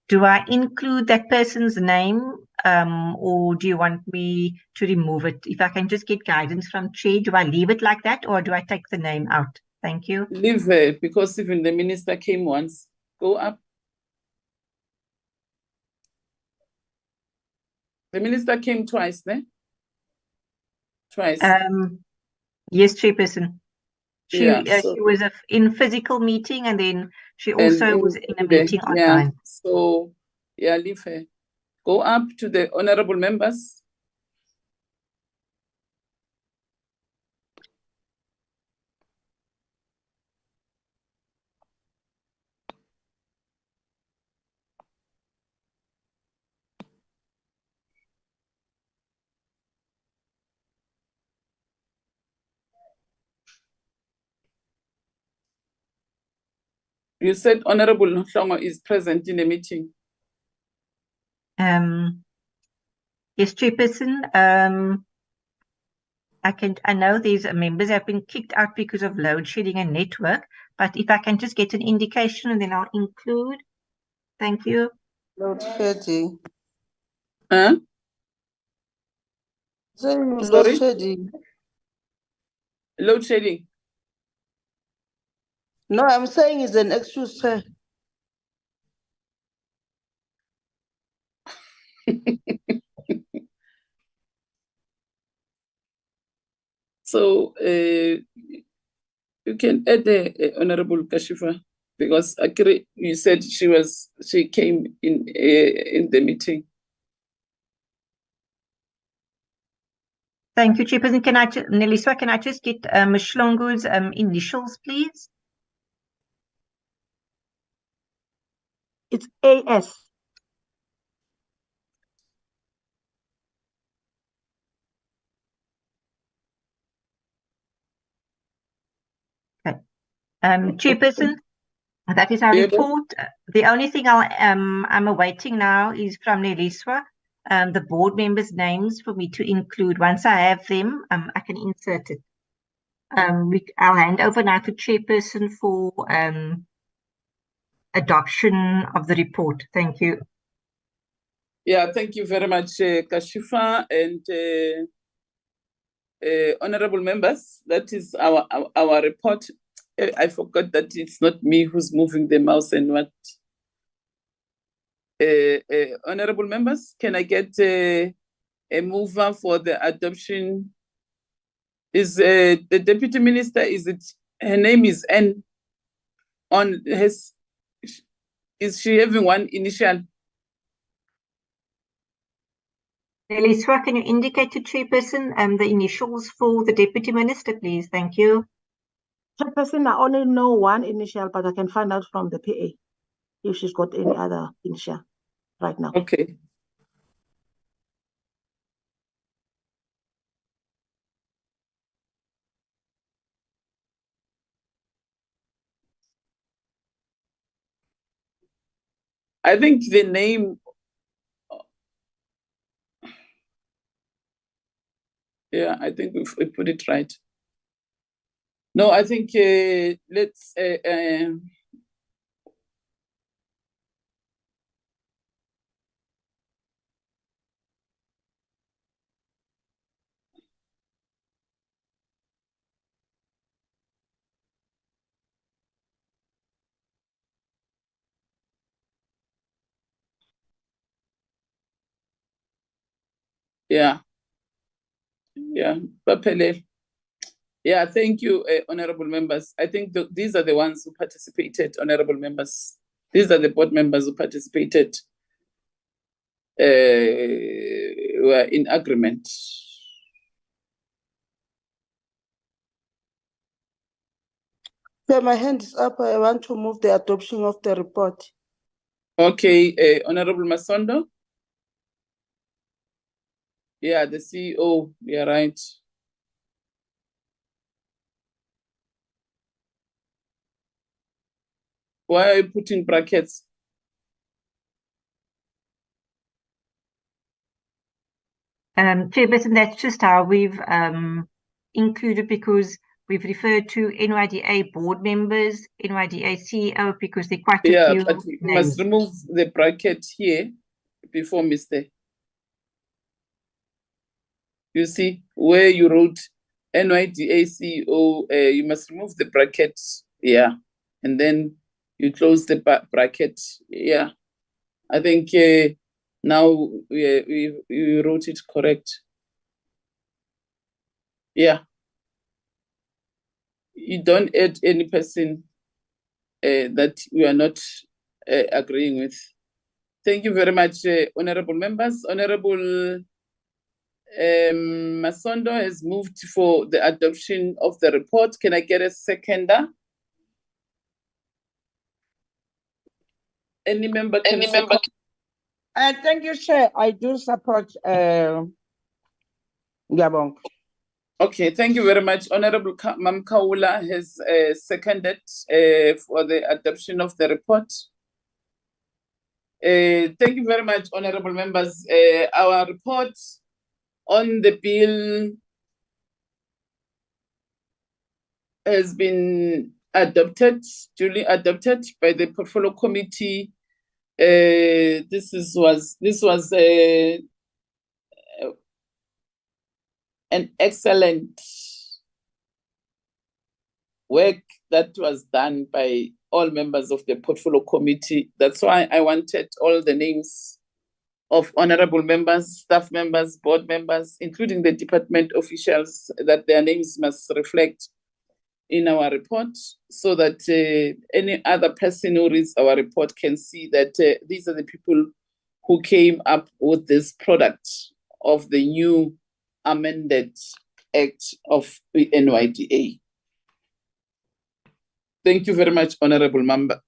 Do I include that person's name or do you want me to remove it? If I can just get guidance from Chair, do I leave it like that or do I take the name out? Thank you. Leave it, because even the minister came once. Go up. The minister came twice, ne? Twice. Yes, chairperson. She was in physical meeting, and then she also was in a meeting online. So yeah, leave her. Go up to the honorable members. You said Honorable Hlongo is present in the meeting. Yes, Chairperson. I know these members have been kicked out because of load shedding and network, but if I can just get an indication and then I'll include. Thank you. Load shedding. Huh? Load shedding. Load shedding. No, I'm saying it's an excuse, sir. So you can add the Honorable Kashifa, because Akiri, you said she came in the meeting. Thank you, Chairperson. Neliswa, can I just get Ms. Shlongo's initials, please? It's AS. Okay. Chairperson, that is our report. The only thing I'm awaiting now is from Neliswa, the board members' names for me to include. Once I have them, I can insert it. I'll hand over now to Chairperson for adoption of the report. Thank you. Yeah, thank you very much, Kashifa, and honorable members. That is our report. I forgot that it's not me who's moving the mouse and what. Honorable members, can I get a mover for the adoption? Is the deputy minister, her name is N on his, is she having one initial? Neliswa, can you indicate to Chairperson the initials for the deputy minister, please? Thank you. Chairperson, I only know one initial, but I can find out from the PA if she's got any other initial right now. Okay. I think the name, yeah, I think we put it right. No, I think let's yeah, Papele. Yeah, thank you, honorable members. I think these are the ones who participated, honorable members. These are the board members who participated, were in agreement. So my hand is up. I want to move the adoption of the report. Okay, Honorable Masondo. Yeah, the CEO, you're right. Why are you putting brackets? Chairperson, that's just how we've included, because we've referred to NYDA board members, NYDA CEO, because they're quite a few But you names. must remove the bracket here before Mr. You see where you wrote NYDA CEO, you must remove the bracket, yeah, and then you close the bracket, yeah. I think now we wrote it correct. Yeah. you don't add any person that we are not agreeing with. Thank you very much, honorable members. Honorable Masondo has moved for the adoption of the report. Can I get a seconder? Any member can second? Thank you, Chair. I do support Gabon. Okay, thank you very much. Honorable Mam Kaula has seconded for the adoption of the report. Thank you very much, honorable members. Our report on the bill has been duly adopted by the portfolio committee. This was an excellent work that was done by all members of the portfolio committee. That's why I wanted all the names of honorable members, staff members, board members, including the department officials, that their names must reflect in our report, so that any other person who reads our report can see that these are the people who came up with this product of the new amended Act of the NYDA. Thank you very much, honorable members.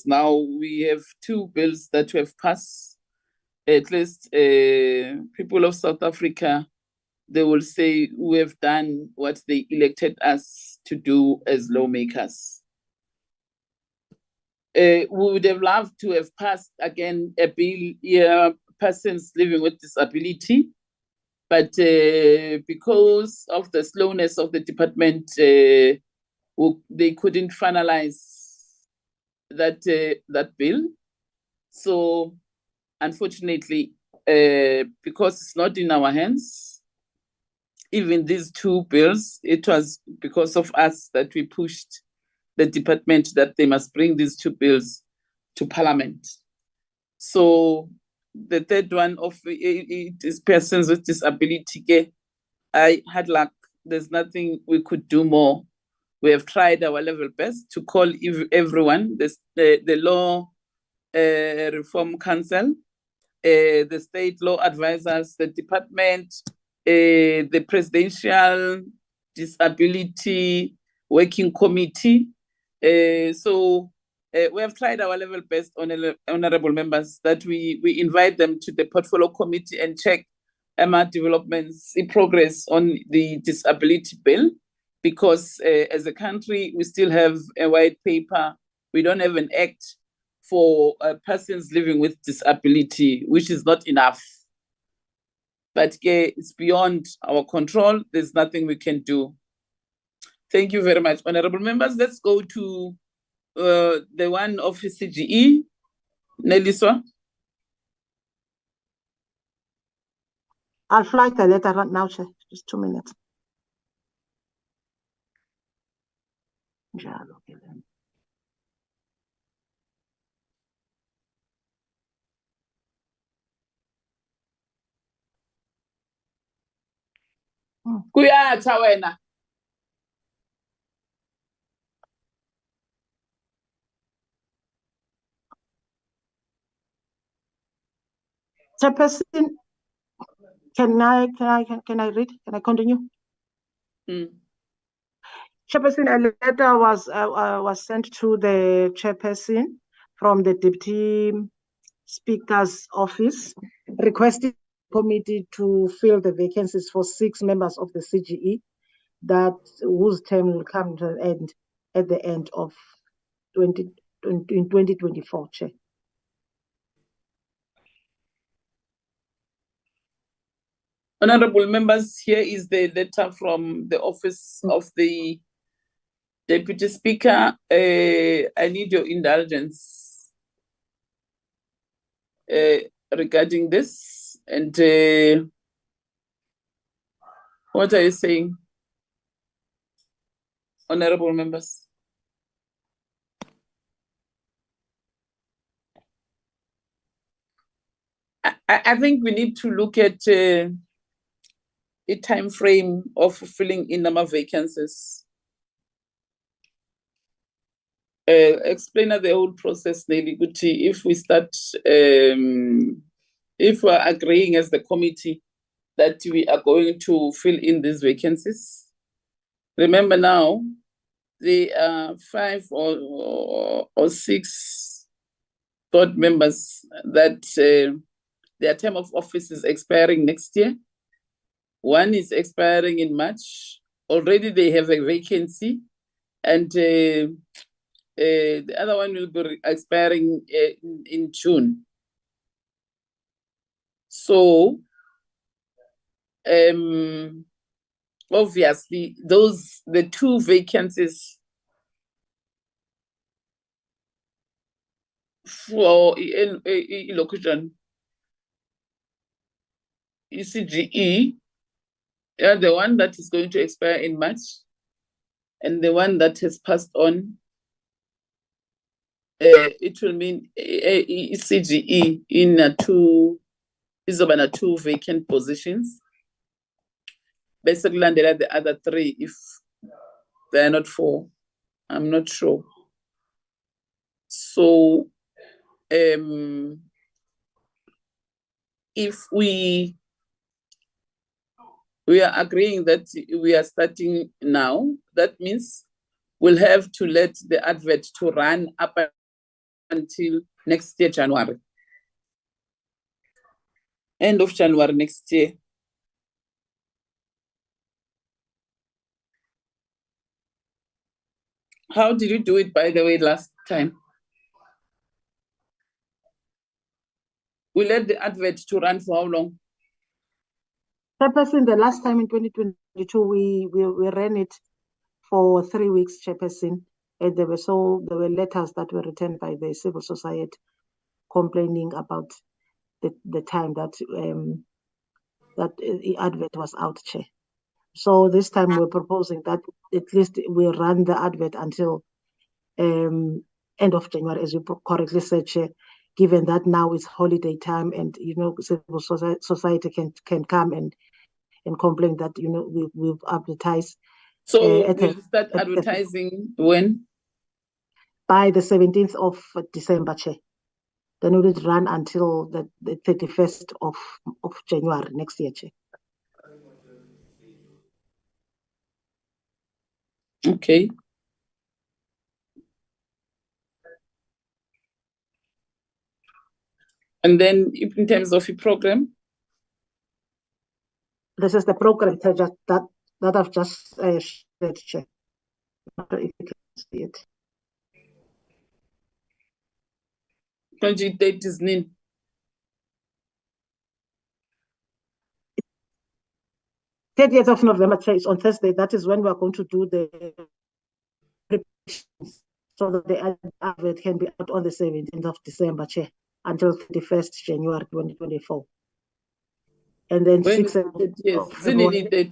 Now we have two bills that have passed. At least people of South Africa, they will say we have done what they elected us to do as lawmakers. We would have loved to have passed again a bill here, persons living with disability, but because of the slowness of the department, they couldn't finalize that bill. So unfortunately, because it's not in our hands, even these two bills, it was because of us that we pushed the department that they must bring these two bills to Parliament. So the third one of it is persons with disability. I had luck. There's nothing we could do more. We have tried our level best to call everyone, the Law Reform Council, the state law advisors, the department, the Presidential Disability Working Committee. So we have tried our level best, honorable members, that we invite them to the portfolio committee and check developments in progress on the disability bill, because as a country, we still have a white paper. We don't have an act for persons living with disability, which is not enough. But it's beyond our control. There's nothing we can do. Thank you very much, honorable members. Let's go to the one of CGE, Neliswa. I'll flag the letter right now, Chair. Just 2 minutes. Kuyatsha wena. Chairperson, can I read? Can I continue? Chairperson, a letter was sent to the chairperson from the Deputy Speaker's office requesting the committee to fill the vacancies for 6 members of the CGE whose term will come to an end at the end of 2024, Chair. Honorable members, here is the letter from the office of the Deputy Speaker. I need your indulgence regarding this. And what are you saying, honorable members? I think we need to look at a time frame of filling in number vacancies. explain the whole process, Nelly Guti, if we start, if we're agreeing as the committee that we are going to fill in these vacancies. Remember now, there are 5 or 6 board members that their term of office is expiring next year. One is expiring in March. Already they have a vacancy, and the other one will be expiring in June. So, obviously, the 2 vacancies for location ECGE, the one that is going to expire in March, and the one that has passed on, it will mean ECGE in 2 vacant positions. Basically, the other 3, if they are not 4, I'm not sure. So, if we are agreeing that we are starting now, that means we'll have to let the advert to run up until next year, January. End of January next year. How did you do it, by the way, last time? We let the advert to run for how long? Chairperson, the last time in 2022, we ran it for 3 weeks, Chairperson. And there were letters that were written by the civil society complaining about the time that the advert was out, Chair. So this time we're proposing that at least we run the advert until end of January, as you correctly said, Chair, given that now it's holiday time and, civil society can come and complain that, we've advertised. So we'll start advertising when? By the 17th of December, Chair. Then we'll run until the 31st of January next year, Chair. Okay. And then in terms of the program? This is the program that I've just shared, Chair. If you can see it. Project date is NIN. th of November, Chair, is on Thursday. That is when we are going to do the preparations so that the advert can be out on the 17th of December, Chair, until 31st January 2024. And then 6th of February.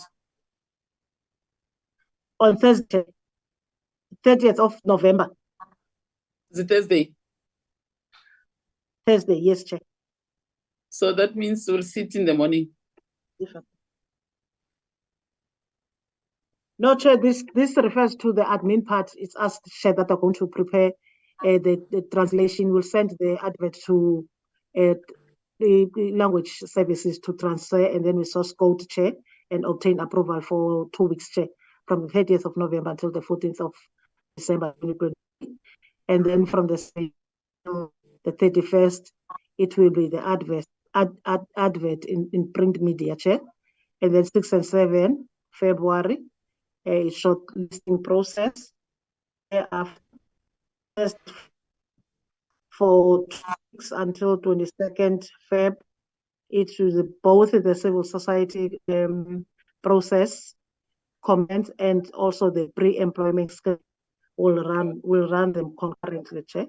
On Thursday, 30th of November. Is it Thursday? Thursday, yes, Chair. So that means we'll sit in the morning. No, Chair, this refers to the admin part. It's us, Chair, that are going to prepare the translation. We'll send the advert to the language services to transfer, and then we source code, Chair, and obtain approval for 2 weeks, Chair, from the 30th of November until the 14th of December 2020. And then from the 31st, it will be the advert in print media, Chair. And then 6 and 7 February, a shortlisting process. After for 2 weeks until 22nd Feb, it is both the civil society process comments and also the pre-employment scheme will run them concurrently, Chair.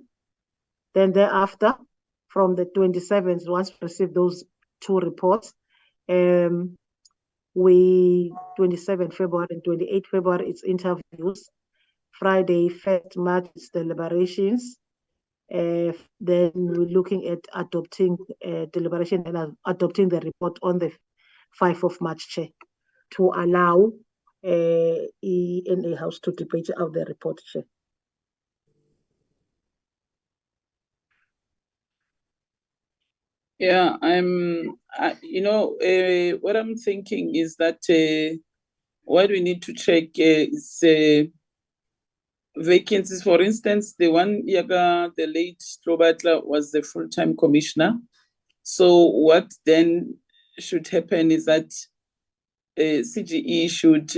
Then thereafter, from the 27th, once we receive those 2 reports, 27 February and 28 February, it's interviews. Friday, 1st March, it's deliberations. Then we're looking at adopting deliberation and adopting the report on the 5th of March, Chair, to allow ENA House to debate out the report, Chair. Yeah, what I'm thinking is that what we need to check is vacancies. For instance, the one Yaga, the late Strobatla was the full-time commissioner. So what then should happen is that CGE should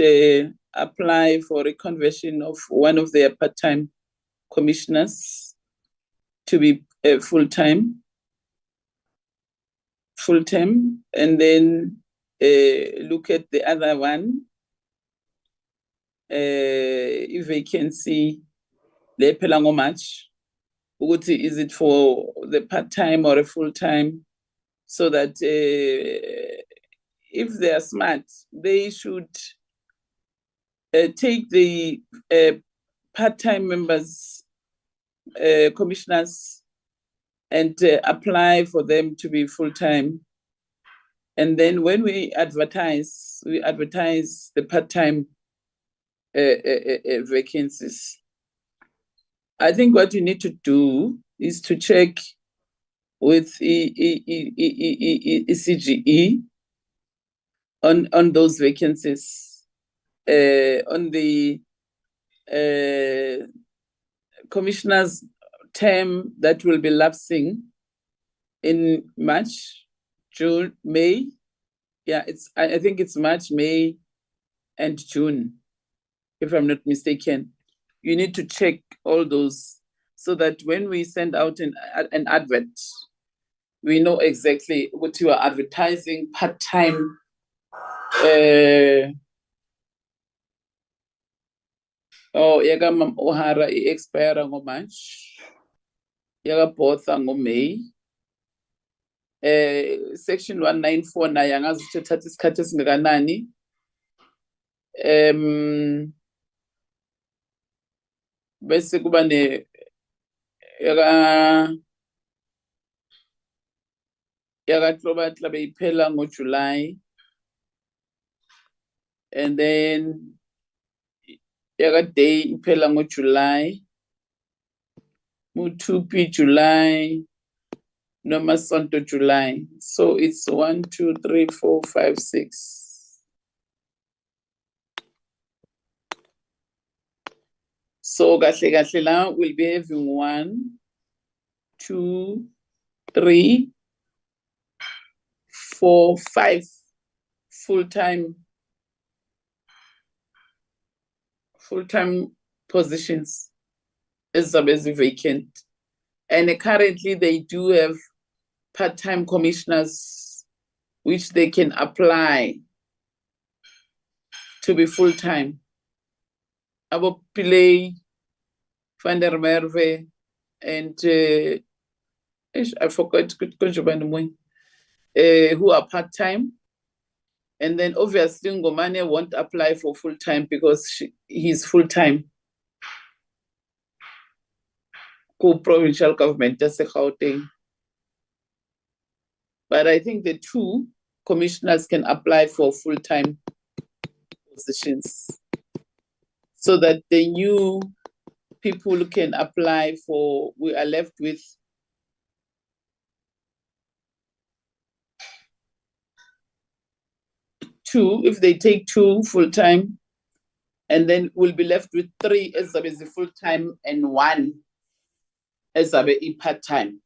apply for a conversion of one of their part-time commissioners to be full-time, and then look at the other one, vacancy le phela ngo-March, ukuthi is it for the part-time or a full-time, so that if they are smart, they should take the part-time members, commissioners, and apply for them to be full-time. And then when we advertise the part-time vacancies. I think what you need to do is to check with CGE on those vacancies, on the commissioner's term that will be lapsing in March, June, May. Yeah, I think it's March, May, and June, if I'm not mistaken. You need to check all those so that when we send out an advert, we know exactly what you are advertising part-time. Yaga Mam O'Hara expire ngo-March, yaga Botha ngo-May. Section 194 na yangazi ukuthi thatha isikhathi esingakanani. Bese kuba ne yaga Klobatla beyiphela ngo-July, and then yaga Day iphela ngo-July, Mutupi July, noma Sonto July. So it's 1, 2, 3, 4, 5, 6. So kahle la we'll be having 1, 2, 3, 4, 5 full-time positions as vacant. And currently they do have part-time commissioners which they can apply to be full-time. Abo Pillay, Van der Merwe, and I forgot who are part-time. And then obviously Ngomane won't apply for full-time because he's full-time. Co-provincial government, that's a whole thing. But I think the 2 commissioners can apply for full-time positions so that the new people can apply for, we are left with 2, if they take 2 full-time, and then we'll be left with 3 as a full-time and 1 as a part-time.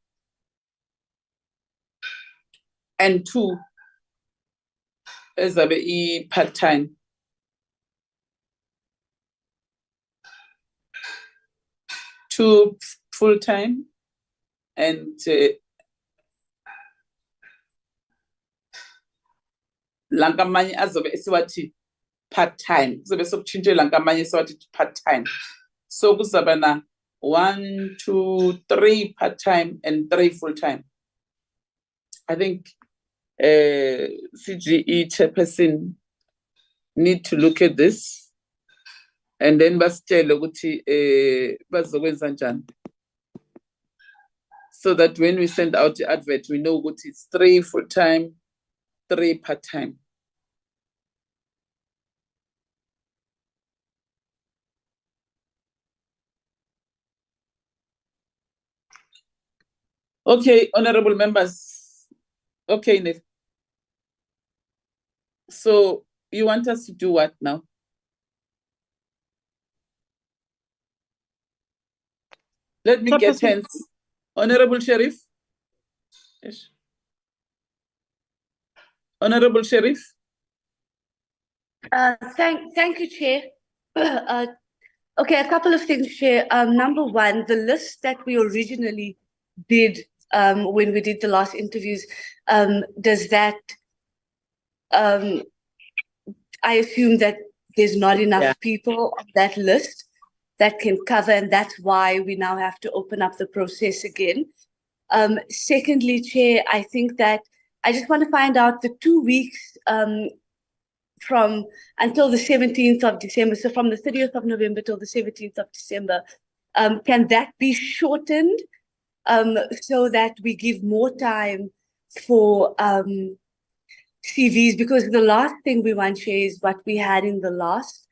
And 2 as a part-time. Two full-time and lankamanye azobe esiwathi part-time. Zobe sokutshintshe lankamanye esiwathi part-time. So kuzaba na 1, 2, 3 part-time and 3 full-time. I think CGE chairperson need to look at this and then basitshele ukuthi bazokwenza njani, so that when we send out the advert we know ukuthi it's 3 full-time, 3 part-time. Okay, honorable members, Okay, Neil. So you want us to do what now? Let me get hands. Honorable Sheriff. Yes. Honorable Sheriff. Thank you, Chair. Okay, a couple of things, Chair. Number one, the list that we originally did when we did the last interviews, does that, I assume that there's not enough people on that list that can cover, and that's why we now have to open up the process again. Secondly, Chair, I think that I just want to find out the 2 weeks from until the 17th of December, so from the 30th of November till the 17th of December, can that be shortened so that we give more time for CVs? Because the last thing we want to share is what we had in the last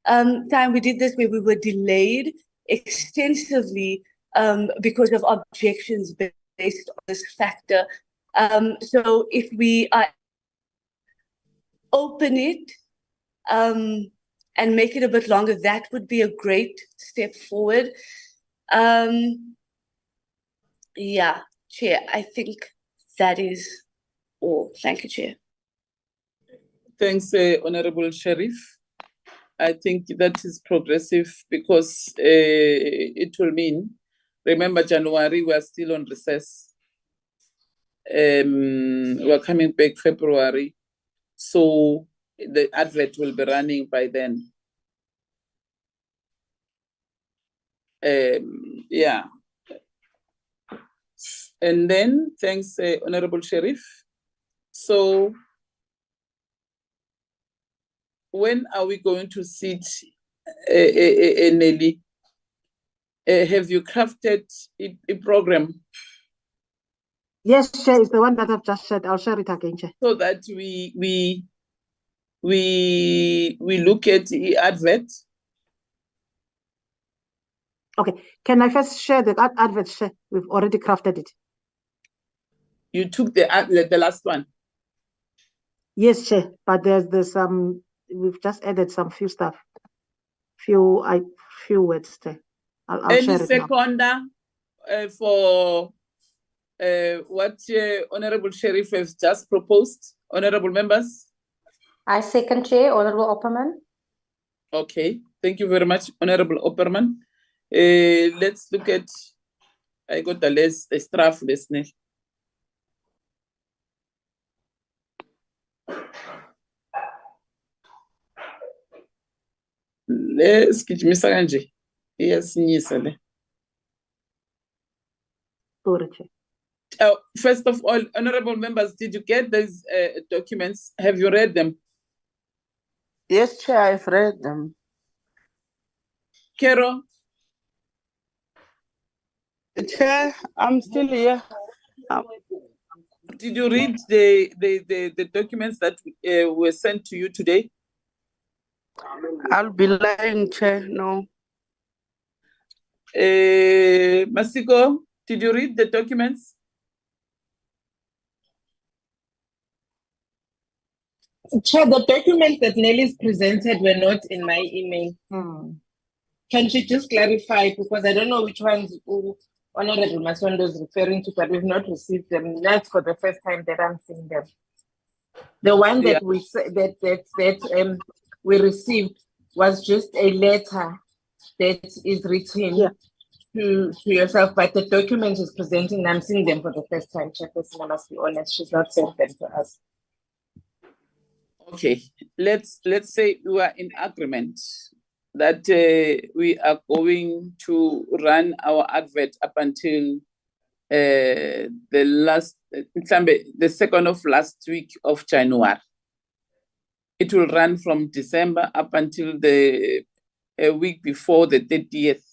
time we did this, where we were delayed extensively because of objections based on this factor. So if we open it and make it a bit longer, that would be a great step forward. Yeah, Chair, I think that is all. Thank you, Chair. Thanks, Honorable Sheriff. I think that is progressive because it will mean, remember January, we are still on recess. We're coming back February. So the advert will be running by then. Yeah. And then, thanks, Honorable Sheriff. So when are we going to sit, Nelly? Have you crafted a program? Yes, Chair, it's the one that I've just shared. I'll share it again, Chair. So that we look at the advert. Okay, can I first share the advert, Chair? We've already crafted it. You took the last one? Yes, Chair, but there's some, we've just added some few stuff. Few words, Chair. I'll share it now. Seconder for what Honorable Sheriff has just proposed, honorable members? I second, Chair, Honorable Opperman. Okay, thank you very much, Honorable Opperman. Let's look at, I got the list, the staff list. Let's get Mr. Anji. Yes, first of all, honorable members, did you get these documents? Have you read them? Yes, Chair, I've read them. Kero? Chair, I'm still here. Did you read the documents that were sent to you today? I'll be lying, Chair, no. Masiko, did you read the documents? Chair, the documents that Nelly's presented were not in my email. Can she just clarify? Because I don't know which ones Honorable Masondo is referring to, but we've not received them. That's for the first time that I'm seeing them. The one that we received was just a letter that is written to yourself, but the document is presenting. I'm seeing them for the first time. Chairperson, I must be honest, she's not sent them to us. Okay, let's say we are in agreement that we are going to run our advert up until the second of last week of January. It will run from December up until the week before the 30th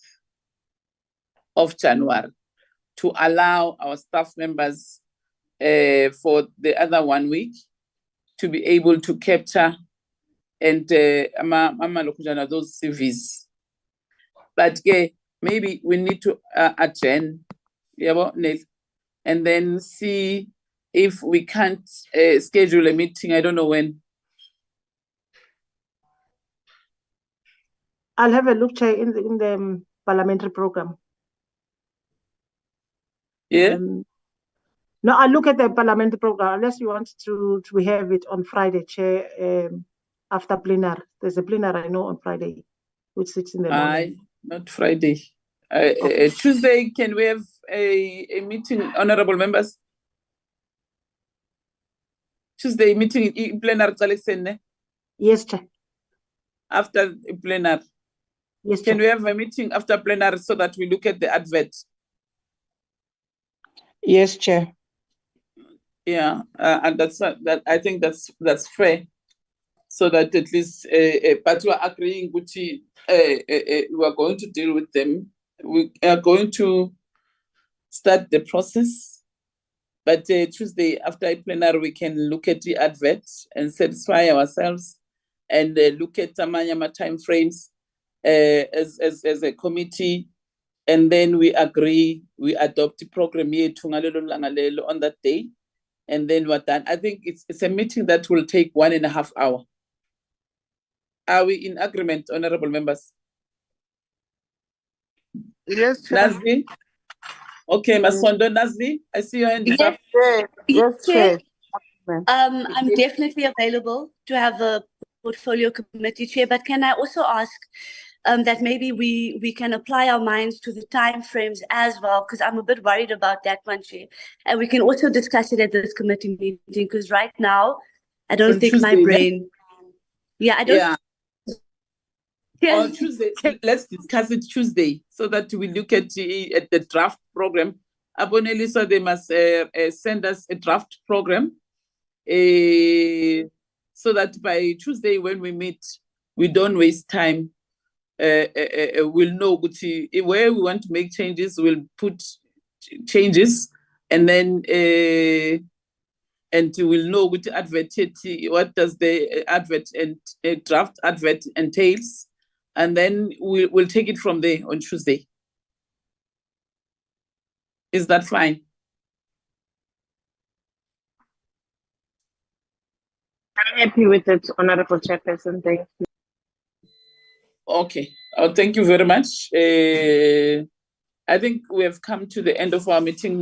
of January to allow our staff members for the other 1 week to be able to capture and those CVs. But maybe we need to adjourn, and then see if we can't schedule a meeting, I don't know when. I'll have a look, Chair, in the parliamentary program. Yeah. No, I'll look at the parliamentary program, unless you want to have it on Friday, Chair, after plenary. There's a plenary, I know, on Friday, which sits in the morning. Not Friday. Tuesday, can we have a meeting, honorable members? Tuesday meeting in plenary. Yes, Chair. After plenary. Yes, can Chair. we have a meeting after plenary so that we look at the advert? Yes, Chair. Yeah, and that I think that's fair, so that at least but we are agreeing which we are going to deal with them. We are going to start the process, but Tuesday after plenary we can look at the advert and satisfy ourselves and look at Tamanyama time frames as a committee, and then we agree, we adopt the program on that day. And then we're done. I think it's a meeting that will take 1.5 hours. Are we in agreement, honorable members? Yes, Chair. Nazli? Okay, Masondo, Nazli, I see your hand is Yes, up. Yes, Chair. I'm definitely available to have a portfolio committee chair, but can I also ask that maybe we can apply our minds to the time frames as well, because I'm a bit worried about that one, Chair. And we can also discuss it at this committee meeting, because right now, I don't On think Tuesday, my brain... Yeah, I don't... Yeah. On Tuesday, let's discuss it Tuesday so that we look at the draft program. Aboneli, so they must send us a draft program so that by Tuesday when we meet, we don't waste time. We'll know where we want to make changes, we'll put changes, and then and we'll know which advert, what does the advert and draft advert entails, and then we'll take it from there on Tuesday. Is that fine? I'm happy with it, Honorable Chairperson. Thank you. Okay. Thank you very much. I think we have come to the end of our meeting.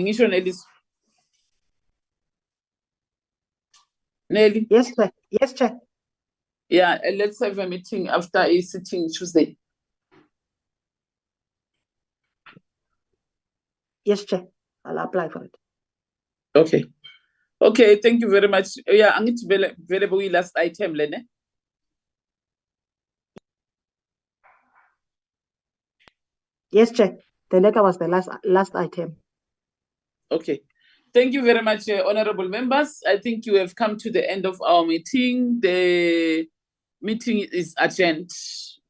Nelly? Yes, Chair. Yes, Chair. Yeah, let's have a meeting after a sitting Tuesday. Yes, Chair. I'll apply for it. Okay. Okay, thank you very much. Yeah, I'm going to available last item, Lene. Yes, Chair. The letter was the last item. Okay. Thank you very much, honorable members. I think you have come to the end of our meeting. The meeting is adjourned.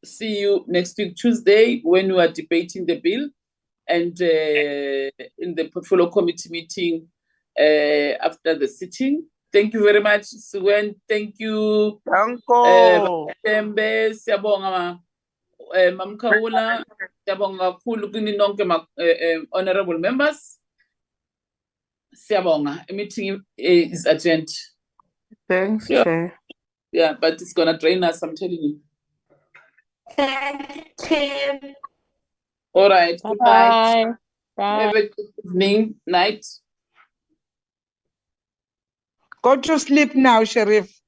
See you next week, Tuesday, when we are debating the bill, and in the portfolio committee meeting after the sitting. Thank you very much, Suen. Thank you. Tembe, Siabonga, Mamkaula, Siabonga, Kulukini Nonke, honorable members. Siabonga, a meeting is adjourned. Thanks, Yeah. Chair. Yeah, but it's gonna drain us, I'm telling you. Thank you, Chair. All right, good Bye. night. Bye. Have a good evening, night. Go to sleep now, Sheriff.